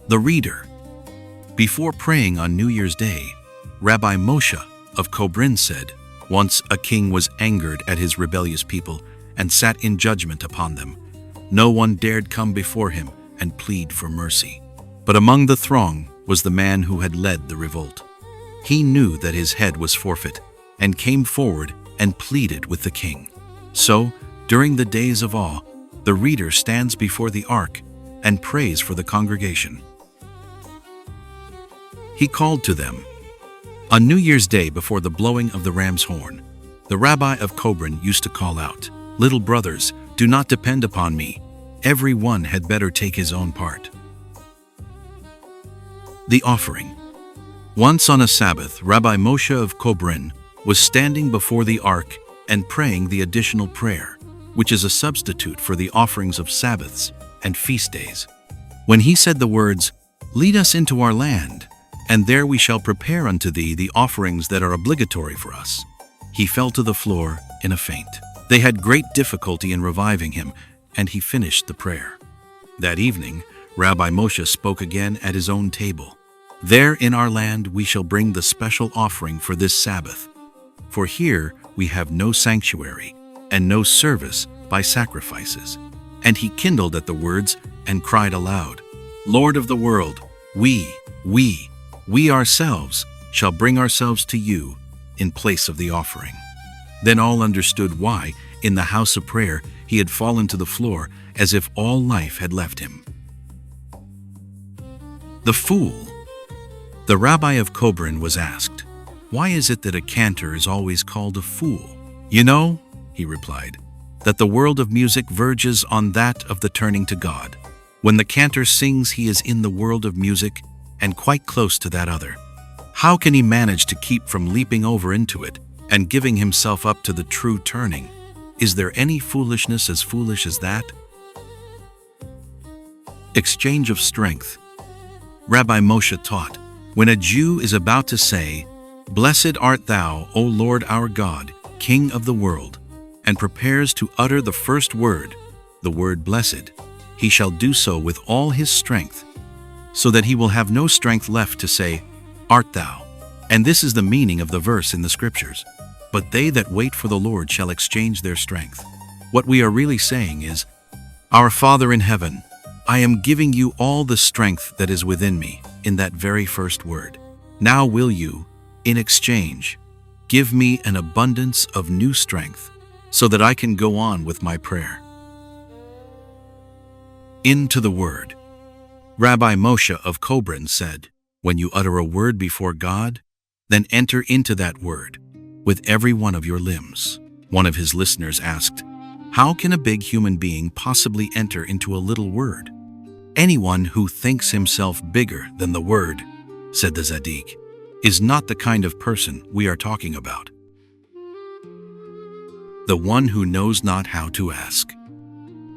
The reader. Before praying on New Year's Day, Rabbi Moshe of Kobrin said, "Once a king was angered at his rebellious people and sat in judgment upon them. No one dared come before him and plead for mercy. But among the throng was the man who had led the revolt. He knew that his head was forfeit and came forward and pleaded with the king. So, during the days of awe, the reader stands before the ark and prays for the congregation. He called to them. On New Year's Day, before the blowing of the ram's horn, the rabbi of Kobrin used to call out, "Little brothers, do not depend upon me. Every one had better take his own part." The offering. Once on a Sabbath, Rabbi Moshe of Kobrin was standing before the ark and praying the additional prayer, which is a substitute for the offerings of Sabbaths and feast days. When he said the words, "Lead us into our land, and there we shall prepare unto thee the offerings that are obligatory for us," he fell to the floor in a faint. They had great difficulty in reviving him, and he finished the prayer. That evening, Rabbi Moshe spoke again at his own table. "There in our land we shall bring the special offering for this Sabbath, for here we have no sanctuary and no service by sacrifices." And he kindled at the words and cried aloud, "Lord of the world, we ourselves shall bring ourselves to you in place of the offering." Then all understood why, in the house of prayer, he had fallen to the floor as if all life had left him. The fool. The rabbi of Kobrin was asked, "Why is it that a cantor is always called a fool?" "You know," he replied, "that the world of music verges on that of the turning to God. When the cantor sings, he is in the world of music and quite close to that other. How can he manage to keep from leaping over into it and giving himself up to the true turning? Is there any foolishness as foolish as that?" Exchange of strength. Rabbi Moshe taught, when a Jew is about to say, "Blessed art thou, O Lord our God, King of the world," and prepares to utter the first word, the word blessed, he shall do so with all his strength, so that he will have no strength left to say, "Art thou?" And this is the meaning of the verse in the scriptures. "But they that wait for the Lord shall exchange their strength." What we are really saying is, "Our Father in heaven, I am giving you all the strength that is within me in that very first word. Now will you, in exchange, give me an abundance of new strength so that I can go on with my prayer." Into the word. Rabbi Moshe of Kobrin said, "When you utter a word before God, then enter into that word with every one of your limbs." One of his listeners asked, "How can a big human being possibly enter into a little word?" "Anyone who thinks himself bigger than the word," said the Tzaddik, "is not the kind of person we are talking about." The one who knows not how to ask.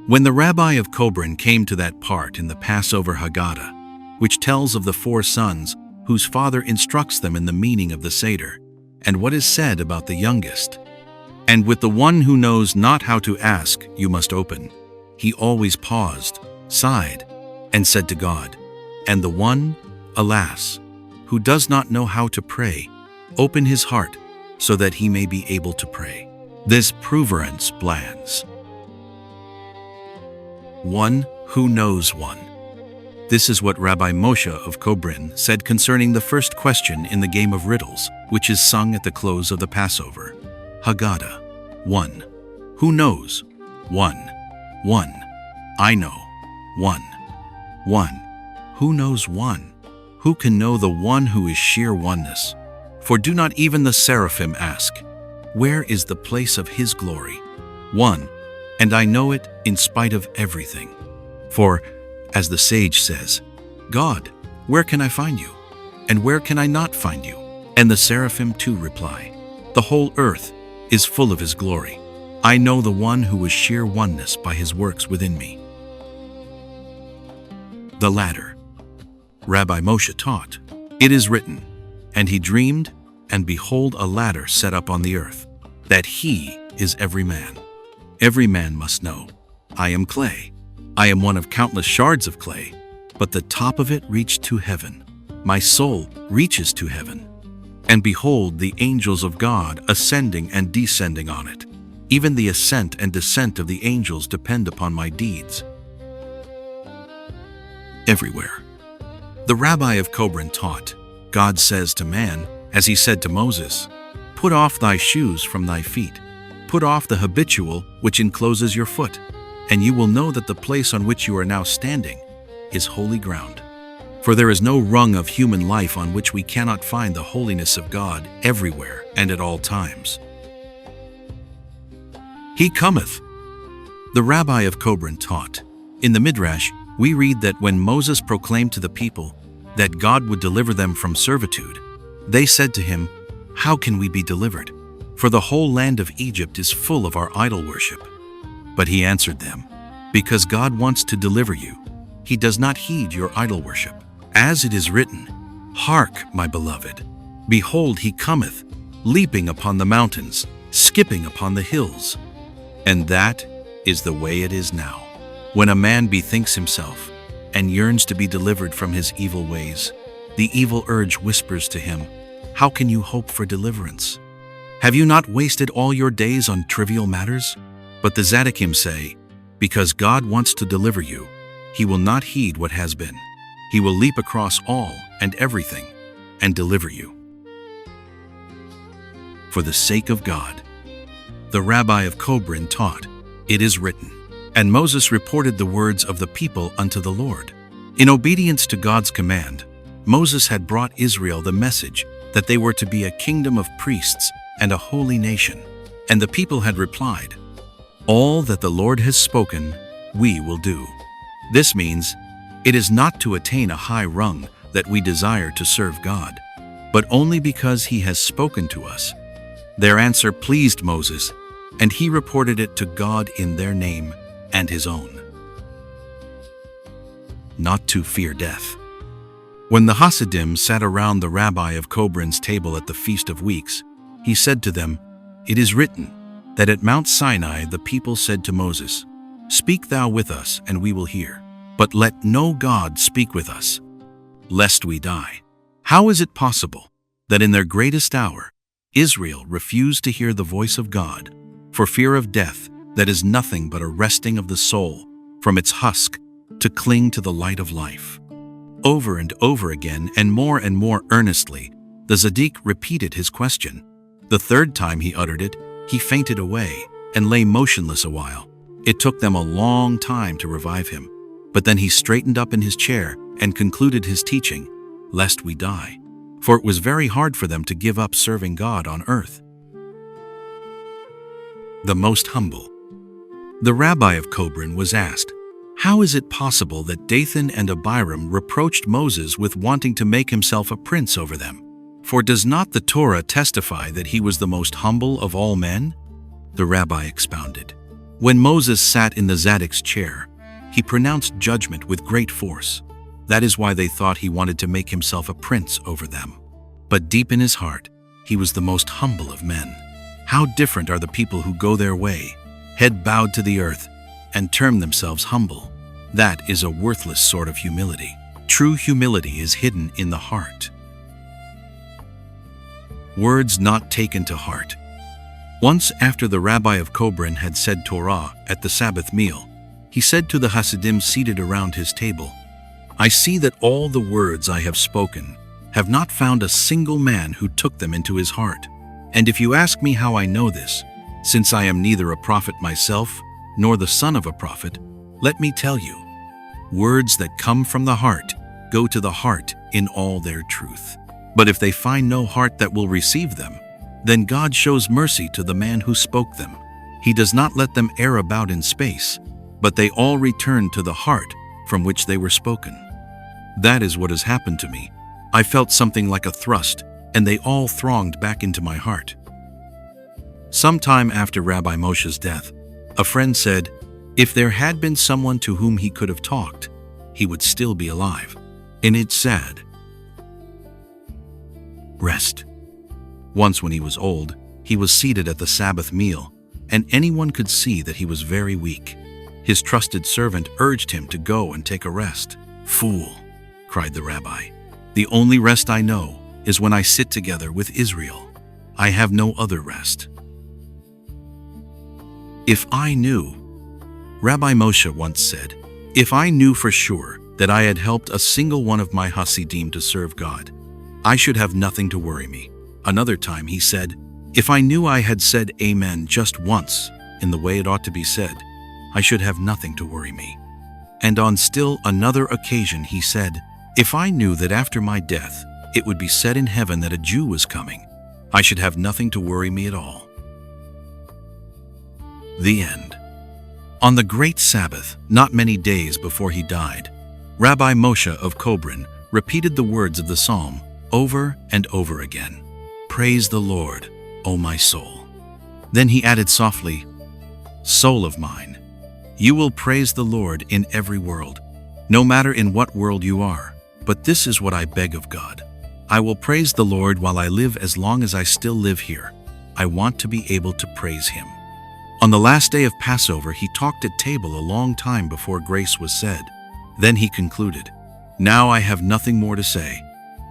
When the rabbi of Kobrin came to that part in the Passover Haggadah, which tells of the 4 sons whose father instructs them in the meaning of the Seder, and what is said about the youngest. And with the one who knows not how to ask, you must open. He always paused, sighed, and said to God, and the one, alas, who does not know how to pray, open his heart so that he may be able to pray. This proverance blands. One who knows one. This is what Rabbi Moshe of Kobrin said concerning the first question in the game of riddles, which is sung at the close of the Passover. Haggadah. 1. Who knows? 1. 1. I know. 1. 1. Who knows one? Who can know the one who is sheer oneness? For do not even the seraphim ask, where is the place of his glory? 1. And I know it in spite of everything. For, as the sage says, God, where can I find you? And where can I not find you? And the seraphim too reply, the whole earth is full of his glory. I know the one who is sheer oneness by his works within me. The ladder. Rabbi Moshe taught, it is written, and he dreamed, and behold a ladder set up on the earth, that he is every man. Every man must know, I am clay. I am one of countless shards of clay, but the top of it reached to heaven. My soul reaches to heaven. And behold the angels of God ascending and descending on it. Even the ascent and descent of the angels depend upon my deeds. Everywhere. The Rabbi of Kobrin taught, God says to man, as he said to Moses, put off thy shoes from thy feet. Put off the habitual which encloses your foot, and you will know that the place on which you are now standing is holy ground. For there is no rung of human life on which we cannot find the holiness of God everywhere and at all times. He cometh. The Rabbi of Kobrin taught, in the Midrash, we read that when Moses proclaimed to the people that God would deliver them from servitude, they said to him, how can we be delivered? For the whole land of Egypt is full of our idol worship. But he answered them, because God wants to deliver you, he does not heed your idol worship. As it is written, hark, my beloved, behold he cometh, leaping upon the mountains, skipping upon the hills. And that is the way it is now. When a man bethinks himself and yearns to be delivered from his evil ways, the evil urge whispers to him, how can you hope for deliverance? Have you not wasted all your days on trivial matters? But the Tzadikim say, because God wants to deliver you, he will not heed what has been. He will leap across all and everything and deliver you. For the sake of God. The Rabbi of Kobrin taught, it is written, and Moses reported the words of the people unto the Lord. In obedience to God's command, Moses had brought Israel the message that they were to be a kingdom of priests and a holy nation. And the people had replied, all that the Lord has spoken, we will do. This means, it is not to attain a high rung that we desire to serve God, but only because he has spoken to us. Their answer pleased Moses, and he reported it to God in their name and his own. Not to fear death. When the Hasidim sat around the Rabbi of Kobrin's table at the Feast of Weeks, he said to them, it is written that at Mount Sinai the people said to Moses, speak thou with us, and we will hear. But let no God speak with us, lest we die. How is it possible that in their greatest hour, Israel refused to hear the voice of God for fear of death that is nothing but a wresting of the soul from its husk to cling to the light of life? Over and over again and more earnestly, the Tzaddik repeated his question. The third time he uttered it, he fainted away and lay motionless a while. It took them a long time to revive him. But then he straightened up in his chair and concluded his teaching, lest we die. For it was very hard for them to give up serving God on earth. The most humble. The Rabbi of Kobrin was asked, how is it possible that Dathan and Abiram reproached Moses with wanting to make himself a prince over them? For does not the Torah testify that he was the most humble of all men? The Rabbi expounded. When Moses sat in the Tzaddik's chair, he pronounced judgment with great force. That is why they thought he wanted to make himself a prince over them. But deep in his heart, he was the most humble of men. How different are the people who go their way, head bowed to the earth, and term themselves humble. That is a worthless sort of humility. True humility is hidden in the heart. Words not taken to heart. Once after the rabbi of Kobrin had said Torah at the Sabbath meal, he said to the Hasidim seated around his table, "I see that all the words I have spoken have not found a single man who took them into his heart. And if you ask me how I know this, since I am neither a prophet myself nor the son of a prophet, let me tell you, words that come from the heart go to the heart in all their truth. But if they find no heart that will receive them, then God shows mercy to the man who spoke them. He does not let them err about in space, but they all return to the heart from which they were spoken." That is what has happened to me. I felt something like a thrust, and they all thronged back into my heart. Some time after Rabbi Moshe's death, a friend said, if there had been someone to whom he could have talked, he would still be alive. And it's sad. Rest. Once when he was old, he was seated at the Sabbath meal, and anyone could see that he was very weak. His trusted servant urged him to go and take a rest. "Fool," cried the rabbi, "the only rest I know is when I sit together with Israel. I have no other rest." If I knew, Rabbi Moshe once said, if I knew for sure that I had helped a single one of my Hasidim to serve God, I should have nothing to worry me. Another time he said, if I knew I had said amen just once in the way it ought to be said, I should have nothing to worry me. And on still another occasion he said, if I knew that after my death it would be said in heaven that a Jew was coming, I should have nothing to worry me at all. The end. On the great Sabbath, not many days before he died, Rabbi Moshe of Kobrin repeated the words of the psalm over and over again. "Praise the Lord, O my soul." Then he added softly, "Soul of mine, you will praise the Lord in every world, no matter in what world you are. But this is what I beg of God. I will praise the Lord while I live as long as I still live here. I want to be able to praise him." On the last day of Passover, he talked at table a long time before grace was said. Then he concluded, "Now I have nothing more to say.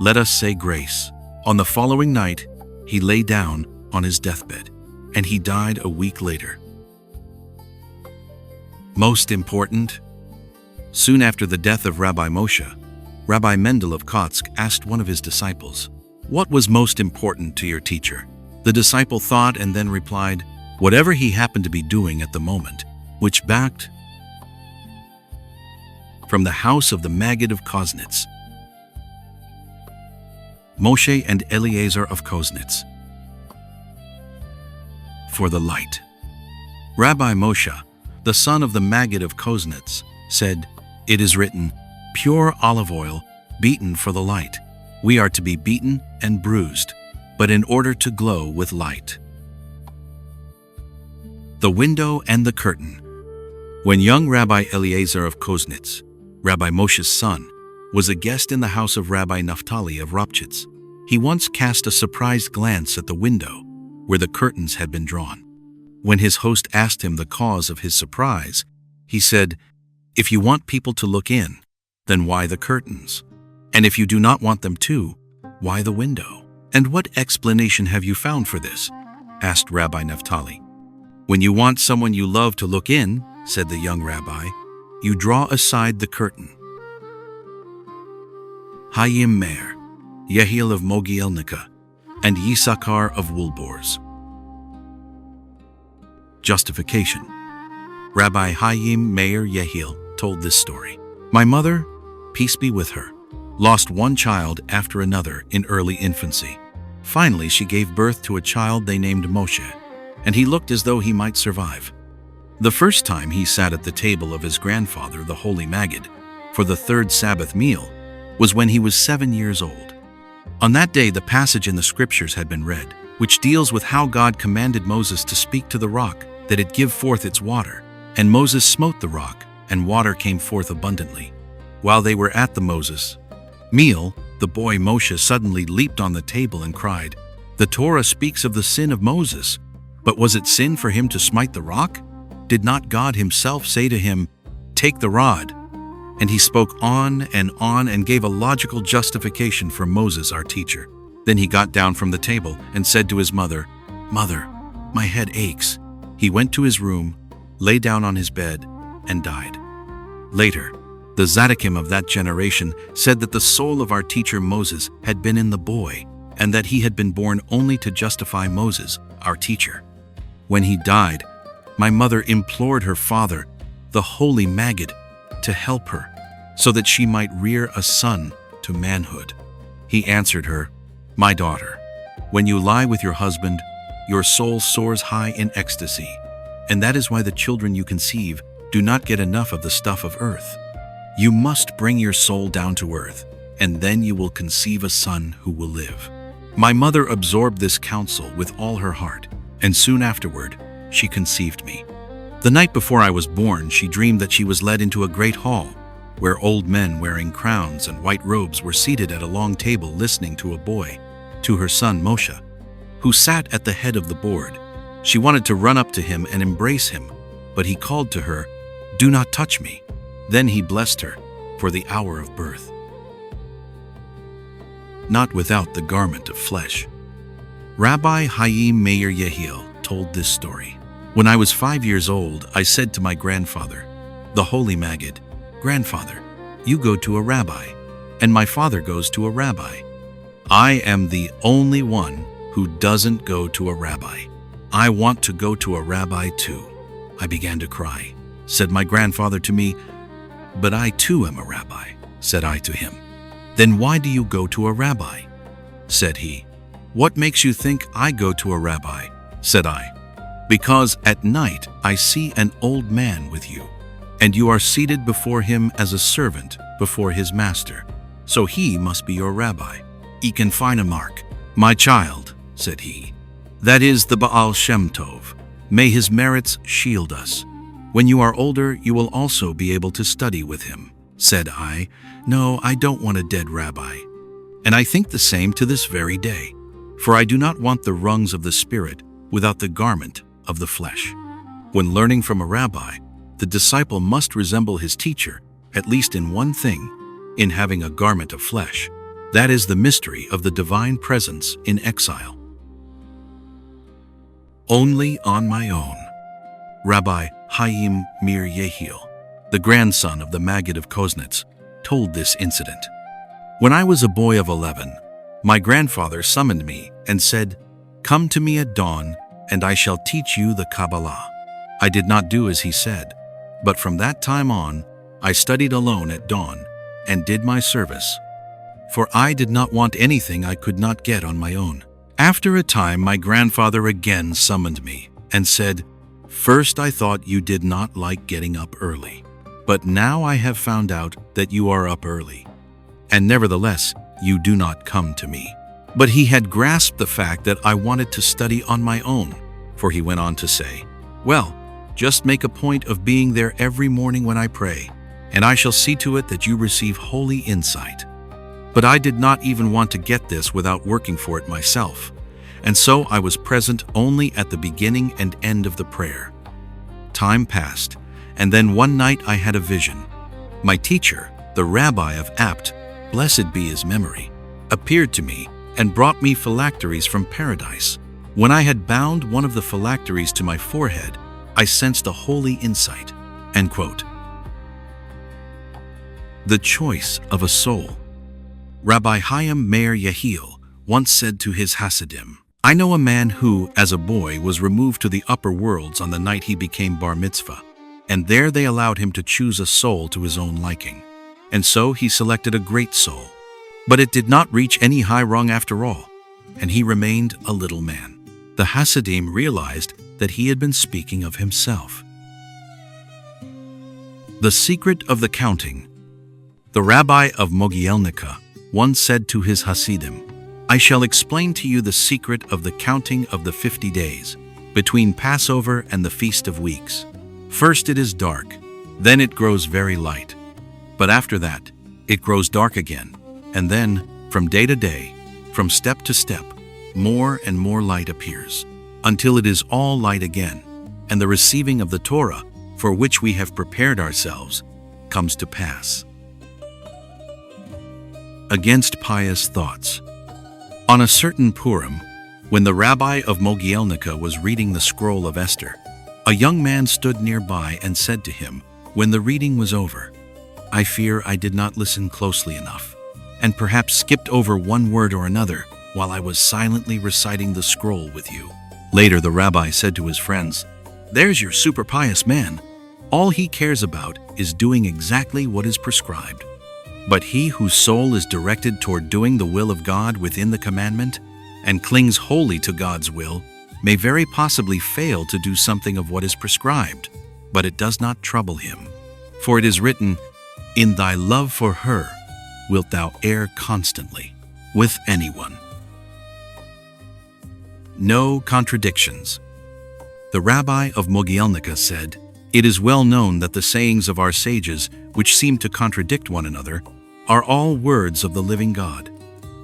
Let us say grace." On the following night, he lay down on his deathbed, and he died a week later. Most important. Soon after the death of Rabbi Moshe, Rabbi Mendel of Kotzk asked one of his disciples, "What was most important to your teacher?" The disciple thought and then replied, "Whatever he happened to be doing at the moment," which backed from the house of the Maggid of Koznitz. Moshe and Eliezer of Koznitz. For the light. Rabbi Moshe, the son of the Maggid of Koznitz, said, "It is written, pure olive oil, beaten for the light. We are to be beaten and bruised, but in order to glow with light." The window and the curtain. When young Rabbi Eliezer of Koznitz, Rabbi Moshe's son, was a guest in the house of Rabbi Naphtali of Ropchitz, he once cast a surprised glance at the window where the curtains had been drawn. When his host asked him the cause of his surprise, he said, "If you want people to look in, then why the curtains? And if you do not want them to, why the window?" "And what explanation have you found for this?" asked Rabbi Naphtali. "When you want someone you love to look in," said the young rabbi, "you draw aside the curtain." Hayim Meir, Yehiel of Mogielnica, and Yisachar of Woolbors. Justification. Rabbi Hayim Meir Yehiel told this story. "My mother, peace be with her, lost one child after another in early infancy. Finally, she gave birth to a child they named Moshe, and he looked as though he might survive. The first time he sat at the table of his grandfather, the Holy Maggid, for the third Sabbath meal, was when he was 7 years old. On that day, the passage in the scriptures had been read, which deals with how God commanded Moses to speak to the rock that it give forth its water. And Moses smote the rock, and water came forth abundantly. While they were at the Moses meal, the boy Moshe suddenly leaped on the table and cried, "The Torah speaks of the sin of Moses, but was it sin for him to smite the rock? Did not God himself say to him, 'Take the rod'?" And he spoke on and gave a logical justification for Moses, our teacher. Then he got down from the table and said to his mother, "Mother, my head aches." He went to his room, lay down on his bed, and died. Later, the Tzadikim of that generation said that the soul of our teacher Moses had been in the boy, and that he had been born only to justify Moses, our teacher. When he died, my mother implored her father, the holy Maggid, to help her, so that she might rear a son to manhood. He answered her, "My daughter, when you lie with your husband, your soul soars high in ecstasy, and that is why the children you conceive do not get enough of the stuff of earth. You must bring your soul down to earth, and then you will conceive a son who will live." My mother absorbed this counsel with all her heart, and soon afterward, she conceived me. The night before I was born, she dreamed that she was led into a great hall, where old men wearing crowns and white robes were seated at a long table listening to a boy, to her son Moshe, who sat at the head of the board. She wanted to run up to him and embrace him, but he called to her, "Do not touch me." Then he blessed her for the hour of birth. Not without the garment of flesh. Rabbi Chaim Meir Yehiel told this story. When I was 5 years old, I said to my grandfather, the holy Maggid, "Grandfather, you go to a rabbi, and my father goes to a rabbi. I am the only one who doesn't go to a rabbi. I want to go to a rabbi too." I began to cry. Said my grandfather to me, "But I too am a rabbi," said I to him. "Then why do you go to a rabbi?" said he. "What makes you think I go to a rabbi?" said I. "Because at night I see an old man with you, and you are seated before him as a servant before his master. So he must be your rabbi. He can find a mark." "My child," said he, "that is the Baal Shem Tov. May his merits shield us. When you are older, you will also be able to study with him." Said I, "No, I don't want a dead rabbi." And I think the same to this very day, for I do not want the rungs of the spirit without the garment of the flesh. When learning from a rabbi, the disciple must resemble his teacher, at least in one thing, in having a garment of flesh. That is the mystery of the divine presence in exile. Only on my own. Rabbi Chaim Meir Yehiel, the grandson of the Maggid of Koznitz, told this incident. When I was a boy of 11, my grandfather summoned me and said, "Come to me at dawn, and I shall teach you the Kabbalah." I did not do as he said, but from that time on, I studied alone at dawn and did my service, for I did not want anything I could not get on my own. After a time, my grandfather again summoned me and said, "First I thought you did not like getting up early, but now I have found out that you are up early, and nevertheless you do not come to me." But he had grasped the fact that I wanted to study on my own, for he went on to say, "Well, just make a point of being there every morning when I pray, and I shall see to it that you receive holy insight." But I did not even want to get this without working for it myself, and so I was present only at the beginning and end of the prayer. Time passed, and then one night I had a vision. My teacher, the rabbi of Apt, blessed be his memory, appeared to me and brought me phylacteries from paradise. When I had bound one of the phylacteries to my forehead, I sensed a holy insight. End quote. The choice of a soul. Rabbi Chaim Meir Yehiel once said to his Hasidim, "I know a man who, as a boy, was removed to the upper worlds on the night he became bar mitzvah, and there they allowed him to choose a soul to his own liking. And so he selected a great soul. But it did not reach any high rung after all, and he remained a little man." The Hasidim realized that he had been speaking of himself. The secret of the counting. The rabbi of Mogielnica once said to his Hasidim, "I shall explain to you the secret of the counting of the 50 days, between Passover and the Feast of Weeks. First it is dark, then it grows very light. But after that, it grows dark again, and then, from day to day, from step to step, more and more light appears, until it is all light again, and the receiving of the Torah, for which we have prepared ourselves, comes to pass. Against pious thoughts. On a certain Purim, when the rabbi of Mogielnica was reading the scroll of Esther, a young man stood nearby and said to him, when the reading was over, "I fear I did not listen closely enough, and perhaps skipped over one word or another while I was silently reciting the scroll with you." Later, the rabbi said to his friends, "There's your super pious man. All he cares about is doing exactly what is prescribed. But he whose soul is directed toward doing the will of God within the commandment and clings wholly to God's will may very possibly fail to do something of what is prescribed, but it does not trouble him. For it is written, 'In thy love for her wilt thou err constantly with anyone.'" No contradictions. The rabbi of Mogielnica said, "It is well known that the sayings of our sages, which seem to contradict one another, are all words of the living God.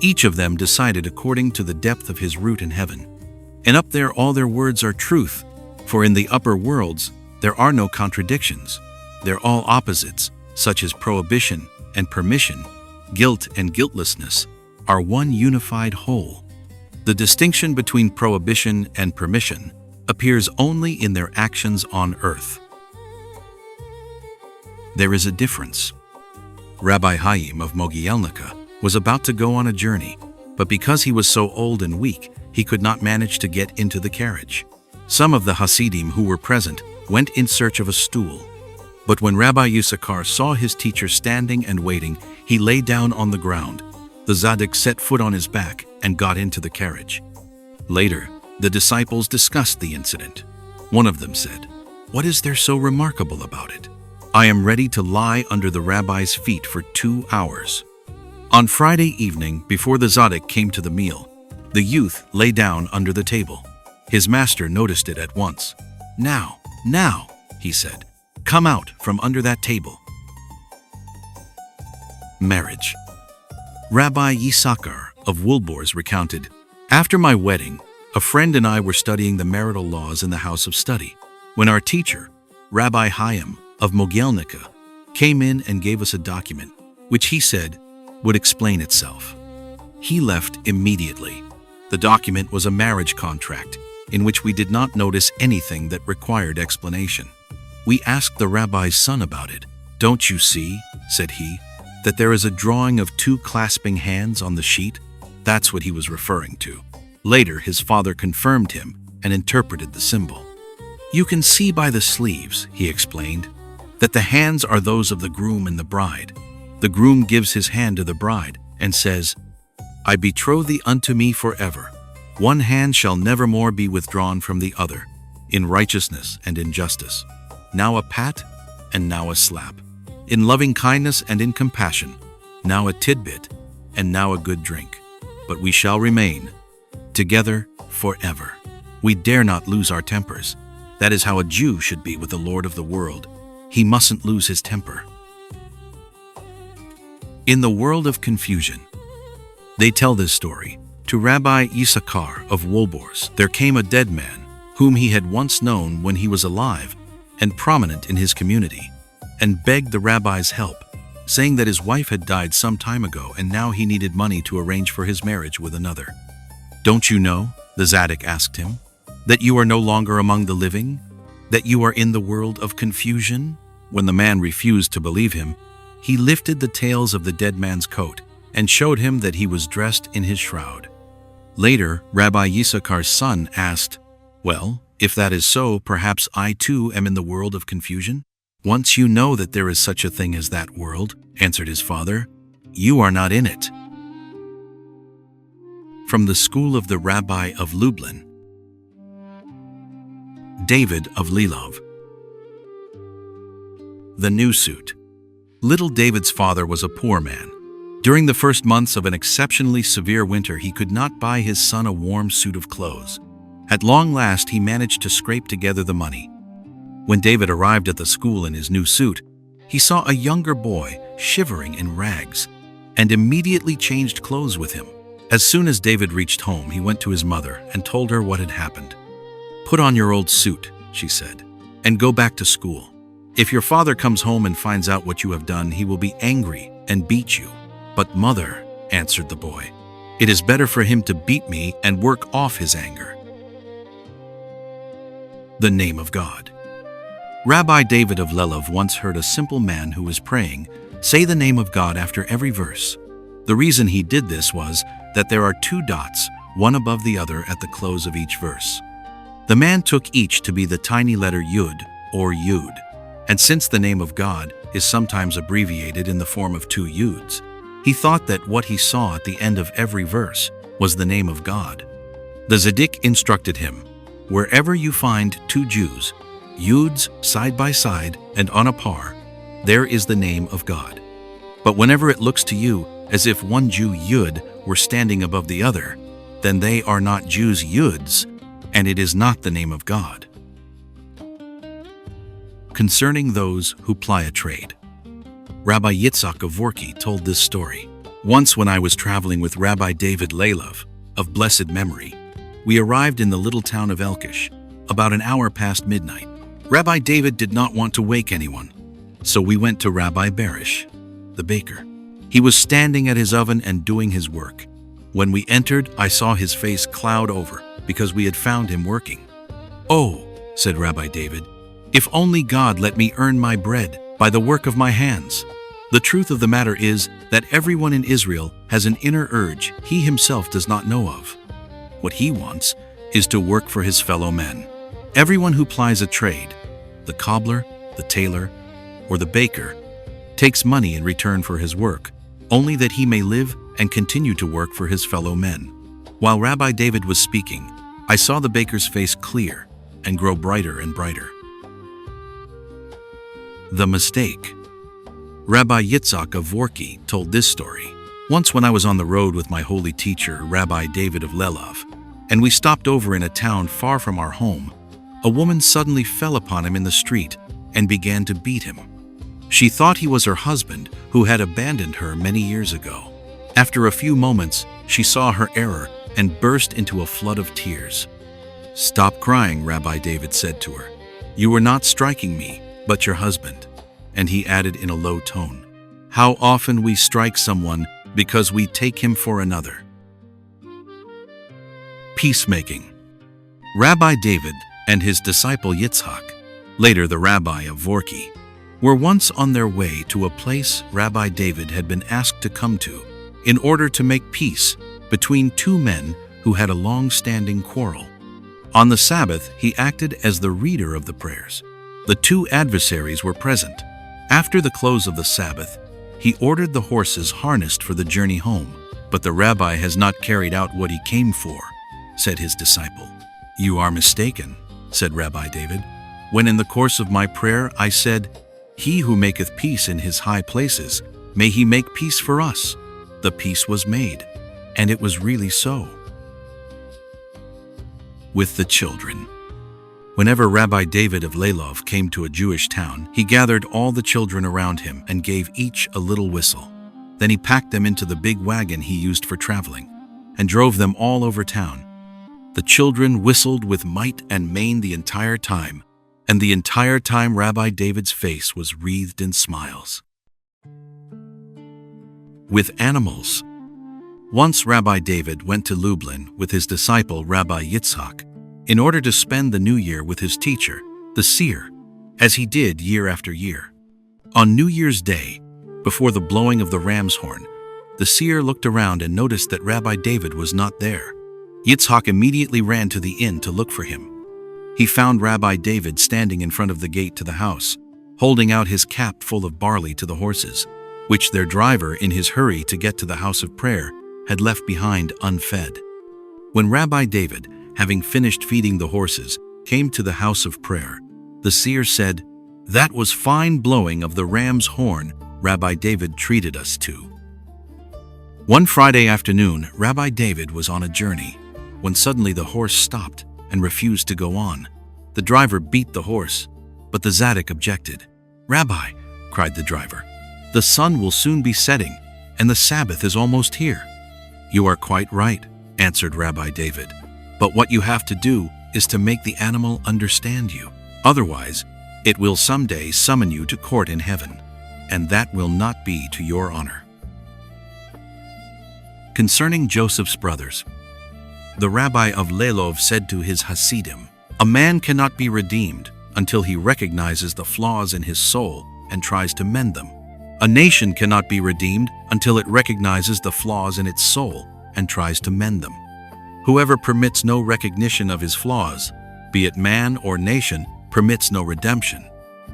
Each of them decided according to the depth of his root in heaven. And up there all their words are truth, for in the upper worlds there are no contradictions. They're all opposites, such as prohibition and permission, guilt and guiltlessness, are one unified whole. The distinction between prohibition and permission appears only in their actions on earth. There is a difference. Rabbi Chaim of Mogielnica was about to go on a journey, but because he was so old and weak, he could not manage to get into the carriage. Some of the Hasidim who were present went in search of a stool. But when Rabbi Yisachar saw his teacher standing and waiting, he lay down on the ground. The Tzaddik set foot on his back and got into the carriage. Later, the disciples discussed the incident. One of them said, "What is there so remarkable about it? I am ready to lie under the rabbi's feet for 2 hours." On Friday evening, before the Tzaddik came to the meal, the youth lay down under the table. His master noticed it at once. Now, he said, "come out from under that table." Marriage. Rabbi Yisachar of Wolborz recounted, "After my wedding, a friend and I were studying the marital laws in the house of study, when our teacher, Rabbi Chaim of Mogielnica, came in and gave us a document, which he said would explain itself. He left immediately. The document was a marriage contract, in which we did not notice anything that required explanation. We asked the rabbi's son about it. "Don't you see," said he, "that there is a drawing of 2 clasping hands on the sheet?" That's what he was referring to. Later, his father confirmed him and interpreted the symbol. "You can see by the sleeves," he explained, "that the hands are those of the groom and the bride. The groom gives his hand to the bride and says, 'I betroth thee unto me forever. One hand shall never more be withdrawn from the other, in righteousness and in justice. Now a pat, and now a slap. In loving kindness and in compassion. Now a tidbit, and now a good drink. But we shall remain together forever. We dare not lose our tempers. That is how a Jew should be with the Lord of the world. He mustn't lose his temper." In the world of confusion. They tell this story. To Rabbi Yisachar of Wolborz there came a dead man, whom he had once known when he was alive and prominent in his community, and begged the rabbi's help, saying that his wife had died some time ago and now he needed money to arrange for his marriage with another. "Don't you know," the Tzaddik asked him, "that you are no longer among the living? That you are in the world of confusion?" When the man refused to believe him, he lifted the tails of the dead man's coat and showed him that he was dressed in his shroud. Later, Rabbi Yisachar's son asked, "Well, if that is so, perhaps I too am in the world of confusion?" "Once you know that there is such a thing as that world," answered his father, "you are not in it." From the school of the Rabbi of Lublin. David of Lilov. The new suit. Little David's father was a poor man. During the first months of an exceptionally severe winter, he could not buy his son a warm suit of clothes. At long last, he managed to scrape together the money. When David arrived at the school in his new suit, he saw a younger boy shivering in rags, and immediately changed clothes with him. As soon as David reached home, he went to his mother and told her what had happened. "Put on your old suit," she said, "and go back to school. If your father comes home and finds out what you have done, he will be angry and beat you." "But mother," answered the boy, "it is better for him to beat me and work off his anger." The name of God. Rabbi David of Lizhensk once heard a simple man who was praying say the name of God after every verse. The reason he did this was that there are 2 dots, one above the other at the close of each verse. The man took each to be the tiny letter Yud or Yud, and since the name of God is sometimes abbreviated in the form of 2 Yuds, he thought that what he saw at the end of every verse was the name of God. The Tzaddik instructed him, "Wherever you find 2 Jews, Yuds side by side and on a par, there is the name of God. But whenever it looks to you as if one Jew Yud were standing above the other, then they are not Jews Yuds, and it is not the name of God." Concerning those who ply a trade. Rabbi Yitzhak of Vorki told this story. Once when I was traveling with Rabbi David Lelov of blessed memory, we arrived in the little town of Elkish, about an hour past midnight. Rabbi David did not want to wake anyone, so we went to Rabbi Barish, the baker. He was standing at his oven and doing his work. When we entered, I saw his face cloud over because we had found him working. "Oh," said Rabbi David, "if only God let me earn my bread by the work of my hands." The truth of the matter is that everyone in Israel has an inner urge he himself does not know of. What he wants is to work for his fellow men. Everyone who plies a trade, the cobbler, the tailor, or the baker, takes money in return for his work, only that he may live and continue to work for his fellow men. While Rabbi David was speaking, I saw the baker's face clear and grow brighter and brighter. The mistake. Rabbi Yitzhak of Vorki told this story. Once when I was on the road with my holy teacher, Rabbi David of Lelov, and we stopped over in a town far from our home, a woman suddenly fell upon him in the street and began to beat him. She thought he was her husband who had abandoned her many years ago. After a few moments, she saw her error and burst into a flood of tears. "Stop crying," Rabbi David said to her. "You were not striking me, but your husband." And he added in a low tone, "How often we strike someone because we take him for another." Peacemaking. Rabbi David and his disciple Yitzhak, later the rabbi of Vorki, were once on their way to a place Rabbi David had been asked to come to in order to make peace between 2 men who had a long-standing quarrel. On the Sabbath, he acted as the reader of the prayers. The 2 adversaries were present. After the close of the Sabbath, he ordered the horses harnessed for the journey home. "But the rabbi has not carried out what he came for," said his disciple. "You are mistaken," said Rabbi David. "When in the course of my prayer I said, 'He who maketh peace in his high places, may he make peace for us,' the peace was made, and it was really so." With the children. Whenever Rabbi David of Lelov came to a Jewish town, he gathered all the children around him and gave each a little whistle. Then he packed them into the big wagon he used for traveling and drove them all over town. The children whistled with might and main the entire time, and the entire time Rabbi David's face was wreathed in smiles. With animals. Once Rabbi David went to Lublin with his disciple Rabbi Yitzhak in order to spend the new year with his teacher, the seer, as he did year after year. On New Year's Day, before the blowing of the ram's horn, the seer looked around and noticed that Rabbi David was not there. Yitzhak immediately ran to the inn to look for him. He found Rabbi David standing in front of the gate to the house, holding out his cap full of barley to the horses, which their driver, in his hurry to get to the house of prayer, had left behind unfed. When Rabbi David, having finished feeding the horses, came to the house of prayer, the seer said, "That was fine blowing of the ram's horn Rabbi David treated us to." One Friday afternoon, Rabbi David was on a journey, when suddenly the horse stopped and refused to go on. The driver beat the horse, but the Tzaddik objected. "Rabbi," cried the driver, The sun will soon be setting, and the Sabbath is almost here." "You are quite right," answered Rabbi David. "But what you have to do is to make the animal understand you. Otherwise, it will someday summon you to court in heaven, and that will not be to your honor." Concerning Joseph's brothers, the Rabbi of Lizhensk said to his Hasidim, "A man cannot be redeemed until he recognizes the flaws in his soul and tries to mend them. A nation cannot be redeemed until it recognizes the flaws in its soul and tries to mend them. Whoever permits no recognition of his flaws, be it man or nation, permits no redemption.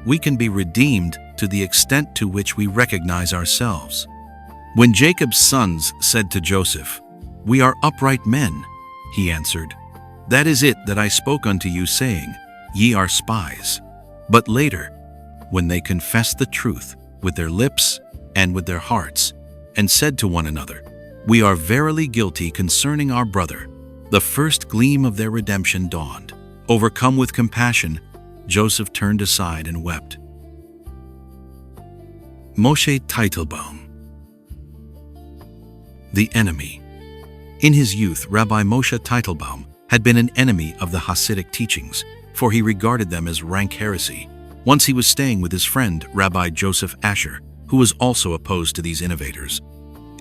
We can be redeemed to the extent to which we recognize ourselves." When Jacob's sons said to Joseph, "We are upright men," he answered, "That is it that I spoke unto you, saying, Ye are spies." But later, when they confessed the truth with their lips and with their hearts, and said to one another, "We are verily guilty concerning our brother," the first gleam of their redemption dawned. Overcome with compassion, Joseph turned aside and wept. Moshe Teitelbaum. The enemy. In his youth, Rabbi Moshe Teitelbaum had been an enemy of the Hasidic teachings, for he regarded them as rank heresy. Once he was staying with his friend, Rabbi Joseph Asher, who was also opposed to these innovators.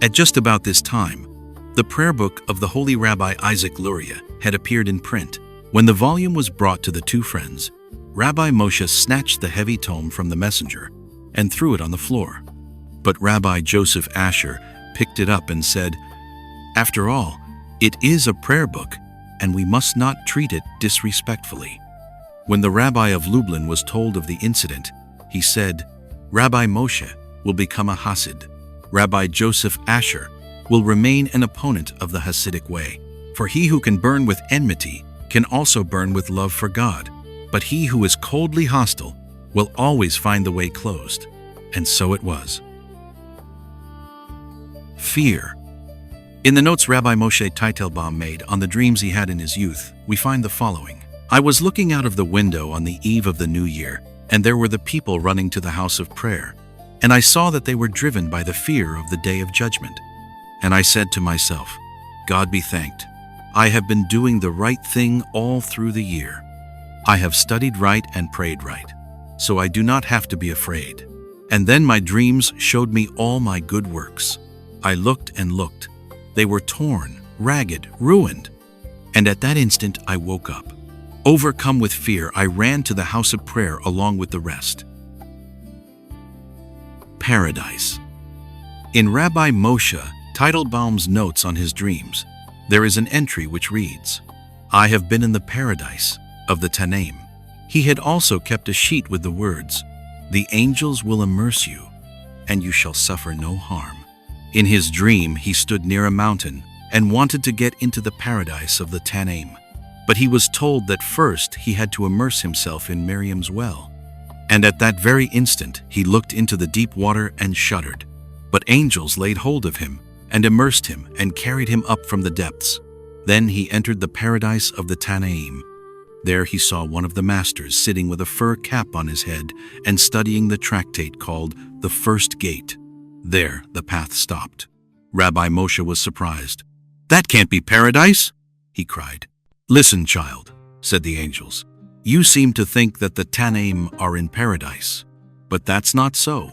At just about this time, the prayer book of the Holy Rabbi Isaac Luria had appeared in print. When the volume was brought to the two friends, Rabbi Moshe snatched the heavy tome from the messenger and threw it on the floor. But Rabbi Joseph Asher picked it up and said, "After all, it is a prayer book, and we must not treat it disrespectfully." When the Rabbi of Lublin was told of the incident, he said, "Rabbi Moshe will become a Hasid. Rabbi Joseph Asher will remain an opponent of the Hasidic way. For he who can burn with enmity can also burn with love for God, but he who is coldly hostile will always find the way closed." And so it was. Fear. In the notes Rabbi Moshe Teitelbaum made on the dreams he had in his youth, we find the following. "I was looking out of the window on the eve of the new year, and there were the people running to the house of prayer, and I saw that they were driven by the fear of the day of judgment. And I said to myself, God be thanked. I have been doing the right thing all through the year. I have studied right and prayed right, so I do not have to be afraid. And then my dreams showed me all my good works. I looked and looked. They were torn, ragged, ruined. And at that instant I woke up. Overcome with fear, I ran to the house of prayer along with the rest." Paradise. In Rabbi Moshe Teitelbaum's notes on his dreams, there is an entry which reads, "I have been in the paradise of the Tanaim." He had also kept a sheet with the words, "The angels will immerse you, and you shall suffer no harm." In his dream, he stood near a mountain and wanted to get into the paradise of the Tanaim. But he was told that first he had to immerse himself in Miriam's well. And at that very instant he looked into the deep water and shuddered. But angels laid hold of him and immersed him and carried him up from the depths. Then he entered the paradise of the Tanaim. There he saw one of the masters sitting with a fur cap on his head and studying the tractate called The First Gate. There the path stopped. Rabbi Moshe was surprised. "That can't be paradise," he cried. "Listen, child," said the angels. "You seem to think that the Tanaim are in paradise, but that's not so.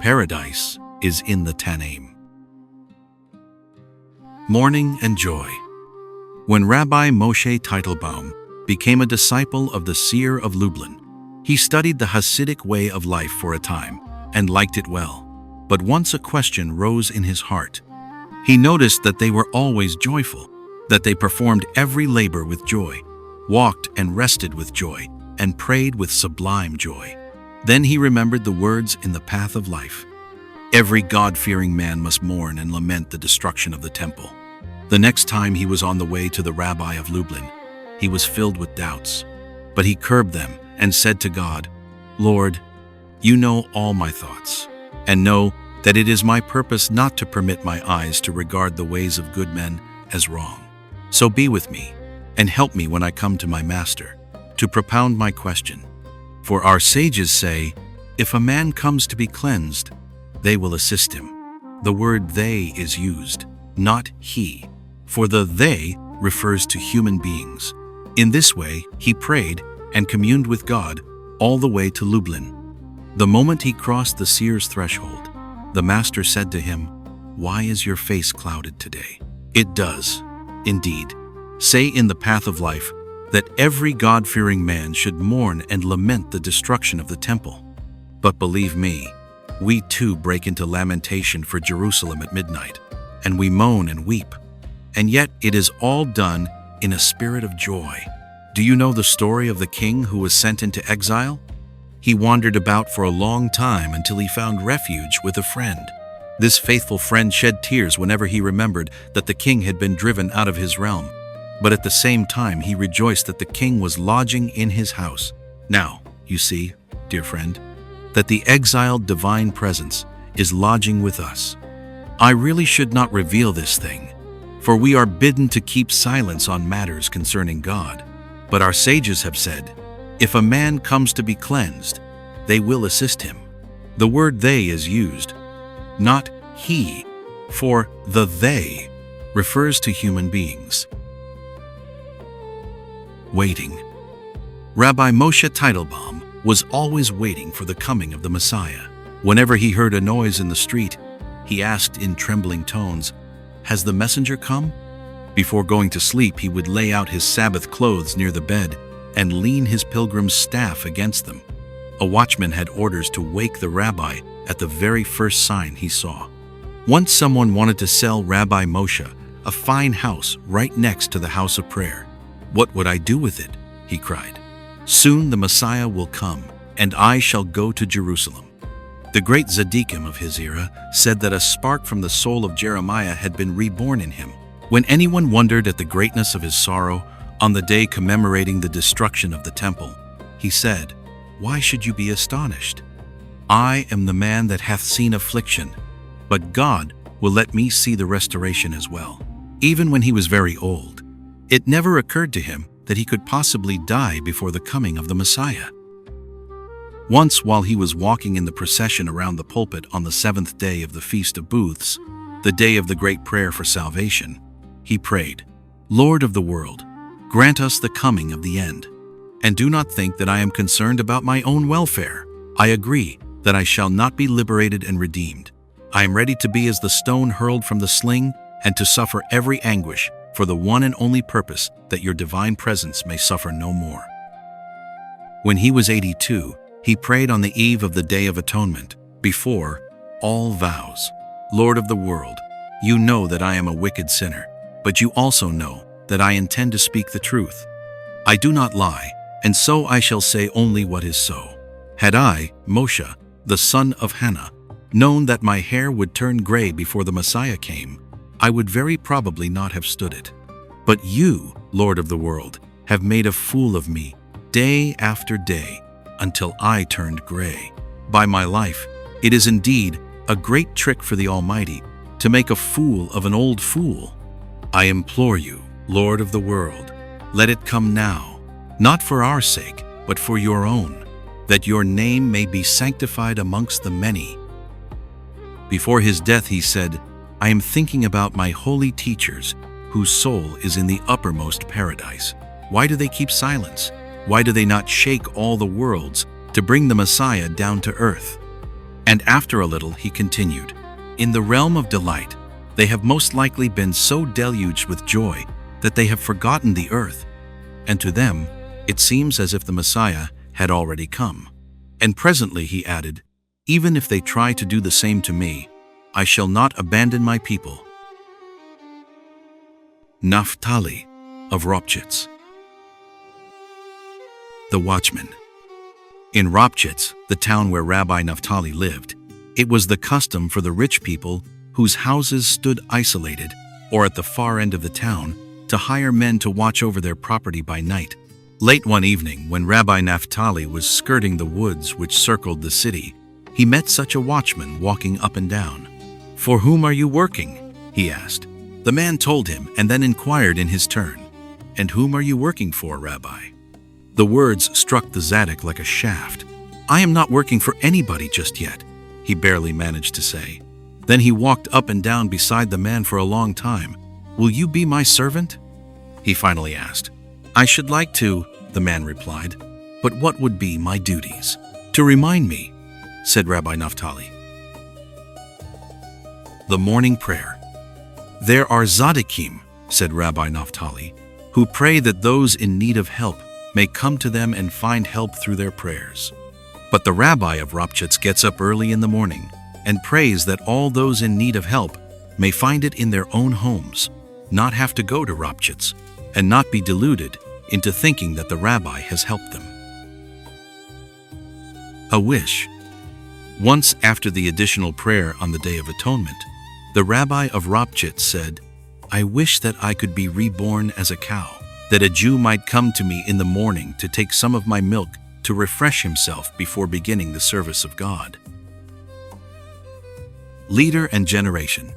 Paradise is in the Tanaim." Mourning and joy. When Rabbi Moshe Teitelbaum became a disciple of the seer of Lublin, he studied the Hasidic way of life for a time and liked it well. But once a question rose in his heart. He noticed that they were always joyful, that they performed every labor with joy, walked and rested with joy, and prayed with sublime joy. Then he remembered the words in the Path of Life. Every God-fearing man must mourn and lament the destruction of the temple. The next time he was on the way to the Rabbi of Lublin, he was filled with doubts. But he curbed them and said to God, "Lord, you know all my thoughts, and know that it is my purpose not to permit my eyes to regard the ways of good men as wrong. So be with me, and help me when I come to my master, to propound my question. For our sages say, if a man comes to be cleansed, they will assist him. The word they is used, not he, for the they refers to human beings. In this way, he prayed and communed with God all the way to Lublin. The moment he crossed the seer's threshold, the master said to him, "Why is your face clouded today?" It does, indeed, say in the path of life that every God-fearing man should mourn and lament the destruction of the temple. But believe me, we too break into lamentation for Jerusalem at midnight, and we moan and weep. And yet it is all done in a spirit of joy. Do you know the story of the king who was sent into exile? He wandered about for a long time until he found refuge with a friend. This faithful friend shed tears whenever he remembered that the king had been driven out of his realm. But at the same time, he rejoiced that the king was lodging in his house. Now, you see, dear friend, that the exiled divine presence is lodging with us. I really should not reveal this thing, for we are bidden to keep silence on matters concerning God. But our sages have said, if a man comes to be cleansed, they will assist him. The word they is used, not he, for the they refers to human beings. Waiting. Rabbi Moshe Teitelbaum was always waiting for the coming of the Messiah. Whenever he heard a noise in the street, he asked in trembling tones, "Has the messenger come?" Before going to sleep, he would lay out his Sabbath clothes near the bed and lean his pilgrim's staff against them. A watchman had orders to wake the rabbi at the very first sign he saw. Once someone wanted to sell Rabbi Moshe a fine house right next to the house of prayer. "What would I do with it?" he cried. "Soon the Messiah will come, and I shall go to Jerusalem." The great Tzadikim of his era said that a spark from the soul of Jeremiah had been reborn in him. When anyone wondered at the greatness of his sorrow on the day commemorating the destruction of the temple, he said, "Why should you be astonished? I am the man that hath seen affliction, but God will let me see the restoration as well." Even when he was very old, it never occurred to him that he could possibly die before the coming of the Messiah. Once, while he was walking in the procession around the pulpit on the 7th day of the Feast of Booths, the day of the great prayer for salvation, he prayed, "Lord of the world, grant us the coming of the end. And do not think that I am concerned about my own welfare. I agree that I shall not be liberated and redeemed. I am ready to be as the stone hurled from the sling and to suffer every anguish for the one and only purpose that your divine presence may suffer no more." When he was 82, he prayed on the eve of the Day of Atonement, before all vows, "Lord of the world, you know that I am a wicked sinner, but you also know that I intend to speak the truth. I do not lie, and so I shall say only what is so. Had I, Moshe, the son of Hannah, known that my hair would turn gray before the Messiah came, I would very probably not have stood it. But you, Lord of the world, have made a fool of me day after day until I turned gray. By my life, it is indeed a great trick for the Almighty to make a fool of an old fool. I implore you, Lord of the world, let it come now, not for our sake, but for your own, that your name may be sanctified amongst the many." Before his death he said, "I am thinking about my holy teachers, whose soul is in the uppermost paradise. Why do they keep silence? Why do they not shake all the worlds to bring the Messiah down to earth?" And after a little he continued, "In the realm of delight, they have most likely been so deluged with joy that they have forgotten the earth, and to them it seems as if the Messiah had already come." And presently he added, "Even if they try to do the same to me, I shall not abandon my people." Naphtali of Ropchitz. The Watchman. In Ropchitz, the town where Rabbi Naphtali lived, it was the custom for the rich people whose houses stood isolated or at the far end of the town to hire men to watch over their property by night. Late one evening, when Rabbi Naphtali was skirting the woods which circled the city, he met such a watchman walking up and down. "For whom are you working?" he asked. The man told him and then inquired in his turn, "And whom are you working for, Rabbi?" The words struck the Tzaddik like a shaft. "I am not working for anybody just yet," he barely managed to say. Then he walked up and down beside the man for a long time. "Will you be my servant?" he finally asked. "I should like to," the man replied. "But what would be my duties?" "To remind me," said Rabbi Naphtali. The morning prayer. "There are Tzadikim," said Rabbi Naphtali, "who pray that those in need of help may come to them and find help through their prayers. But the rabbi of Ropchitz gets up early in the morning and prays that all those in need of help may find it in their own homes, not have to go to Ropchitz, and not be deluded into thinking that the rabbi has helped them." A wish. Once after the additional prayer on the Day of Atonement, the rabbi of Ropchitz said, "I wish that I could be reborn as a cow, that a Jew might come to me in the morning to take some of my milk to refresh himself before beginning the service of God." Leader and generation.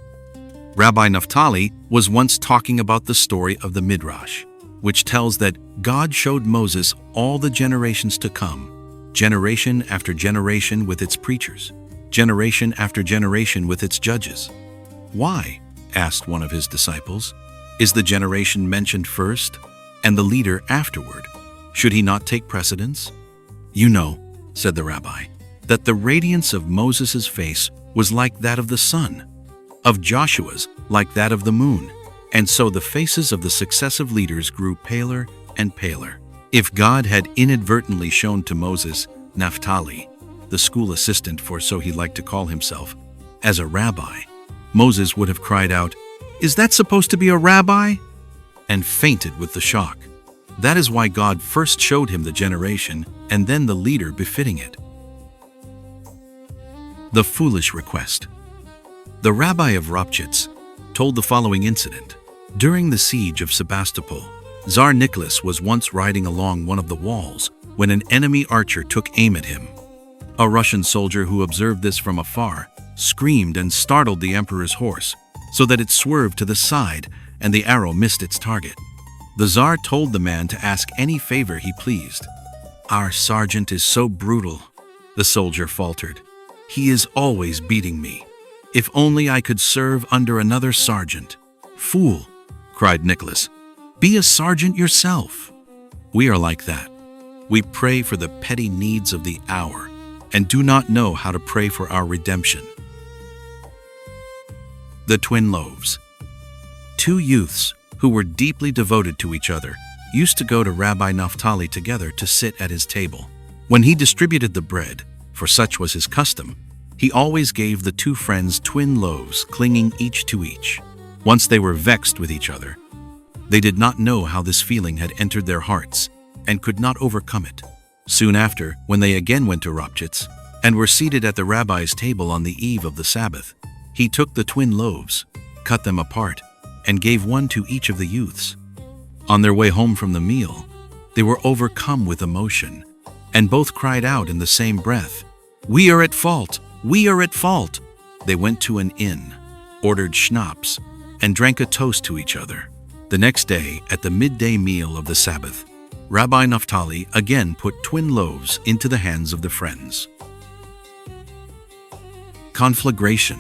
Rabbi Naphtali was once talking about the story of the Midrash, which tells that God showed Moses all the generations to come, generation after generation with its preachers, generation after generation with its judges. "Why?" asked one of his disciples. "Is the generation mentioned first and the leader afterward? Should he not take precedence?" "You know," said the rabbi, "that the radiance of Moses' face was like that of the sun, of Joshua's like that of the moon, and so the faces of the successive leaders grew paler and paler. If God had inadvertently shown to Moses Naphtali, the school assistant, for so he liked to call himself, as a rabbi, Moses would have cried out, 'Is that supposed to be a rabbi?' and fainted with the shock. That is why God first showed him the generation and then the leader befitting it." The foolish request. The rabbi of Ropchitz told the following incident. During the siege of Sebastopol, Tsar Nicholas was once riding along one of the walls when an enemy archer took aim at him. A Russian soldier who observed this from afar screamed and startled the emperor's horse so that it swerved to the side and the arrow missed its target. The Tsar told the man to ask any favor he pleased. "Our sergeant is so brutal," the soldier faltered. "He is always beating me. If only I could serve under another sergeant." "Fool," cried Nicholas, "be a sergeant yourself." We are like that. We pray for the petty needs of the hour and do not know how to pray for our redemption. The twin loaves. Two youths who were deeply devoted to each other used to go to Rabbi Naphtali together to sit at his table. When he distributed the bread, for such was his custom, he always gave the two friends twin loaves, clinging each to each. Once they were vexed with each other. They did not know how this feeling had entered their hearts and could not overcome it. Soon after, when they again went to Ropchitz and were seated at the rabbi's table on the eve of the Sabbath, he took the twin loaves, cut them apart, and gave one to each of the youths. On their way home from the meal, they were overcome with emotion, and both cried out in the same breath, "We are at fault! We are at fault!" They went to an inn, ordered schnapps, and drank a toast to each other. The next day, at the midday meal of the Sabbath, Rabbi Naphtali again put twin loaves into the hands of the friends. Conflagration.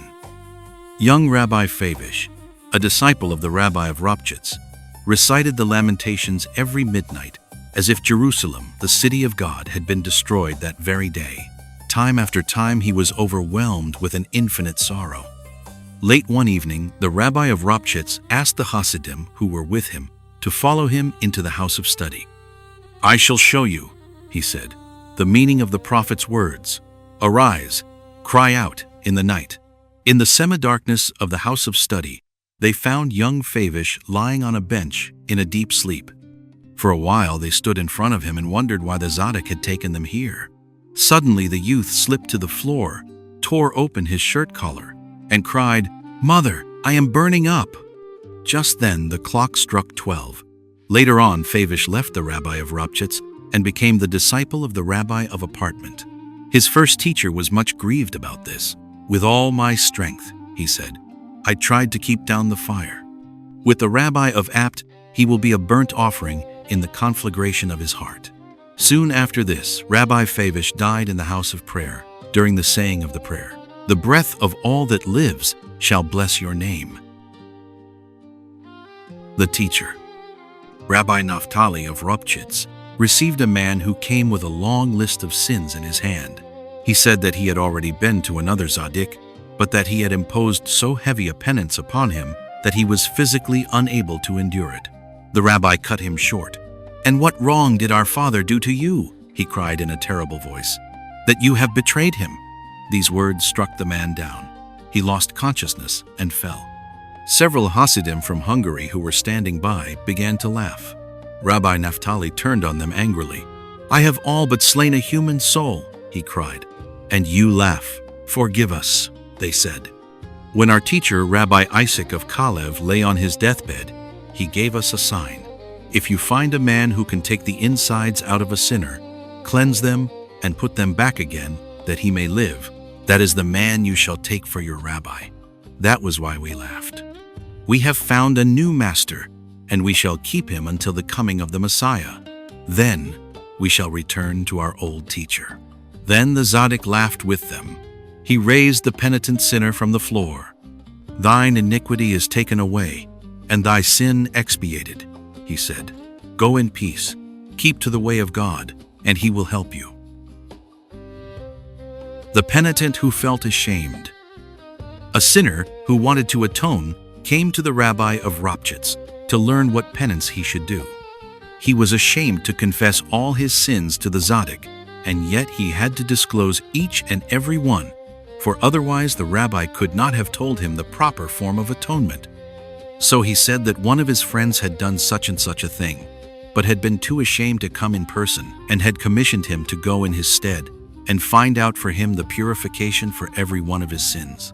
Young Rabbi Favish, a disciple of the rabbi of Ropchitz, recited the Lamentations every midnight as if Jerusalem, the city of God, had been destroyed that very day. Time after time he was overwhelmed with an infinite sorrow. Late one evening, the rabbi of Ropchitz asked the Hasidim who were with him to follow him into the house of study. "I shall show you," he said, "the meaning of the prophet's words. Arise, cry out in the night." In the semi-darkness of the house of study, they found young Favish lying on a bench in a deep sleep. For a while they stood in front of him and wondered why the Tzaddik had taken them here. Suddenly the youth slipped to the floor, tore open his shirt collar, and cried, "Mother, I am burning up!" Just then the clock struck 12. Later on, Favish left the rabbi of Ropchitz and became the disciple of the rabbi of Apartment. His first teacher was much grieved about this. "With all my strength," he said, "I tried to keep down the fire." With the rabbi of Apt, he will be a burnt offering in the conflagration of his heart. Soon after this, Rabbi Favish died in the house of prayer during the saying of the prayer. The breath of all that lives shall bless your name. The teacher, Rabbi Naphtali of Ropchitz, received a man who came with a long list of sins in his hand. He said that he had already been to another Tzadik, but that he had imposed so heavy a penance upon him that he was physically unable to endure it. The rabbi cut him short. "And what wrong did our father do to you?" he cried in a terrible voice. "That you have betrayed him." These words struck the man down. He lost consciousness and fell. Several Hasidim from Hungary who were standing by began to laugh. Rabbi Naphtali turned on them angrily. "I have all but slain a human soul," he cried. "And you laugh. Forgive us," they said. When our teacher, Rabbi Isaac of Kalev, lay on his deathbed, he gave us a sign. "If you find a man who can take the insides out of a sinner, cleanse them, and put them back again, that he may live, that is the man you shall take for your rabbi." That was why we laughed. "We have found a new master, and we shall keep him until the coming of the Messiah. Then we shall return to our old teacher." Then the Tzaddik laughed with them. He raised the penitent sinner from the floor. "Thine iniquity is taken away, and thy sin expiated," he said. "Go in peace, keep to the way of God, and he will help you." The penitent who felt ashamed. A sinner who wanted to atone came to the rabbi of Ropchitz to learn what penance he should do. He was ashamed to confess all his sins to the Tzaddik, and yet he had to disclose each and every one, for otherwise the rabbi could not have told him the proper form of atonement. So he said that one of his friends had done such and such a thing, but had been too ashamed to come in person, and had commissioned him to go in his stead and find out for him the purification for every one of his sins.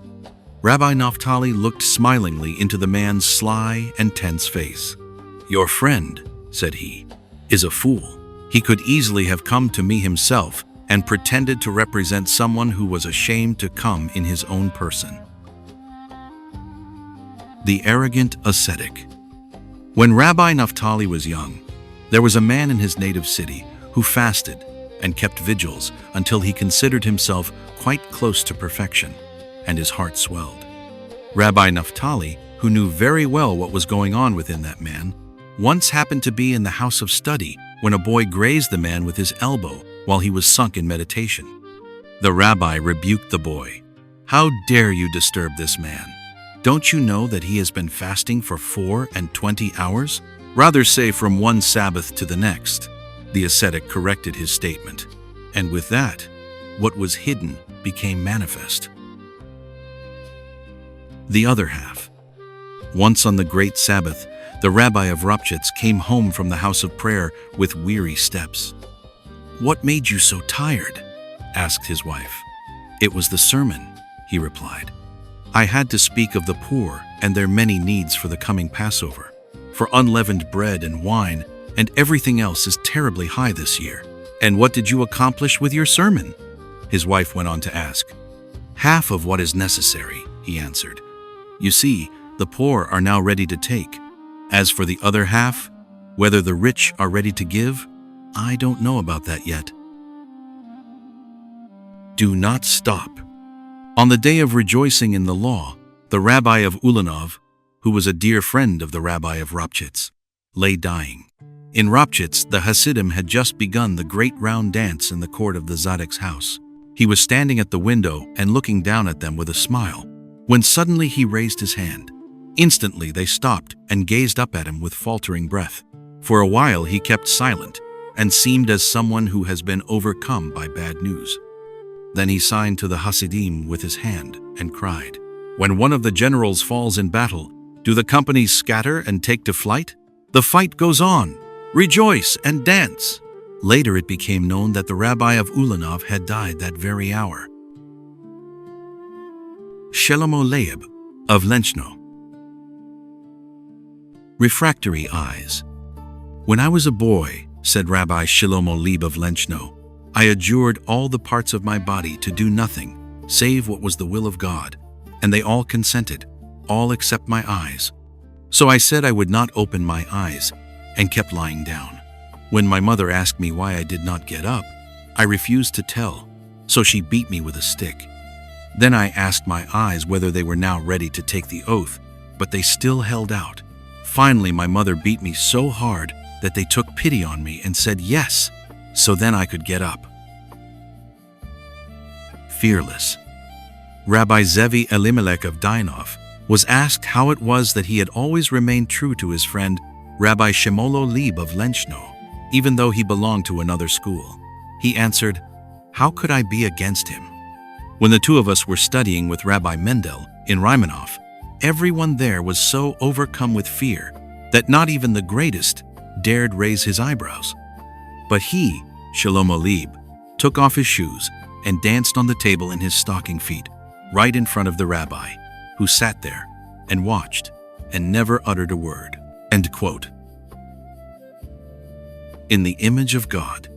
Rabbi Naphtali looked smilingly into the man's sly and tense face. "Your friend," said he, "is a fool. He could easily have come to me himself and pretended to represent someone who was ashamed to come in his own person." The arrogant ascetic. When Rabbi Naphtali was young, there was a man in his native city who fasted and kept vigils until he considered himself quite close to perfection, and his heart swelled. Rabbi Naphtali, who knew very well what was going on within that man, once happened to be in the house of study when a boy grazed the man with his elbow while he was sunk in meditation. The rabbi rebuked the boy. "How dare you disturb this man? Don't you know that he has been fasting for 24 hours? Rather say from one Sabbath to the next." The ascetic corrected his statement, and with that, what was hidden became manifest. The other half. Once on the great Sabbath, the rabbi of Ropchitz came home from the house of prayer with weary steps. "What made you so tired?" asked his wife. "It was the sermon," he replied. "I had to speak of the poor and their many needs for the coming Passover, for unleavened bread and wine and everything else is terribly high this year." "And what did you accomplish with your sermon?" his wife went on to ask. "Half of what is necessary," he answered. "You see, the poor are now ready to take. As for the other half, whether the rich are ready to give, I don't know about that yet." Do not stop. On the day of rejoicing in the law, the rabbi of Ulanov, who was a dear friend of the rabbi of Ropchitz, lay dying. In Ropchitz, the Hasidim had just begun the great round dance in the court of the Tzaddik's house. He was standing at the window and looking down at them with a smile, when suddenly he raised his hand. Instantly they stopped and gazed up at him with faltering breath. For a while he kept silent and seemed as someone who has been overcome by bad news. Then he signed to the Hasidim with his hand and cried, "When one of the generals falls in battle, do the companies scatter and take to flight? The fight goes on. Rejoice and dance." Later it became known that the rabbi of Ulanov had died that very hour. Elimelech of Lizhensk. Refractory eyes. "When I was a boy," said Rabbi Elimelech of Lizhensk, "I adjured all the parts of my body to do nothing save what was the will of God, and they all consented, all except my eyes. So I said I would not open my eyes, and kept lying down. When my mother asked me why I did not get up, I refused to tell, so she beat me with a stick. Then I asked my eyes whether they were now ready to take the oath, but they still held out. Finally, my mother beat me so hard that they took pity on me and said yes, so then I could get up. Fearless. Rabbi Zevi Elimelech of Dinov was asked how it was that he had always remained true to his friend Rabbi Shemolo Leib of Lizhensk, even though he belonged to another school. He answered, "How could I be against him?" When the two of us were studying with Rabbi Mendel in Rimanov, everyone there was so overcome with fear that not even the greatest dared raise his eyebrows. But he, Shlomo Leib, took off his shoes and danced on the table in his stocking feet, right in front of the rabbi, who sat there and watched and never uttered a word. End quote. In the image of God.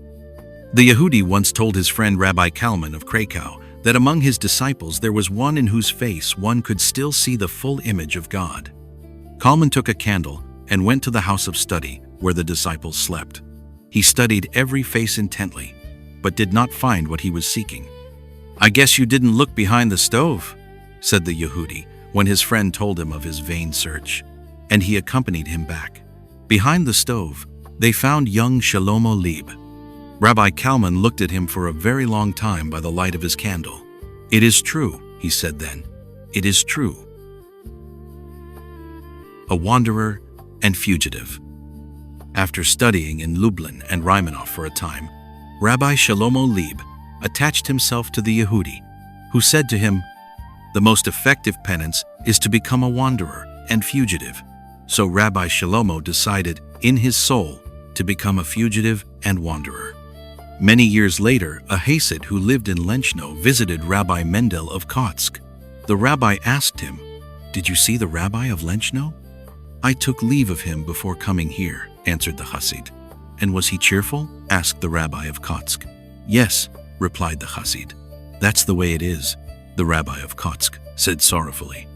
The Yehudi once told his friend Rabbi Kalman of Krakow that among his disciples there was one in whose face one could still see the full image of God. Kalman took a candle and went to the house of study where the disciples slept. He studied every face intently, but did not find what he was seeking. "I guess you didn't look behind the stove," said the Yehudi when his friend told him of his vain search, and he accompanied him back. Behind the stove, they found young Shlomo Leib. Rabbi Kalman looked at him for a very long time by the light of his candle. "It is true," he said then. "It is true." A wanderer and fugitive. After studying in Lublin and Rimanov for a time, Rabbi Shlomo Leib attached himself to the Yehudi, who said to him, "The most effective penance is to become a wanderer and fugitive." So Rabbi Shlomo decided in his soul to become a fugitive and wanderer. Many years later, a Hasid who lived in Lizhensk visited Rabbi Mendel of Kotzk. The rabbi asked him, "Did you see the rabbi of Lizhensk?" "I took leave of him before coming here," answered the Hasid. "And was he cheerful?" asked the rabbi of Kotzk. "Yes," replied the Hasid. "That's the way it is," the rabbi of Kotzk said sorrowfully.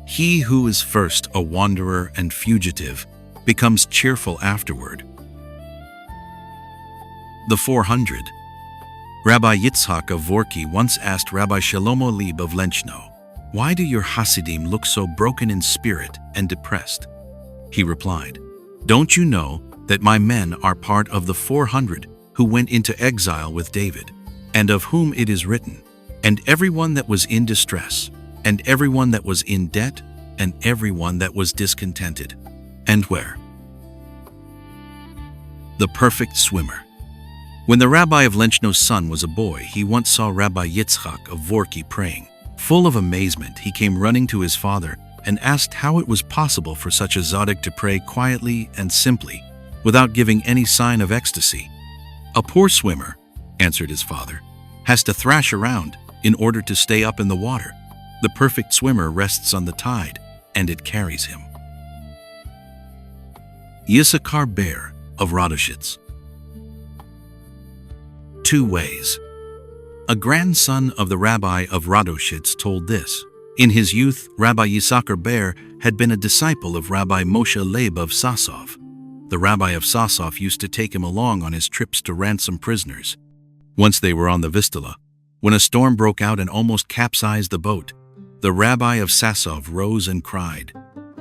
He who is first a wanderer and fugitive becomes cheerful afterward. The 400. Rabbi Yitzhak of Vorki once asked Rabbi Shlomo Leib of Lizhensk, "Why do your Hasidim look so broken in spirit and depressed?" He replied, "Don't you know that my men are part of the 400 who went into exile with David, and of whom it is written, and everyone that was in distress, and everyone that was in debt, and everyone that was discontented." And where? The perfect swimmer. When the rabbi of Lizhensk's son was a boy, he once saw Rabbi Yitzhak of Vorki praying. Full of amazement, he came running to his father and asked how it was possible for such a tzaddik to pray quietly and simply, without giving any sign of ecstasy. "A poor swimmer," answered his father, "has to thrash around in order to stay up in the water. The perfect swimmer rests on the tide, and it carries him." Kotzker Rebbe of Radoshitz. 2 ways. A grandson of the rabbi of Radoshitz told this. In his youth, Rabbi Kotzker Rebbe had been a disciple of Rabbi Moshe Leib of Sasov. The rabbi of Sasov used to take him along on his trips to ransom prisoners. Once they were on the Vistula, when a storm broke out and almost capsized the boat, the rabbi of Sasov rose and cried,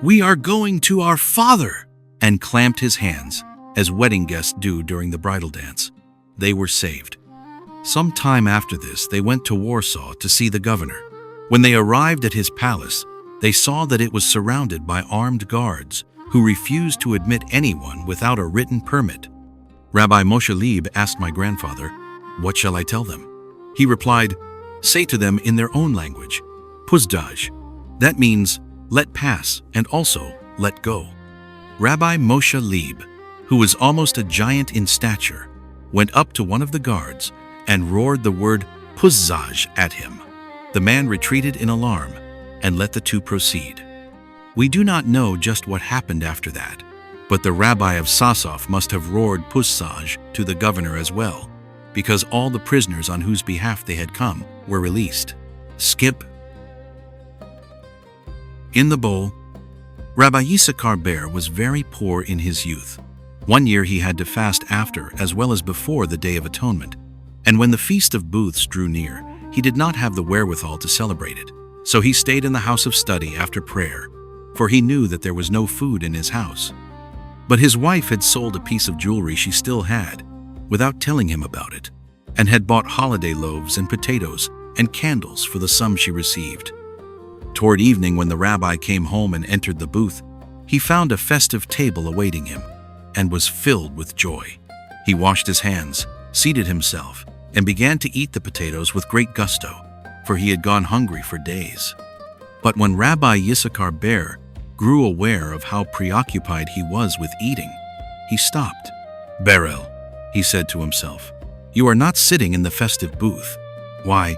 "We are going to our father!" and clamped his hands, as wedding guests do during the bridal dance. They were saved. Some time after this, they went to Warsaw to see the governor. When they arrived at his palace, they saw that it was surrounded by armed guards who refused to admit anyone without a written permit. Rabbi Moshe Leib asked my grandfather, "What shall I tell them?" He replied, "Say to them in their own language, Puzdaj. That means let pass and also let go." Rabbi Moshe Leib, who was almost a giant in stature, went up to one of the guards and roared the word Puzdaj at him. The man retreated in alarm and let the two proceed. We do not know just what happened after that, but the rabbi of Sasov must have roared Puzdaj to the governor as well, because all the prisoners on whose behalf they had come were released. Skip. In the bowl. Rabbi Kotzker Rebbe was very poor in his youth. One year he had to fast after as well as before the Day of Atonement, and when the Feast of Booths drew near, he did not have the wherewithal to celebrate it. So he stayed in the house of study after prayer, for he knew that there was no food in his house. But his wife had sold a piece of jewelry she still had, without telling him about it, and had bought holiday loaves and potatoes and candles for the sum she received. Toward evening, when the rabbi came home and entered the booth, he found a festive table awaiting him, and was filled with joy. He washed his hands, seated himself, and began to eat the potatoes with great gusto, for he had gone hungry for days. But when Rabbi Yisachar Ber grew aware of how preoccupied he was with eating, he stopped. "Berel," he said to himself, "you are not sitting in the festive booth. Why,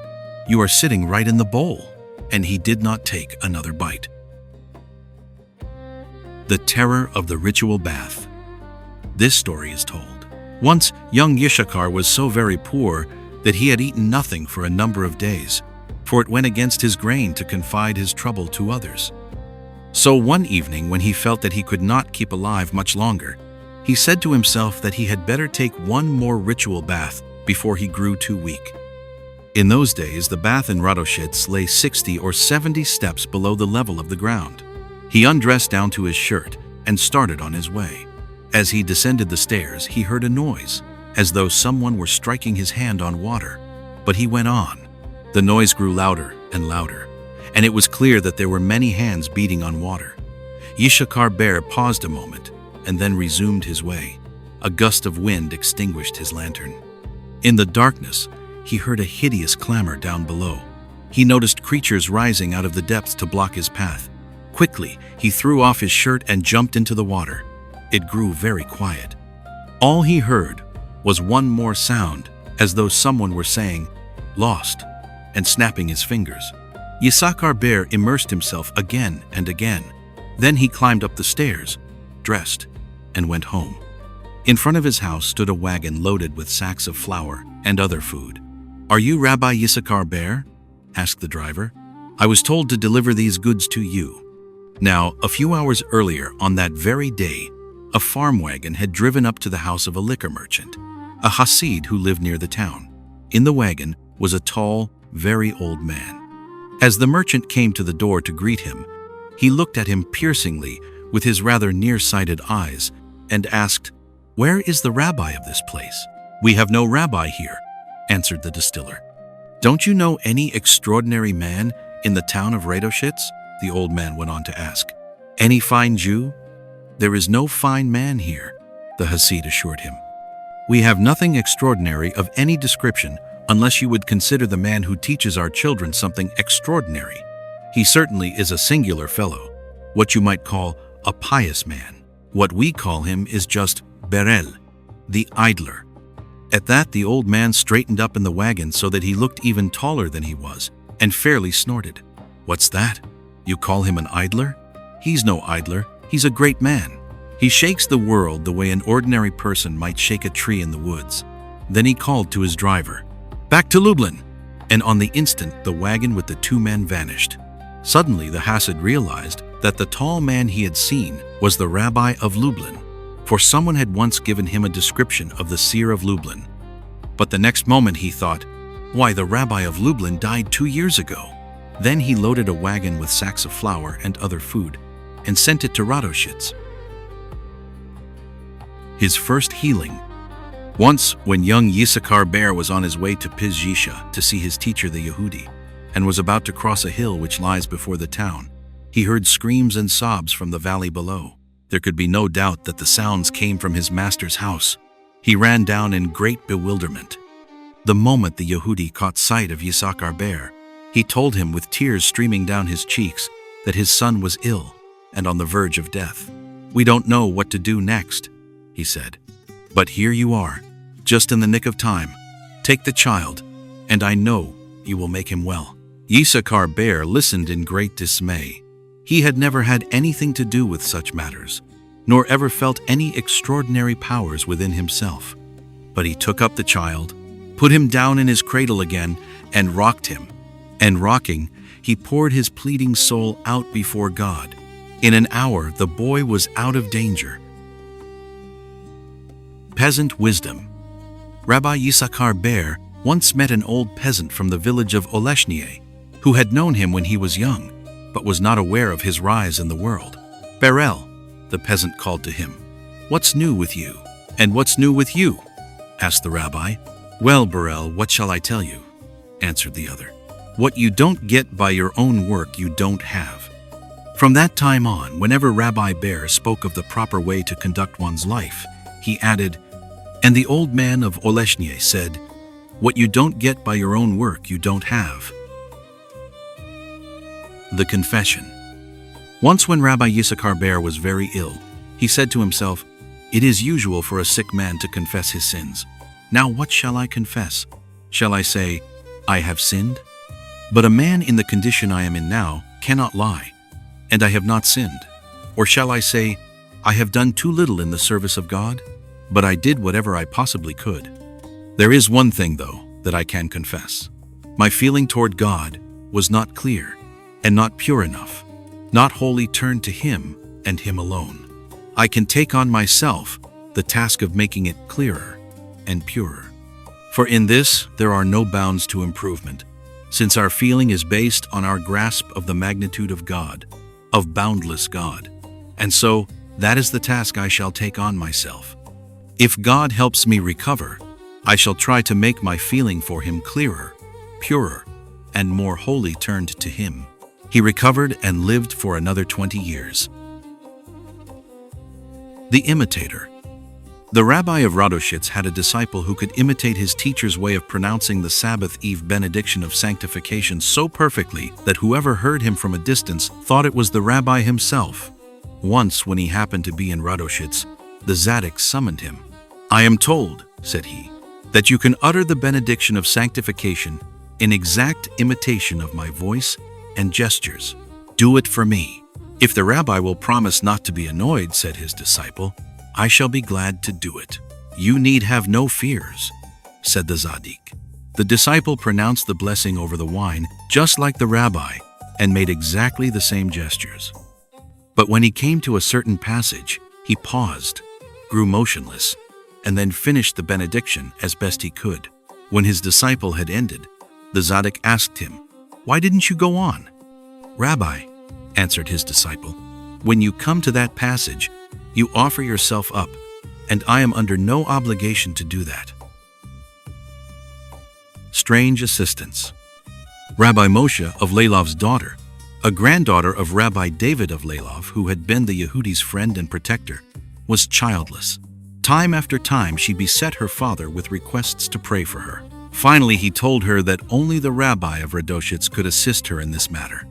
you are sitting right in the bowl." And he did not take another bite. The terror of the ritual bath. This story is told. Once, young Yishakar was so very poor that he had eaten nothing for a number of days, for it went against his grain to confide his trouble to others. So one evening, when he felt that he could not keep alive much longer, he said to himself that he had better take one more ritual bath before he grew too weak. In those days, the bath in Radoshitz lay 60 or 70 steps below the level of the ground. He undressed down to his shirt and started on his way. As he descended the stairs, he heard a noise, as though someone were striking his hand on water. But he went on. The noise grew louder and louder, and it was clear that there were many hands beating on water. Yishakar Ber paused a moment and then resumed his way. A gust of wind extinguished his lantern. In the darkness, he heard a hideous clamor down below. He noticed creatures rising out of the depths to block his path. Quickly, he threw off his shirt and jumped into the water. It grew very quiet. All he heard was one more sound, as though someone were saying, "Lost," and snapping his fingers. Yisachar Ber immersed himself again and again. Then he climbed up the stairs, dressed, and went home. In front of his house stood a wagon loaded with sacks of flour and other food. "Are you Rabbi Yisachar Ber?" asked the driver. "I was told to deliver these goods to you." Now, a few hours earlier, on that very day, a farm wagon had driven up to the house of a liquor merchant, a Hasid who lived near the town. In the wagon was a tall, very old man. As the merchant came to the door to greet him, he looked at him piercingly with his rather nearsighted eyes and asked, "Where is the rabbi of this place?" "We have no rabbi here," answered the distiller. "Don't you know any extraordinary man in the town of Radoshitz?" the old man went on to ask. "Any fine Jew?" "There is no fine man here," the Hasid assured him. "We have nothing extraordinary of any description unless you would consider the man who teaches our children something extraordinary. He certainly is a singular fellow, what you might call a pious man. What we call him is just Berel, the idler." At that, the old man straightened up in the wagon so that he looked even taller than he was, and fairly snorted. "What's that? You call him an idler? He's no idler, he's a great man. He shakes the world the way an ordinary person might shake a tree in the woods." Then he called to his driver, "Back to Lublin!" And on the instant, the wagon with the two men vanished. Suddenly, the Hasid realized that the tall man he had seen was the Rabbi of Lublin, for someone had once given him a description of the seer of Lublin. But the next moment he thought, "Why, the Rabbi of Lublin died 2 years ago." Then he loaded a wagon with sacks of flour and other food and sent it to Radoshitz. His first healing. Once, when young Yisachar Ber was on his way to Pizhisha to see his teacher the Yehudi, and was about to cross a hill which lies before the town, he heard screams and sobs from the valley below. There could be no doubt that the sounds came from his master's house. He ran down in great bewilderment. The moment the Yehudi caught sight of Yisachar Ber, he told him with tears streaming down his cheeks that his son was ill and on the verge of death. "We don't know what to do next," he said. "But here you are, just in the nick of time. Take the child, and I know you will make him well." Yisachar Ber listened in great dismay. He had never had anything to do with such matters, nor ever felt any extraordinary powers within himself. But he took up the child, put him down in his cradle again, and rocked him. And rocking, he poured his pleading soul out before God. In an hour, the boy was out of danger. Peasant wisdom. Rabbi Yisachar Ber once met an old peasant from the village of Oleshnie, who had known him when he was young, but was not aware of his rise in the world. "Berel," the peasant called to him, "what's new with you?" "And what's new with you?" asked the rabbi. "Well, Berel, what shall I tell you?" answered the other. "What you don't get by your own work, you don't have." From that time on, whenever Rabbi Ber spoke of the proper way to conduct one's life, he added, "And the old man of Oleshnie said, 'What you don't get by your own work, you don't have.'" The Confession. Once when Rabbi Yisachar Ber was very ill, he said to himself, "It is usual for a sick man to confess his sins. Now what shall I confess? Shall I say, 'I have sinned'? But a man in the condition I am in now cannot lie, and I have not sinned. Or shall I say, 'I have done too little in the service of God, but I did whatever I possibly could'? There is one thing, though, that I can confess. My feeling toward God was not clear and not pure enough, not wholly turned to Him and Him alone. I can take on myself the task of making it clearer and purer. For in this there are no bounds to improvement, since our feeling is based on our grasp of the magnitude of God, of boundless God. And so that is the task I shall take on myself. If God helps me recover, I shall try to make my feeling for Him clearer, purer, and more wholly turned to Him." He recovered and lived for another 20 years. The Imitator. The rabbi of Radoshitz had a disciple who could imitate his teacher's way of pronouncing the Sabbath Eve benediction of sanctification so perfectly that whoever heard him from a distance thought it was the rabbi himself. Once, when he happened to be in Radoshitz, the Tzaddik summoned him. "I am told," said he, "that you can utter the benediction of sanctification in exact imitation of my voice and gestures. Do it for me." "If the rabbi will promise not to be annoyed," said his disciple, "I shall be glad to do it." "You need have no fears," said the Tzaddik. The disciple pronounced the blessing over the wine, just like the rabbi, and made exactly the same gestures. But when he came to a certain passage, he paused, grew motionless, and then finished the benediction as best he could. When his disciple had ended, the Tzaddik asked him, "Why didn't you go on?" "Rabbi," answered his disciple, "when you come to that passage, you offer yourself up, and I am under no obligation to do that." Strange assistance. Rabbi Moshe of Lelov's daughter, a granddaughter of Rabbi David of Lelov, who had been the Yehudi's friend and protector, was childless. Time after time she beset her father with requests to pray for her. Finally, he told her that only the rabbi of Radoshitz could assist her in this matter.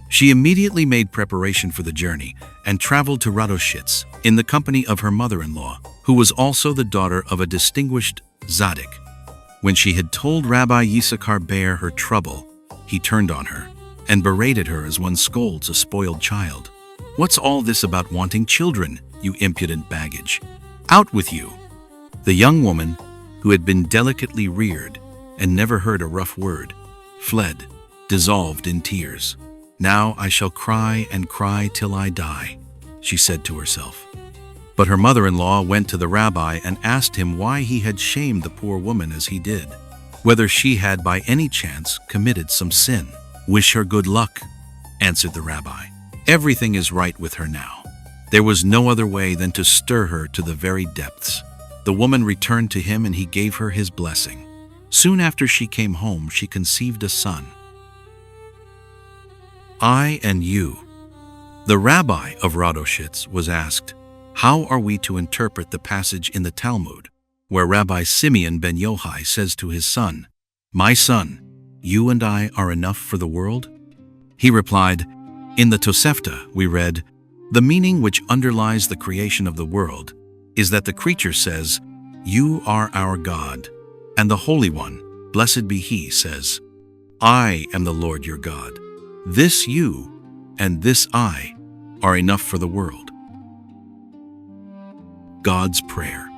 She immediately made preparation for the journey and traveled to Radoshitz in the company of her mother-in-law, who was also the daughter of a distinguished Tzaddik. When she had told Rabbi Yisachar Ber her trouble, he turned on her and berated her as one scolds a spoiled child. "What's all this about wanting children, you impudent baggage? Out with you!" The young woman, who had been delicately reared and never heard a rough word, fled, dissolved in tears. "Now I shall cry and cry till I die," she said to herself. But her mother-in-law went to the rabbi and asked him why he had shamed the poor woman as he did, whether she had by any chance committed some sin. "Wish her good luck," answered the rabbi. "Everything is right with her now." There was no other way than to stir her to the very depths. The woman returned to him and he gave her his blessing. Soon after she came home, she conceived a son. I and you. The rabbi of Radoshitz was asked, "How are we to interpret the passage in the Talmud where Rabbi Simeon ben Yochai says to his son, 'My son, you and I are enough for the world?'" He replied, "In the Tosefta we read, 'The meaning which underlies the creation of the world is that the creature says, "You are our God," and the Holy One, blessed be He, says, "I am the Lord your God." This you and this I are enough for the world. God's Prayer.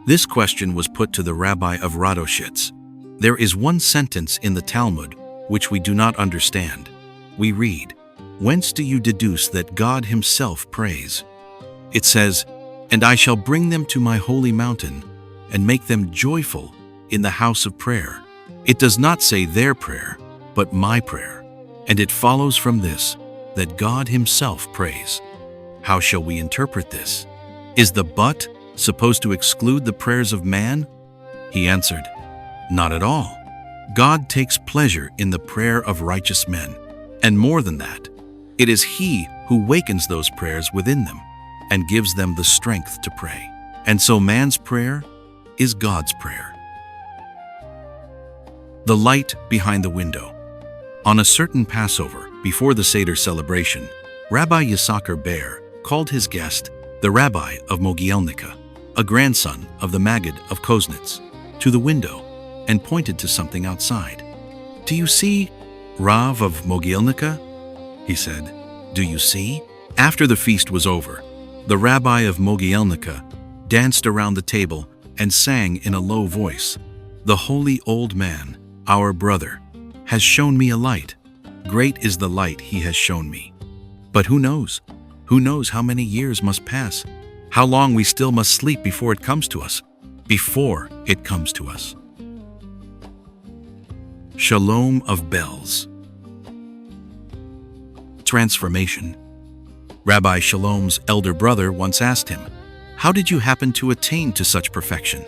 This question was put to the rabbi of Radoshitz. There is one sentence in the Talmud which we do not understand. We read, "Whence do you deduce that God Himself prays?" It says, "And I shall bring them to my holy mountain and make them joyful in the house of prayer." It does not say their prayer, but my prayer. And it follows from this that God himself prays. How shall we interpret this? Is the but supposed to exclude the prayers of man? He answered, not at all. God takes pleasure in the prayer of righteous men. And more than that, it is he who wakens those prayers within them and gives them the strength to pray. And so man's prayer is God's prayer. The light behind the window. On a certain Passover, before the Seder celebration, Rabbi Kotzker Rebbe called his guest, the Rabbi of Mogielnica, a grandson of the Maggid of Koznitz, to the window and pointed to something outside. Do you see, Rav of Mogielnica? He said. Do you see? After the feast was over, the Rabbi of Mogielnica danced around the table and sang in a low voice, the holy old man, our brother, has shown me a light. Great is the light he has shown me. But who knows? Who knows how many years must pass? How long we still must sleep before it comes to us? Before it comes to us. Shalom of Bells. Transformation. Rabbi Shalom's elder brother once asked him, how did you happen to attain to such perfection?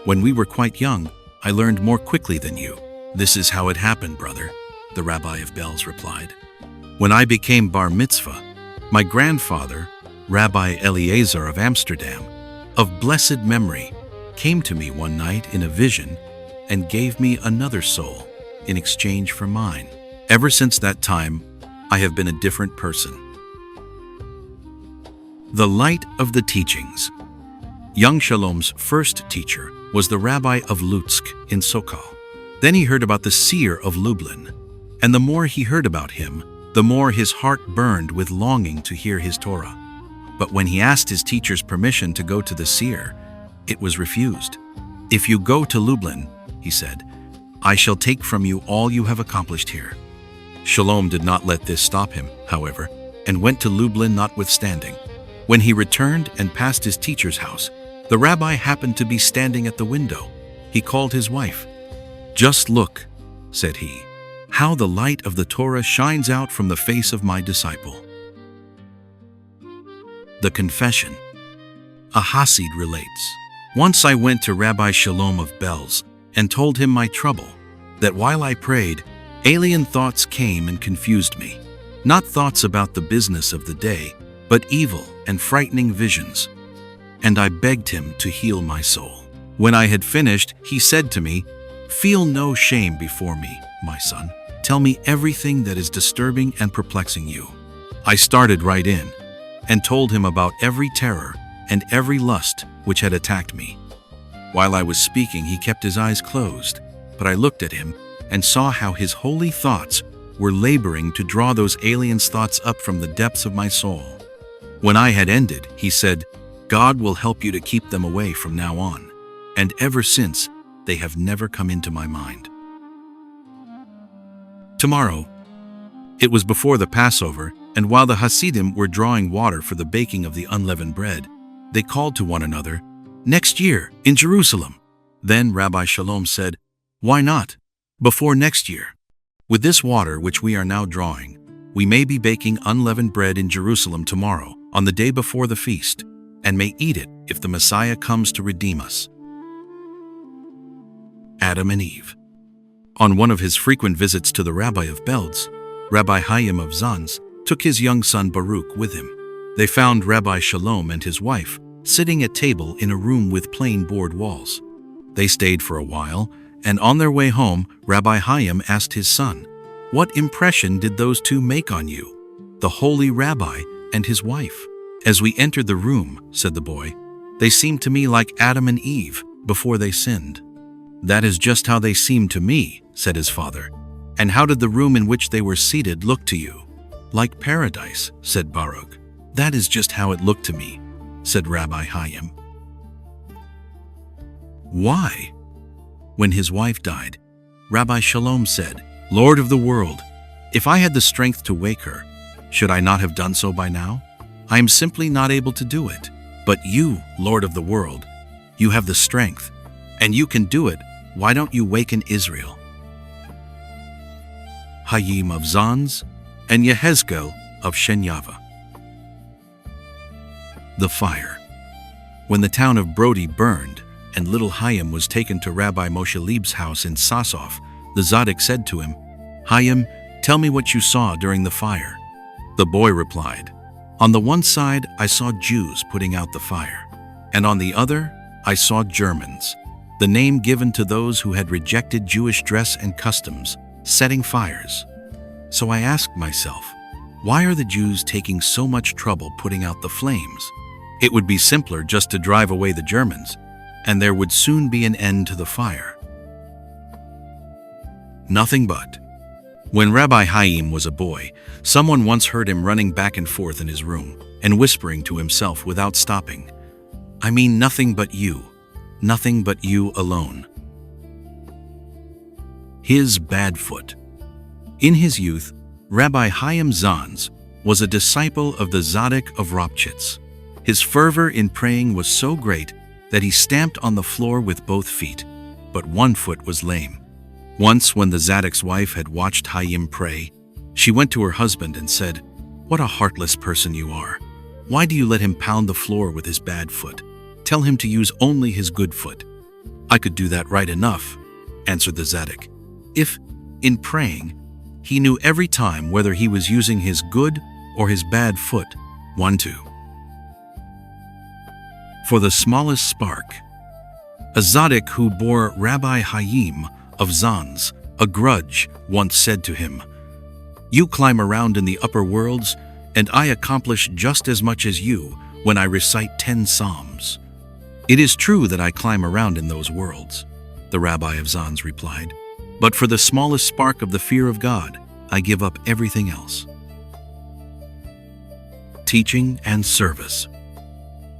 When we were quite young, I learned more quickly than you. This is how it happened, brother, the Rabbi of Bells replied. When I became bar mitzvah, my grandfather, Rabbi Eliezer of Amsterdam, of blessed memory, came to me one night in a vision and gave me another soul in exchange for mine. Ever since that time, I have been a different person. The light of the teachings. Young Shalom's first teacher was the Rabbi of Lutsk in Sokol. Then he heard about the seer of Lublin, and the more he heard about him, the more his heart burned with longing to hear his Torah. But when he asked his teacher's permission to go to the seer, it was refused. If you go to Lublin, he said, I shall take from you all you have accomplished here. Shalom did not let this stop him, however, and went to Lublin notwithstanding. When he returned and passed his teacher's house, the rabbi happened to be standing at the window. He called his wife. Just look, said he, how the light of the Torah shines out from the face of my disciple. The confession. A Hasid relates, once I went to Rabbi Shalom of Bells and told him my trouble, that while I prayed, alien thoughts came and confused me. Not thoughts about the business of the day, but evil and frightening visions. And I begged him to heal my soul. When I had finished, he said to me, feel no shame before me, my son. Tell me everything that is disturbing and perplexing you. I started right in and told him about every terror and every lust which had attacked me. While I was speaking, he kept his eyes closed, but I looked at him and saw how his holy thoughts were laboring to draw those alien thoughts up from the depths of my soul. When I had ended, he said, God will help you to keep them away from now on, and ever since, they have never come into my mind. Tomorrow. It was before the Passover, and while the Hasidim were drawing water for the baking of the unleavened bread, they called to one another, next year, in Jerusalem. Then Rabbi Shalom said, why not? Before next year. With this water which we are now drawing, we may be baking unleavened bread in Jerusalem tomorrow, on the day before the feast, and may eat it if the Messiah comes to redeem us. Adam and Eve. On one of his frequent visits to the Rabbi of Belz, Rabbi Chaim of Zans took his young son Baruch with him. They found Rabbi Shalom and his wife sitting at table in a room with plain board walls. They stayed for a while, and on their way home, Rabbi Chaim asked his son, what impression did those two make on you, the holy rabbi and his wife? As we entered the room, said the boy, they seemed to me like Adam and Eve before they sinned. That is just how they seemed to me, said his father. And how did the room in which they were seated look to you? Like paradise, said Baruch. That is just how it looked to me, said Rabbi Chaim. Why? When his wife died, Rabbi Shalom said, Lord of the world, if I had the strength to wake her, should I not have done so by now? I am simply not able to do it. But you, Lord of the world, you have the strength, and you can do it. Why don't you waken Israel? Hayim of Zans, and Yehezkel of Shenyava. The fire. When the town of Brody burned, and little Hayim was taken to Rabbi Moshe Leib's house in Sasov, the Tzaddik said to him, "Hayim, tell me what you saw during the fire." The boy replied, "On the one side I saw Jews putting out the fire, and on the other I saw Germans, the name given to those who had rejected Jewish dress and customs, setting fires. So I asked myself, why are the Jews taking so much trouble putting out the flames? It would be simpler just to drive away the Germans, and there would soon be an end to the fire." Nothing but. When Rabbi Hayim was a boy, someone once heard him running back and forth in his room and whispering to himself without stopping, "I mean nothing but you alone." His bad foot. In his youth, Rabbi Hayim Zans was a disciple of the Tzaddik of Ropchitz. His fervor in praying was so great that he stamped on the floor with both feet, but one foot was lame. Once, when the Tzaddik's wife had watched Hayim pray, she went to her husband and said, "What a heartless person you are. Why do you let him pound the floor with his bad foot? Tell him to use only his good foot." "I could do that right enough," answered the Tzaddik, "if, in praying, he knew every time whether he was using his good or his bad foot." 1-2. For the smallest spark. A Tzaddik who bore Rabbi Hayim of Zans a grudge once said to him, "You climb around in the upper worlds, and I accomplish just as much as you when I recite 10 psalms." "It is true that I climb around in those worlds," the Rabbi of Zans replied, "but for the smallest spark of the fear of God, I give up everything else." Teaching and service.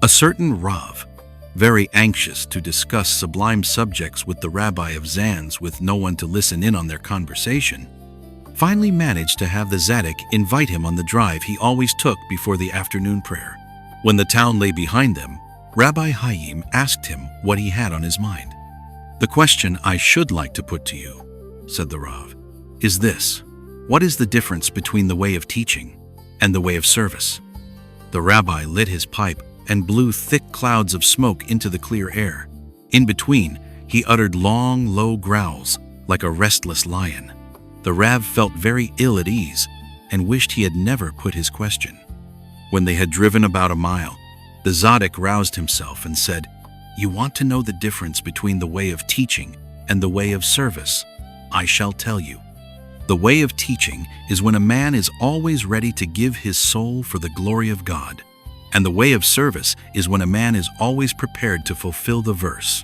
A certain Rav, very anxious to discuss sublime subjects with the Rabbi of Zans with no one to listen in on their conversation, finally managed to have the Tzaddik invite him on the drive he always took before the afternoon prayer. When the town lay behind them, Rabbi Hayim asked him what he had on his mind. "The question I should like to put to you," said the Rav, "is this: what is the difference between the way of teaching and the way of service?" The rabbi lit his pipe and blew thick clouds of smoke into the clear air. In between, he uttered long, low growls, like a restless lion. The Rav felt very ill at ease and wished he had never put his question. When they had driven about a mile, the Tzaddik roused himself and said, "You want to know the difference between the way of teaching and the way of service? I shall tell you. The way of teaching is when a man is always ready to give his soul for the glory of God. And the way of service is when a man is always prepared to fulfill the verse."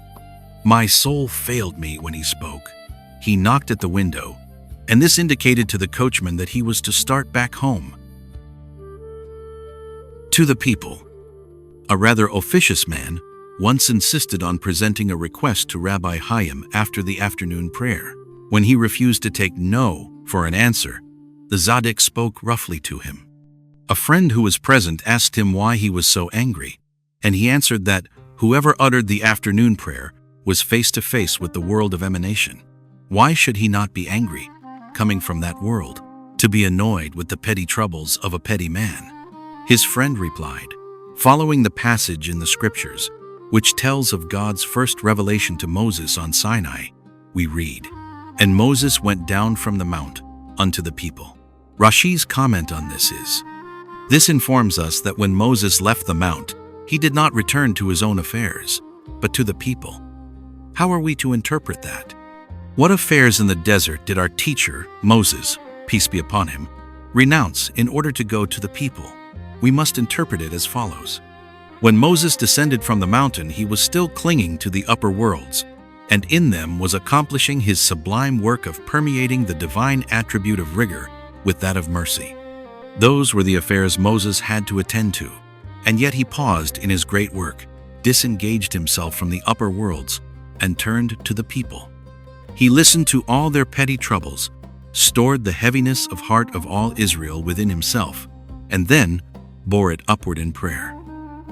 My soul failed me when he spoke. He knocked at the window, and this indicated to the coachman that he was to start back home. To the people. A rather officious man once insisted on presenting a request to Rabbi Hayim after the afternoon prayer. When he refused to take no for an answer, the Tzaddik spoke roughly to him. A friend who was present asked him why he was so angry, and he answered that whoever uttered the afternoon prayer was face to face with the world of emanation. Why should he not be angry, coming from that world, to be annoyed with the petty troubles of a petty man? His friend replied, following the passage in the scriptures, which tells of God's first revelation to Moses on Sinai, we read, "And Moses went down from the mount unto the people." Rashi's comment on this is, this informs us that when Moses left the mount, he did not return to his own affairs, but to the people. How are we to interpret that? What affairs in the desert did our teacher, Moses, peace be upon him, renounce in order to go to the people? We must interpret it as follows. When Moses descended from the mountain, he was still clinging to the upper worlds, and in them was accomplishing his sublime work of permeating the divine attribute of rigor with that of mercy. Those were the affairs Moses had to attend to, and yet he paused in his great work, disengaged himself from the upper worlds, and turned to the people. He listened to all their petty troubles, stored the heaviness of heart of all Israel within himself, and then bore it upward in prayer.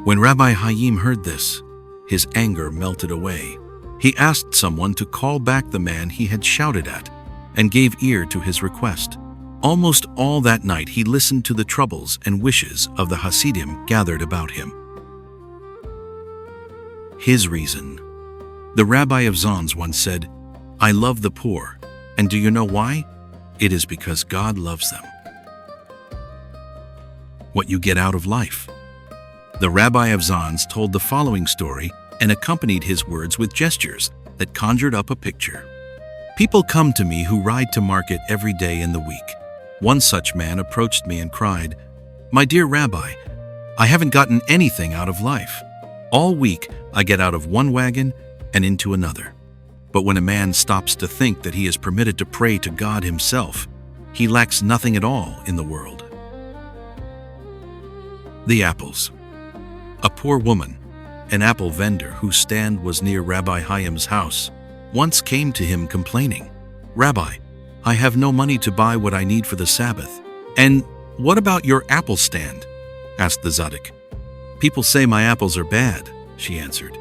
When Rabbi Hayim heard this, his anger melted away. He asked someone to call back the man he had shouted at, and gave ear to his request. Almost all that night he listened to the troubles and wishes of the Hasidim gathered about him. His reason. The Rabbi of Lizhensk once said, "I love the poor, and do you know why? It is because God loves them." What you get out of life. The Rabbi of Lizhensk told the following story and accompanied his words with gestures that conjured up a picture. People come to me who ride to market every day in the week. One such man approached me and cried, "My dear Rabbi, I haven't gotten anything out of life. All week I get out of one wagon and into another." But when a man stops to think that he is permitted to pray to God himself, he lacks nothing at all in the world. The apples. A poor woman, an apple vendor whose stand was near Rabbi Chaim's house, once came to him complaining, "Rabbi, I have no money to buy what I need for the Sabbath." "And what about your apple stand?" asked the Tzaddik. "People say my apples are bad," she answered,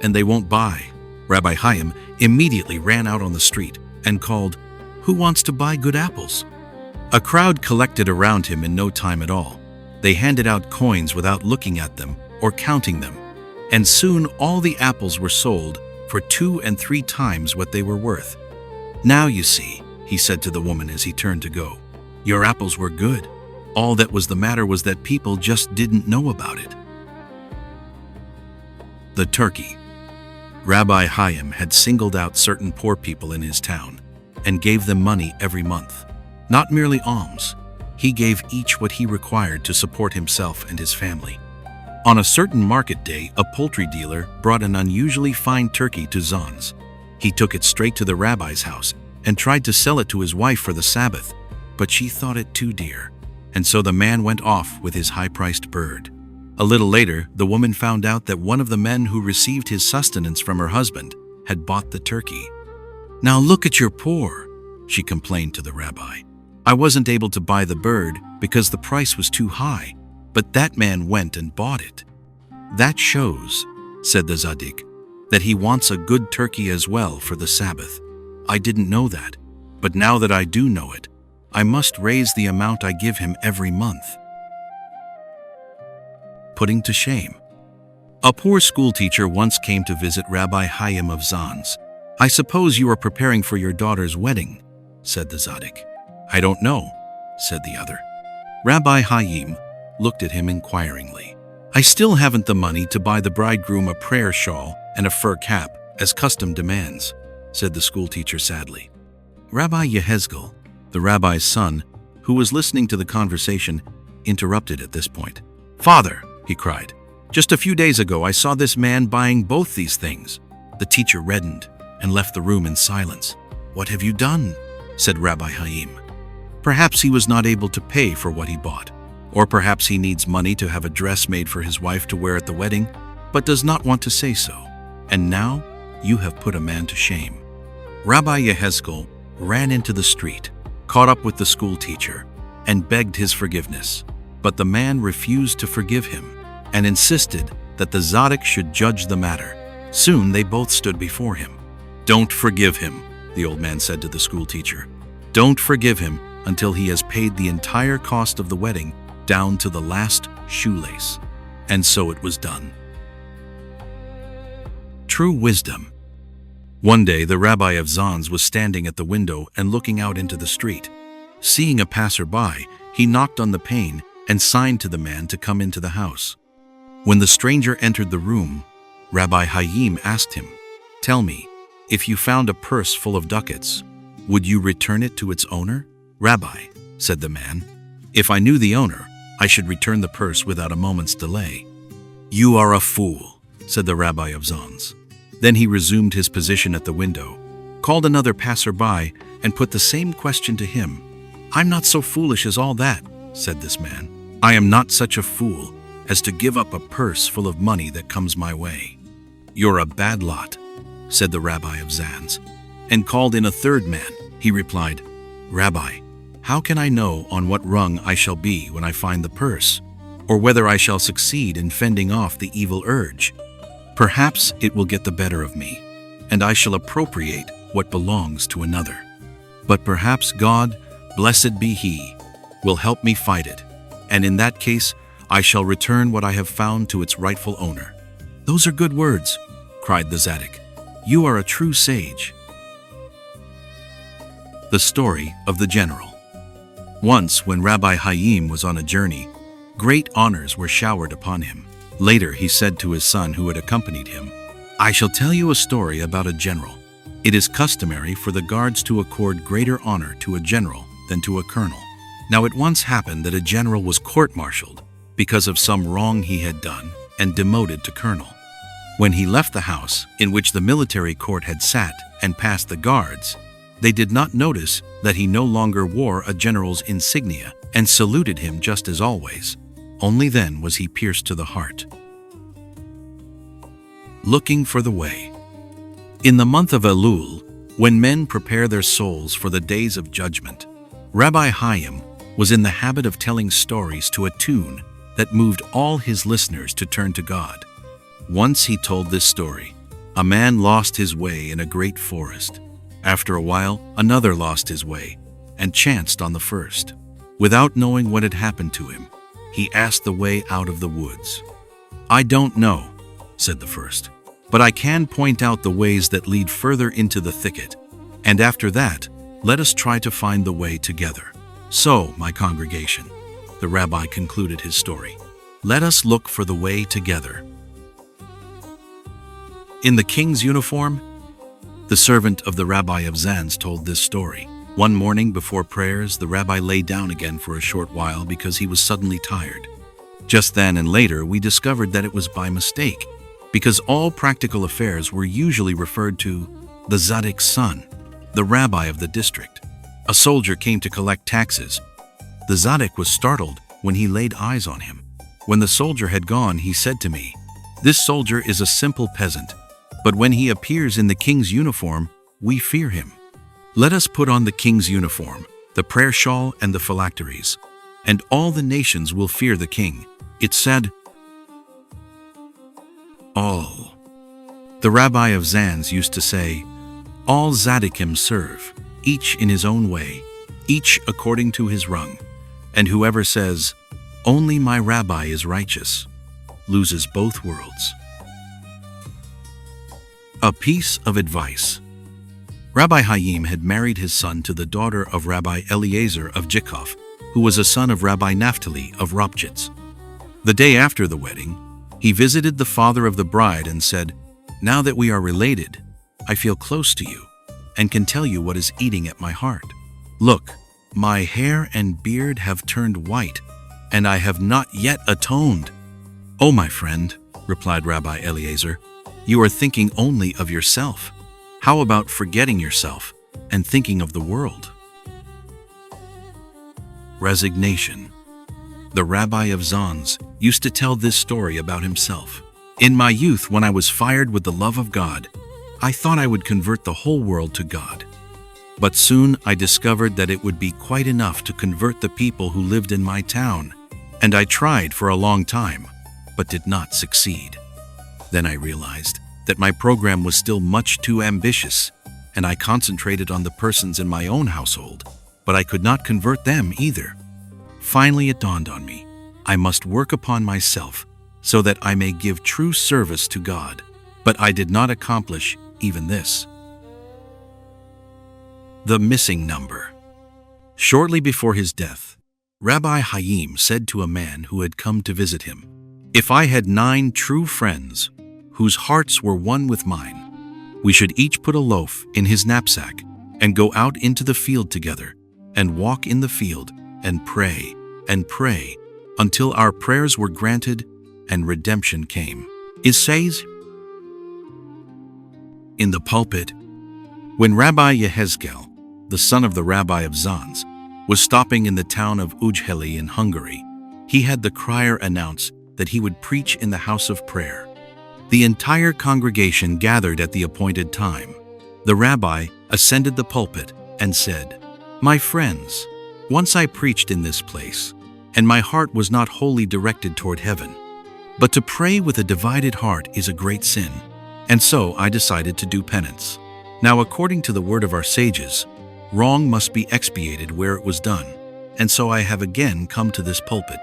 "and they won't buy." Rabbi Chaim immediately ran out on the street and called, "Who wants to buy good apples?" A crowd collected around him in no time at all. They handed out coins without looking at them or counting them, and soon all the apples were sold for 2 and 3 times what they were worth. "Now you see," he said to the woman as he turned to go, "your apples were good. All that was the matter was that people just didn't know about it." The turkey. Rabbi Chaim had singled out certain poor people in his town and gave them money every month. Not merely alms, he gave each what he required to support himself and his family. On a certain market day, a poultry dealer brought an unusually fine turkey to Lizhensk. He took it straight to the rabbi's house and tried to sell it to his wife for the Sabbath, but she thought it too dear, and so the man went off with his high-priced bird. A little later, the woman found out that one of the men who received his sustenance from her husband had bought the turkey. "Now look at your poor," she complained to the rabbi. "I wasn't able to buy the bird because the price was too high, but that man went and bought it." "That shows," said the Tzaddik, "that he wants a good turkey as well for the Sabbath. I didn't know that, but now that I do know it, I must raise the amount I give him every month." Putting to shame. A poor schoolteacher once came to visit Rabbi Chaim of Lizhensk. "I suppose you are preparing for your daughter's wedding," said the Tzaddik. "I don't know," said the other. Rabbi Chaim looked at him inquiringly. "I still haven't the money to buy the bridegroom a prayer shawl and a fur cap, as custom demands," said the schoolteacher sadly. Rabbi Yehezkel, the rabbi's son, who was listening to the conversation, interrupted at this point. "Father," he cried, "just a few days ago I saw this man buying both these things." The teacher reddened and left the room in silence. "What have you done?" said Rabbi Chaim. "Perhaps he was not able to pay for what he bought, or perhaps he needs money to have a dress made for his wife to wear at the wedding, but does not want to say so. And now you have put a man to shame." Rabbi Yehezkel ran into the street, caught up with the schoolteacher, and begged his forgiveness. But the man refused to forgive him and insisted that the Tzaddik should judge the matter. Soon they both stood before him. "Don't forgive him," the old man said to the schoolteacher. "Don't forgive him until he has paid the entire cost of the wedding down to the last shoelace." And so it was done. True wisdom. One day the rabbi of Lizhensk was standing at the window and looking out into the street. Seeing a passerby, he knocked on the pane and signed to the man to come into the house. When the stranger entered the room, Rabbi Chaim asked him, "Tell me, if you found a purse full of ducats, would you return it to its owner?" "Rabbi," said the man, "if I knew the owner, I should return the purse without a moment's delay." "You are a fool," said the rabbi of Lizhensk. Then he resumed his position at the window, called another passerby, and put the same question to him. "I'm not so foolish as all that," said this man. "I am not such a fool as to give up a purse full of money that comes my way." "You're a bad lot," said the rabbi of Lizhensk, and called in a third man. He replied, "Rabbi, how can I know on what rung I shall be when I find the purse, or whether I shall succeed in fending off the evil urge? Perhaps it will get the better of me, and I shall appropriate what belongs to another. But perhaps God Blessed be he, will help me fight it, and in that case I shall return what I have found to its rightful owner." "Those are good words," cried the Tzaddik. "You are a true sage." The story of the general. Once, when Rabbi Chaim was on a journey, great honors were showered upon him. Later he said to his son who had accompanied him, "I shall tell you a story about a general. It is customary for the guards to accord greater honor to a general than to a colonel. Now it once happened that a general was court-martialed because of some wrong he had done and demoted to colonel. When he left the house in which the military court had sat and passed the guards, they did not notice that he no longer wore a general's insignia and saluted him just as always. Only then was he pierced to the heart." Looking for the way. In the month of Elul, when men prepare their souls for the days of judgment, Rabbi Chaim was in the habit of telling stories to a tune that moved all his listeners to turn to God. Once he told this story: a man lost his way in a great forest. After a while, another lost his way and chanced on the first. Without knowing what had happened to him, he asked the way out of the woods. "I don't know," said the first, "but I can point out the ways that lead further into the thicket, and after that, let us try to find the way together. So, my congregation," the rabbi concluded his story, "let us look for the way together." In the king's uniform? The servant of the Rabbi of Lizhensk told this story. One morning before prayers, the rabbi lay down again for a short while because he was suddenly tired. Just then and later, we discovered that it was by mistake, because all practical affairs were usually referred to the Tzaddik's son, the rabbi of the district. A soldier came to collect taxes. The Tzaddik was startled when he laid eyes on him. When the soldier had gone, he said to me, "This soldier is a simple peasant, but when he appears in the king's uniform, we fear him. Let us put on the king's uniform, the prayer shawl and the phylacteries, and all the nations will fear the king." It said, all. The Rabbi of Lizhensk used to say, "All Tzadikim serve, each in his own way, each according to his rung, and whoever says, 'Only my rabbi is righteous,' loses both worlds." A piece of advice. Rabbi Chaim had married his son to the daughter of Rabbi Eliezer of Jikov, who was a son of Rabbi Naphtali of Ropchitz. The day after the wedding, he visited the father of the bride and said, "Now that we are related, I feel close to you and can tell you what is eating at my heart. Look, my hair and beard have turned white, and I have not yet atoned." "Oh, my friend," replied Rabbi Eliezer, "you are thinking only of yourself. How about forgetting yourself and thinking of the world?" Resignation. The Rabbi of Lizhensk used to tell this story about himself. "In my youth, when I was fired with the love of God, I thought I would convert the whole world to God. But soon I discovered that it would be quite enough to convert the people who lived in my town, and I tried for a long time, but did not succeed. Then I realized that my program was still much too ambitious, and I concentrated on the persons in my own household, but I could not convert them either. Finally it dawned on me, I must work upon myself so that I may give true service to God, but I did not accomplish even this." The missing number. Shortly before his death, Rabbi Chaim said to a man who had come to visit him, "If I had 9 true friends whose hearts were one with mine, we should each put a loaf in his knapsack and go out into the field together and walk in the field and pray until our prayers were granted and redemption came." It says in the pulpit, when Rabbi Yehezkel, the son of the Rabbi of Lizhensk, was stopping in the town of Ujhely in Hungary, he had the crier announce that he would preach in the house of prayer. The entire congregation gathered at the appointed time. The rabbi ascended the pulpit and said, "My friends, once I preached in this place, and my heart was not wholly directed toward heaven. But to pray with a divided heart is a great sin, and so I decided to do penance. Now according to the word of our sages, Wrong must be expiated where it was done, and so I have again come to this pulpit.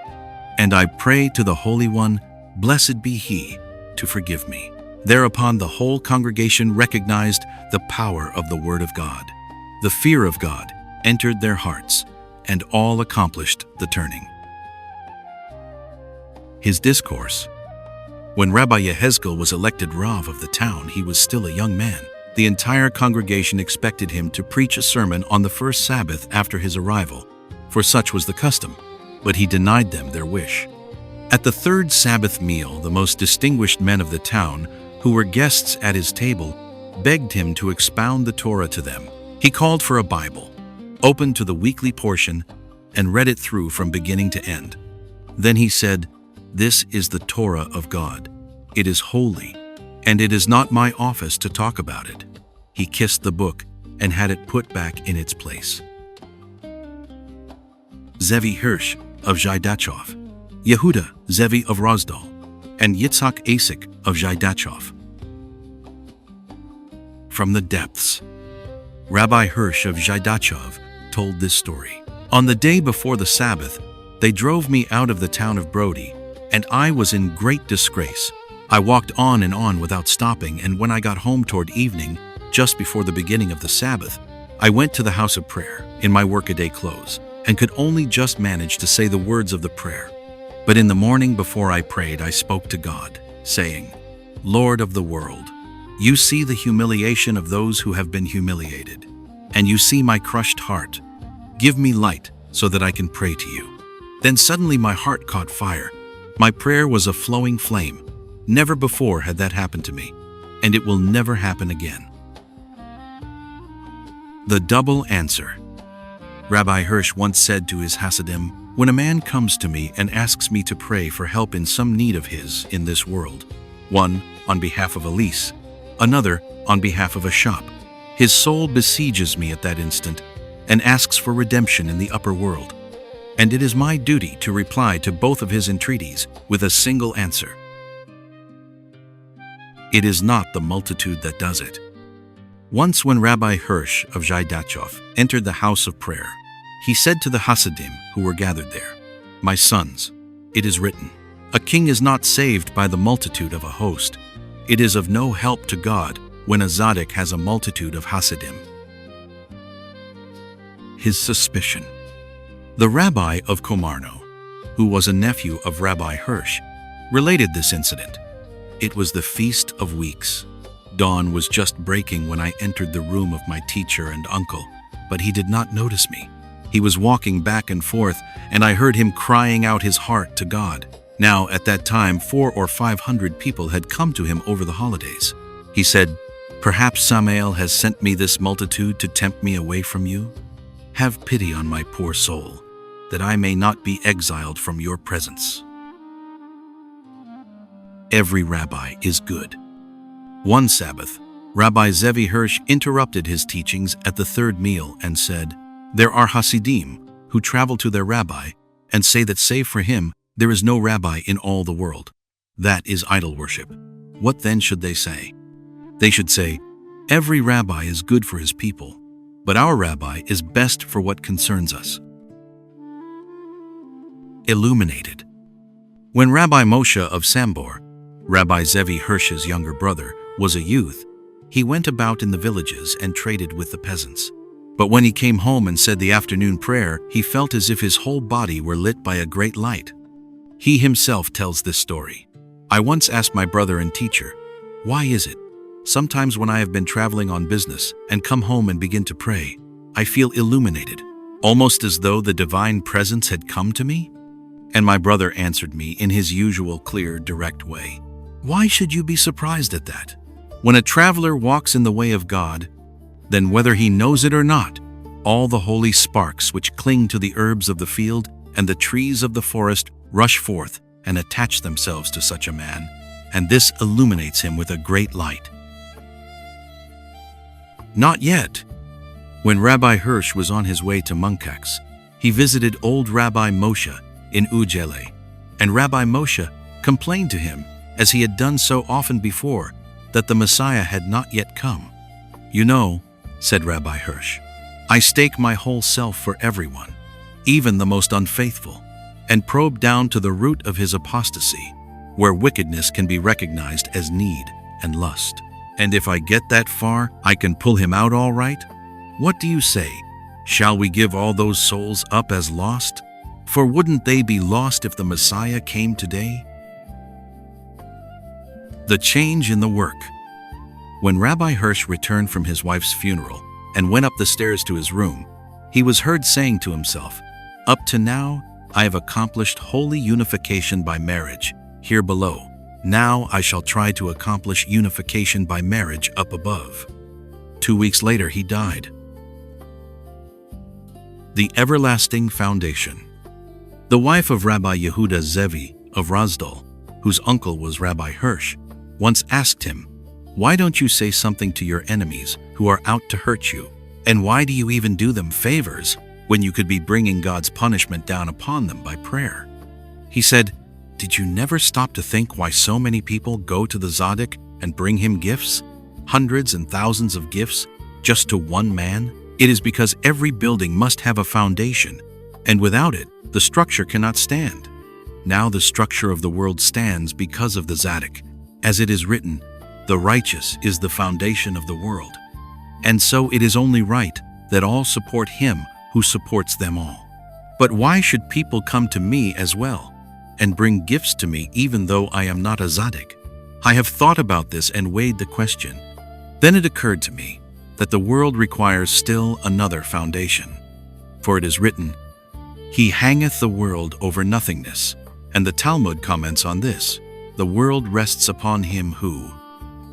And I pray to the Holy One, blessed be He, to forgive me." Thereupon the whole congregation recognized the power of the Word of God. The fear of God entered their hearts, and all accomplished the turning. His discourse. When Rabbi Yehezkel was elected Rav of the town, he was still a young man. The entire congregation expected him to preach a sermon on the first Sabbath after his arrival, for such was the custom, but he denied them their wish. At the third Sabbath meal, the most distinguished men of the town, who were guests at his table, begged him to expound the Torah to them. He called for a Bible, opened to the weekly portion, and read it through from beginning to end. Then he said, "This is the Torah of God. It is holy, and it is not my office to talk about it." He kissed the book and had it put back in its place. Zevi Hirsch of Zhaidachov, Yehuda Zevi of Rozdal, and Yitzhak Asik of Zhaidachov. From the depths. Rabbi Hirsch of Zhaidachov told this story. "On the day before the Sabbath, they drove me out of the town of Brody, and I was in great disgrace. I walked on and on without stopping, and when I got home toward evening, just before the beginning of the Sabbath, I went to the house of prayer in my workaday clothes, and could only just manage to say the words of the prayer. But in the morning before I prayed, I spoke to God, saying, 'Lord of the world, you see the humiliation of those who have been humiliated, and you see my crushed heart. Give me light so that I can pray to you.' Then suddenly my heart caught fire. My prayer was a flowing flame. Never before had that happened to me, and it will never happen again." The double answer. Rabbi Hirsch once said to his Hasidim, "When a man comes to me and asks me to pray for help in some need of his in this world, one on behalf of a lease, another on behalf of a shop, his soul besieges me at that instant and asks for redemption in the upper world. And it is my duty to reply to both of his entreaties with a single answer. It is not the multitude that does it." Once when Rabbi Hirsch of Zhaidachov entered the house of prayer, he said to the Hasidim who were gathered there, "My sons, it is written, a king is not saved by the multitude of a host. It is of no help to God when a Tzaddik has a multitude of Hasidim." His suspicion. The rabbi of Komarno, who was a nephew of Rabbi Hirsch, related this incident. It was the Feast of Weeks. Dawn was just breaking when I entered the room of my teacher and uncle, but he did not notice me. He was walking back and forth, and I heard him crying out his heart to God. Now, at that time, 400 or 500 people had come to him over the holidays. He said, "Perhaps Samael has sent me this multitude to tempt me away from you? Have pity on my poor soul, that I may not be exiled from your presence." Every rabbi is good. One Sabbath, Rabbi Zevi Hirsch interrupted his teachings at the third meal and said, "There are Hasidim who travel to their rabbi and say that save for him, there is no rabbi in all the world. That is idol worship. What then should they say? They should say, every rabbi is good for his people, but our rabbi is best for what concerns us." Illuminated. When Rabbi Moshe of Sambor, Rabbi Zevi Hirsch's younger brother, was a youth, he went about in the villages and traded with the peasants. But when he came home and said the afternoon prayer, he felt as if his whole body were lit by a great light. He himself tells this story. "I once asked my brother and teacher, 'Why is it? Sometimes when I have been traveling on business and come home and begin to pray, I feel illuminated, almost as though the divine presence had come to me?' And my brother answered me in his usual clear, direct way, 'Why should you be surprised at that? When a traveler walks in the way of God, then whether he knows it or not, all the holy sparks which cling to the herbs of the field and the trees of the forest rush forth and attach themselves to such a man, and this illuminates him with a great light.'" Not yet. When Rabbi Hirsch was on his way to Munkacs, he visited old Rabbi Moshe in Ujele, and Rabbi Moshe complained to him, as he had done so often before, that the Messiah had not yet come. "You know," said Rabbi Hirsch, I stake my whole self for everyone, even the most unfaithful, and probe down to the root of his apostasy, where wickedness can be recognized as need and lust. And if I get that far, I can pull him out all right? What do you say? Shall we give all those souls up as lost? For wouldn't they be lost if the Messiah came today? The change in the work. When Rabbi Hirsch returned from his wife's funeral and went up the stairs to his room, he was heard saying to himself, "Up to now, I have accomplished holy unification by marriage here below. Now I shall try to accomplish unification by marriage up above." 2 weeks later, he died. The everlasting foundation. The wife of Rabbi Yehuda Zevi of Rozdal, whose uncle was Rabbi Hirsch, once asked him, "Why don't you say something to your enemies who are out to hurt you? And why do you even do them favors when you could be bringing God's punishment down upon them by prayer?" He said, "Did you never stop to think why so many people go to the Tzaddik and bring him gifts? Hundreds and thousands of gifts just to one man? It is because every building must have a foundation, and without it, the structure cannot stand. Now the structure of the world stands because of the Tzaddik. As it is written, the righteous is the foundation of the world. And so it is only right that all support him who supports them all. But why should people come to me as well and bring gifts to me even though I am not a Tzaddik? I have thought about this and weighed the question. Then it occurred to me that the world requires still another foundation. For it is written, He hangeth the world over nothingness. And the Talmud comments on this, the world rests upon him who,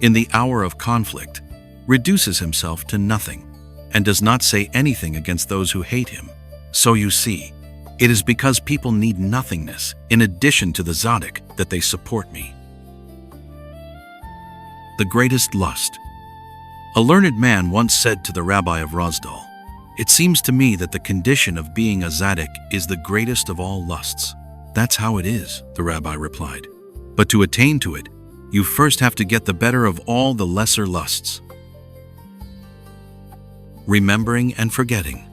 in the hour of conflict, reduces himself to nothing, and does not say anything against those who hate him. So you see, it is because people need nothingness in addition to the Tzaddik that they support me. The greatest lust. A learned man once said to the Rabbi of Rozdal, "It seems to me that the condition of being a Tzaddik is the greatest of all lusts." "That's how it is," the rabbi replied. "But to attain to it, you first have to get the better of all the lesser lusts." Remembering and forgetting.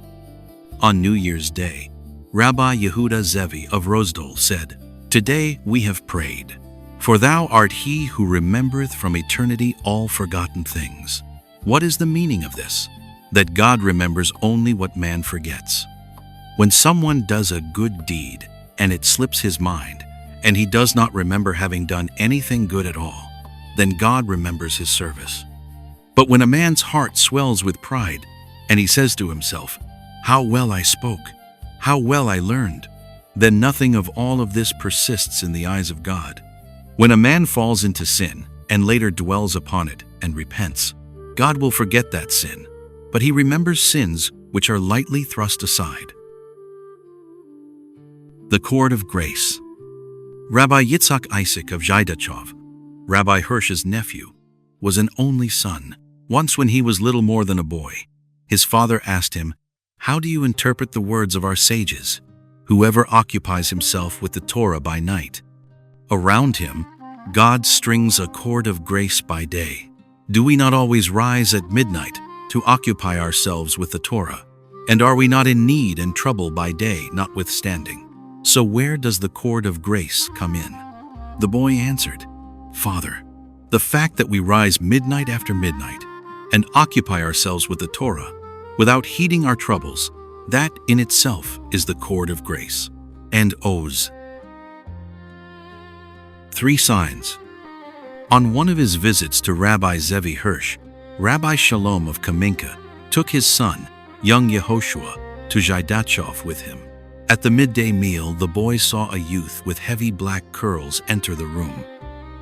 On New Year's Day, Rabbi Yehuda Zevi of Rozdal said, "Today we have prayed, for thou art he who remembereth from eternity all forgotten things." What is the meaning of this? That God remembers only what man forgets. When someone does a good deed, and it slips his mind, and he does not remember having done anything good at all, then God remembers his service. But when a man's heart swells with pride, and he says to himself, "How well I spoke, how well I learned," then nothing of all of this persists in the eyes of God. When a man falls into sin, and later dwells upon it and repents, God will forget that sin, but he remembers sins which are lightly thrust aside. The cord of grace. Rabbi Yitzhak Isaac of Zhaidachov, Rabbi Hirsch's nephew, was an only son. Once when he was little more than a boy, his father asked him, "How do you interpret the words of our sages? Whoever occupies himself with the Torah by night, around him God strings a cord of grace by day. Do we not always rise at midnight to occupy ourselves with the Torah? And are we not in need and trouble by day notwithstanding? So where does the cord of grace come in?" The boy answered, "Father, the fact that we rise midnight after midnight and occupy ourselves with the Torah without heeding our troubles, that in itself is the cord of grace." And Oz. 3 signs. On one of his visits to Rabbi Zevi Hirsch, Rabbi Shalom of Kaminka took his son, young Yehoshua, to Zhaidachov with him. At the midday meal, the boy saw a youth with heavy black curls enter the room.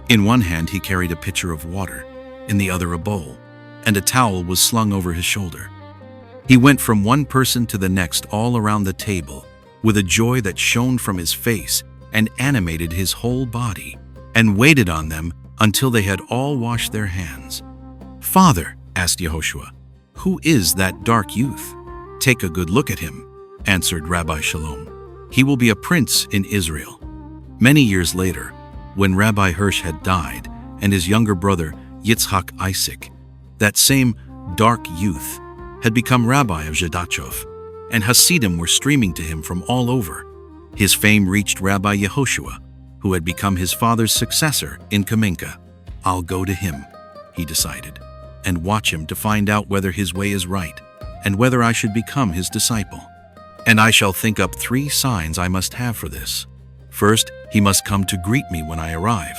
In one hand he carried a pitcher of water, in the other a bowl, and a towel was slung over his shoulder. He went from one person to the next all around the table, with a joy that shone from his face and animated his whole body, and waited on them until they had all washed their hands. "Father," asked Yehoshua, "who is that dark youth?" "Take a good look at him," answered Rabbi Shalom. "He will be a prince in Israel." Many years later, when Rabbi Hirsch had died and his younger brother Yitzhak Isaac, that same dark youth had become rabbi of Zhidachov, and Hasidim were streaming to him from all over. His fame reached Rabbi Yehoshua, who had become his father's successor in Kamenka. "I'll go to him," he decided, "and watch him to find out whether his way is right, and whether I should become his disciple. And I shall think up 3 signs I must have for this. First, he must come to greet me when I arrive.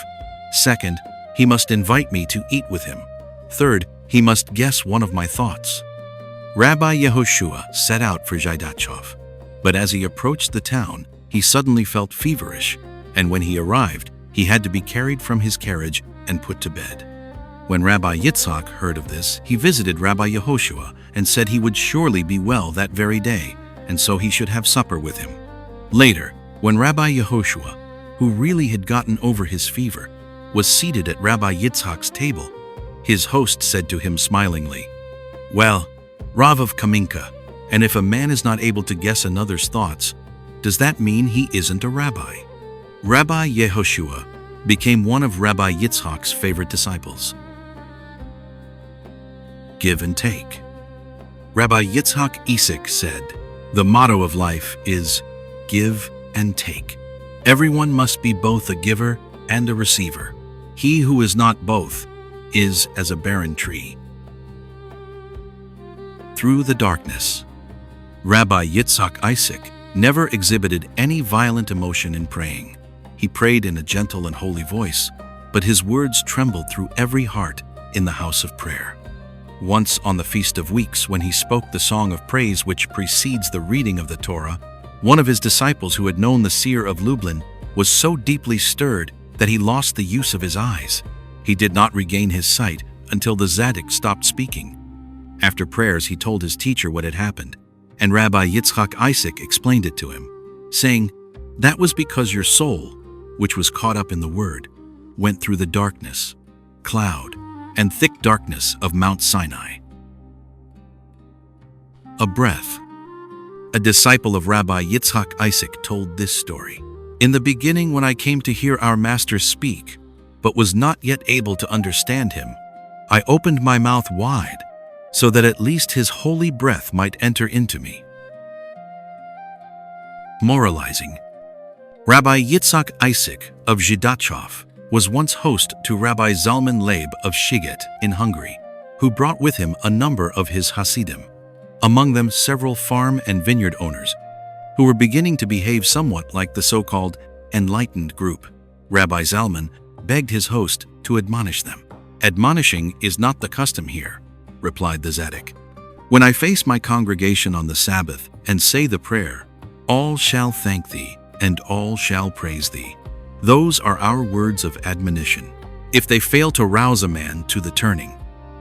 Second, he must invite me to eat with him. Third, he must guess one of my thoughts." Rabbi Yehoshua set out for Zhidachov, but as he approached the town, he suddenly felt feverish, and when he arrived, he had to be carried from his carriage and put to bed. When Rabbi Yitzhak heard of this, he visited Rabbi Yehoshua and said he would surely be well that very day, and so he should have supper with him. Later, when Rabbi Yehoshua, who really had gotten over his fever, was seated at Rabbi Yitzhak's table, his host said to him smilingly, "Well, Rav of Kamenka, and if a man is not able to guess another's thoughts, does that mean he isn't a rabbi?" Rabbi Yehoshua became one of Rabbi Yitzhak's favorite disciples. Give and take. Rabbi Yitzhak Isaac said, "The motto of life is give and take. Everyone must be both a giver and a receiver. He who is not both is as a barren tree." Through the darkness. Rabbi Yitzhak Isaac never exhibited any violent emotion in praying. He prayed in a gentle and holy voice, but his words trembled through every heart in the house of prayer. Once on the Feast of Weeks, when he spoke the song of praise which precedes the reading of the Torah, one of his disciples who had known the seer of Lublin was so deeply stirred that he lost the use of his eyes. He did not regain his sight until the Tzaddik stopped speaking. After prayers, he told his teacher what had happened, and Rabbi Yitzhak Isaac explained it to him, saying, "That was because your soul, which was caught up in the Word, went through the darkness, cloud, and thick darkness of Mount Sinai." A breath. A disciple of Rabbi Yitzhak Isaac told this story. "In the beginning, when I came to hear our Master speak, but was not yet able to understand him, I opened my mouth wide, so that at least his holy breath might enter into me." Moralizing. Rabbi Yitzhak Isaac of Zhidachov was once host to Rabbi Zalman Leib of Shiget in Hungary, who brought with him a number of his Hasidim, among them several farm and vineyard owners, who were beginning to behave somewhat like the so-called enlightened group. Rabbi Zalman begged his host to admonish them. "Admonishing is not the custom here," replied the Tzaddik. "When I face my congregation on the Sabbath and say the prayer, 'All shall thank thee, and all shall praise thee,' those are our words of admonition. If they fail to rouse a man to the turning,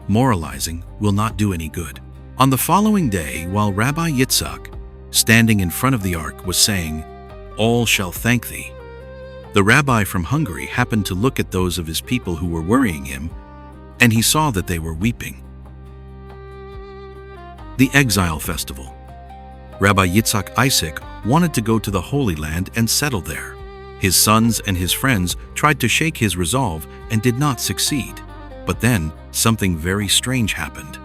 moralizing will not do any good." On the following day, while Rabbi Yitzhak, standing in front of the ark, was saying, "All shall thank thee," the rabbi from Hungary happened to look at those of his people who were worrying him, and he saw that they were weeping. The Exile Festival. Rabbi Yitzhak Isaac wanted to go to the Holy Land and settle there. His sons and his friends tried to shake his resolve and did not succeed. But then something very strange happened.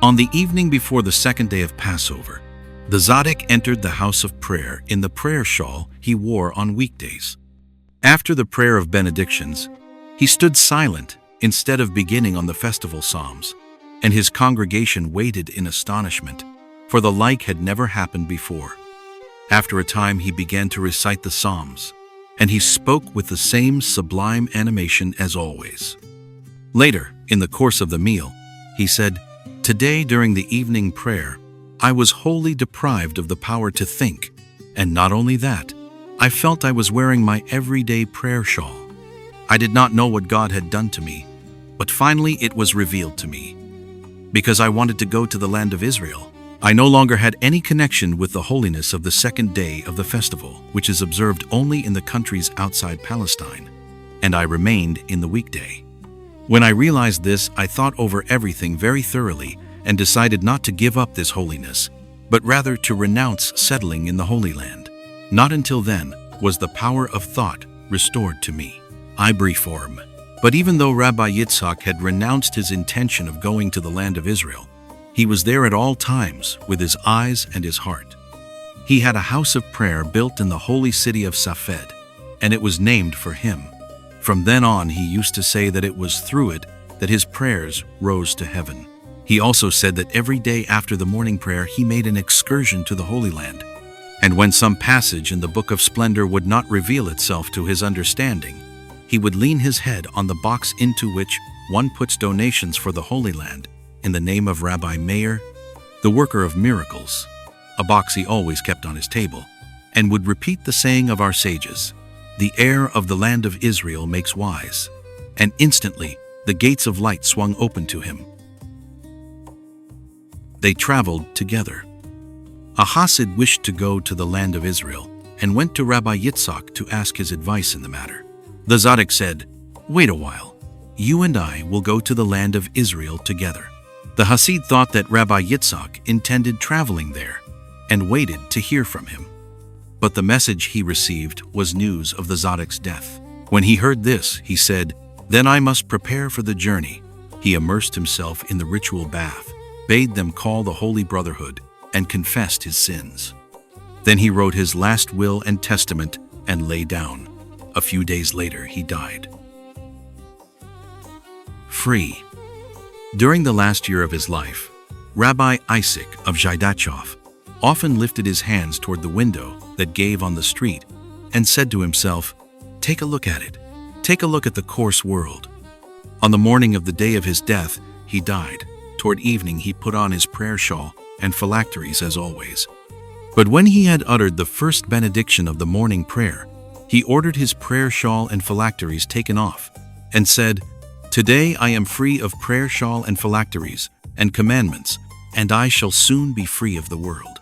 On the evening before the second day of Passover, the Tzaddik entered the house of prayer in the prayer shawl he wore on weekdays. After the prayer of benedictions, he stood silent instead of beginning on the festival psalms, and his congregation waited in astonishment, for the like had never happened before. After a time he began to recite the psalms, and he spoke with the same sublime animation as always. Later, in the course of the meal, he said, "Today during the evening prayer, I was wholly deprived of the power to think, and not only that, I felt I was wearing my everyday prayer shawl. I did not know what God had done to me, but finally it was revealed to me. Because I wanted to go to the land of Israel, I no longer had any connection with the holiness of the second day of the festival, which is observed only in the countries outside Palestine, and I remained in the weekday. When I realized this, I thought over everything very thoroughly and decided not to give up this holiness, but rather to renounce settling in the Holy Land. Not until then was the power of thought restored to me." But even though Rabbi Yitzhak had renounced his intention of going to the land of Israel, He was there at all times with his eyes and his heart. He had a house of prayer built in the holy city of Safed, and it was named for him. From then on, he used to say that it was through it that his prayers rose to heaven. He also said that every day after the morning prayer, he made an excursion to the Holy Land. And when some passage in the Book of Splendor would not reveal itself to his understanding, he would lean his head on the box into which one puts donations for the Holy Land in the name of Rabbi Meir, the worker of miracles, a box he always kept on his table, and would repeat the saying of our sages, "The air of the land of Israel makes wise," and instantly the gates of light swung open to him. They traveled together. A Hasid wished to go to the land of Israel and went to Rabbi Yitzhak to ask his advice in the matter. The Tzaddik said, "Wait a while. You and I will go to the land of Israel together." The Hasid thought that Rabbi Yitzhak intended traveling there and waited to hear from him. But the message he received was news of the Tzaddik's death. When he heard this, he said, "Then I must prepare for the journey." He immersed himself in the ritual bath, bade them call the Holy Brotherhood, and confessed his sins. Then he wrote his last will and testament and lay down. A few days later, he died. Free. During the last year of his life, Rabbi Isaac of Zhaidachov often lifted his hands toward the window that gave on the street and said to himself, "Take a look at it. Take a look at the coarse world." On the morning of the day of his death, he died. Toward evening, he put on his prayer shawl and phylacteries as always. But when he had uttered the first benediction of the morning prayer, he ordered his prayer shawl and phylacteries taken off and said, "Today I am free of prayer shawl and phylacteries and commandments, and I shall soon be free of the world."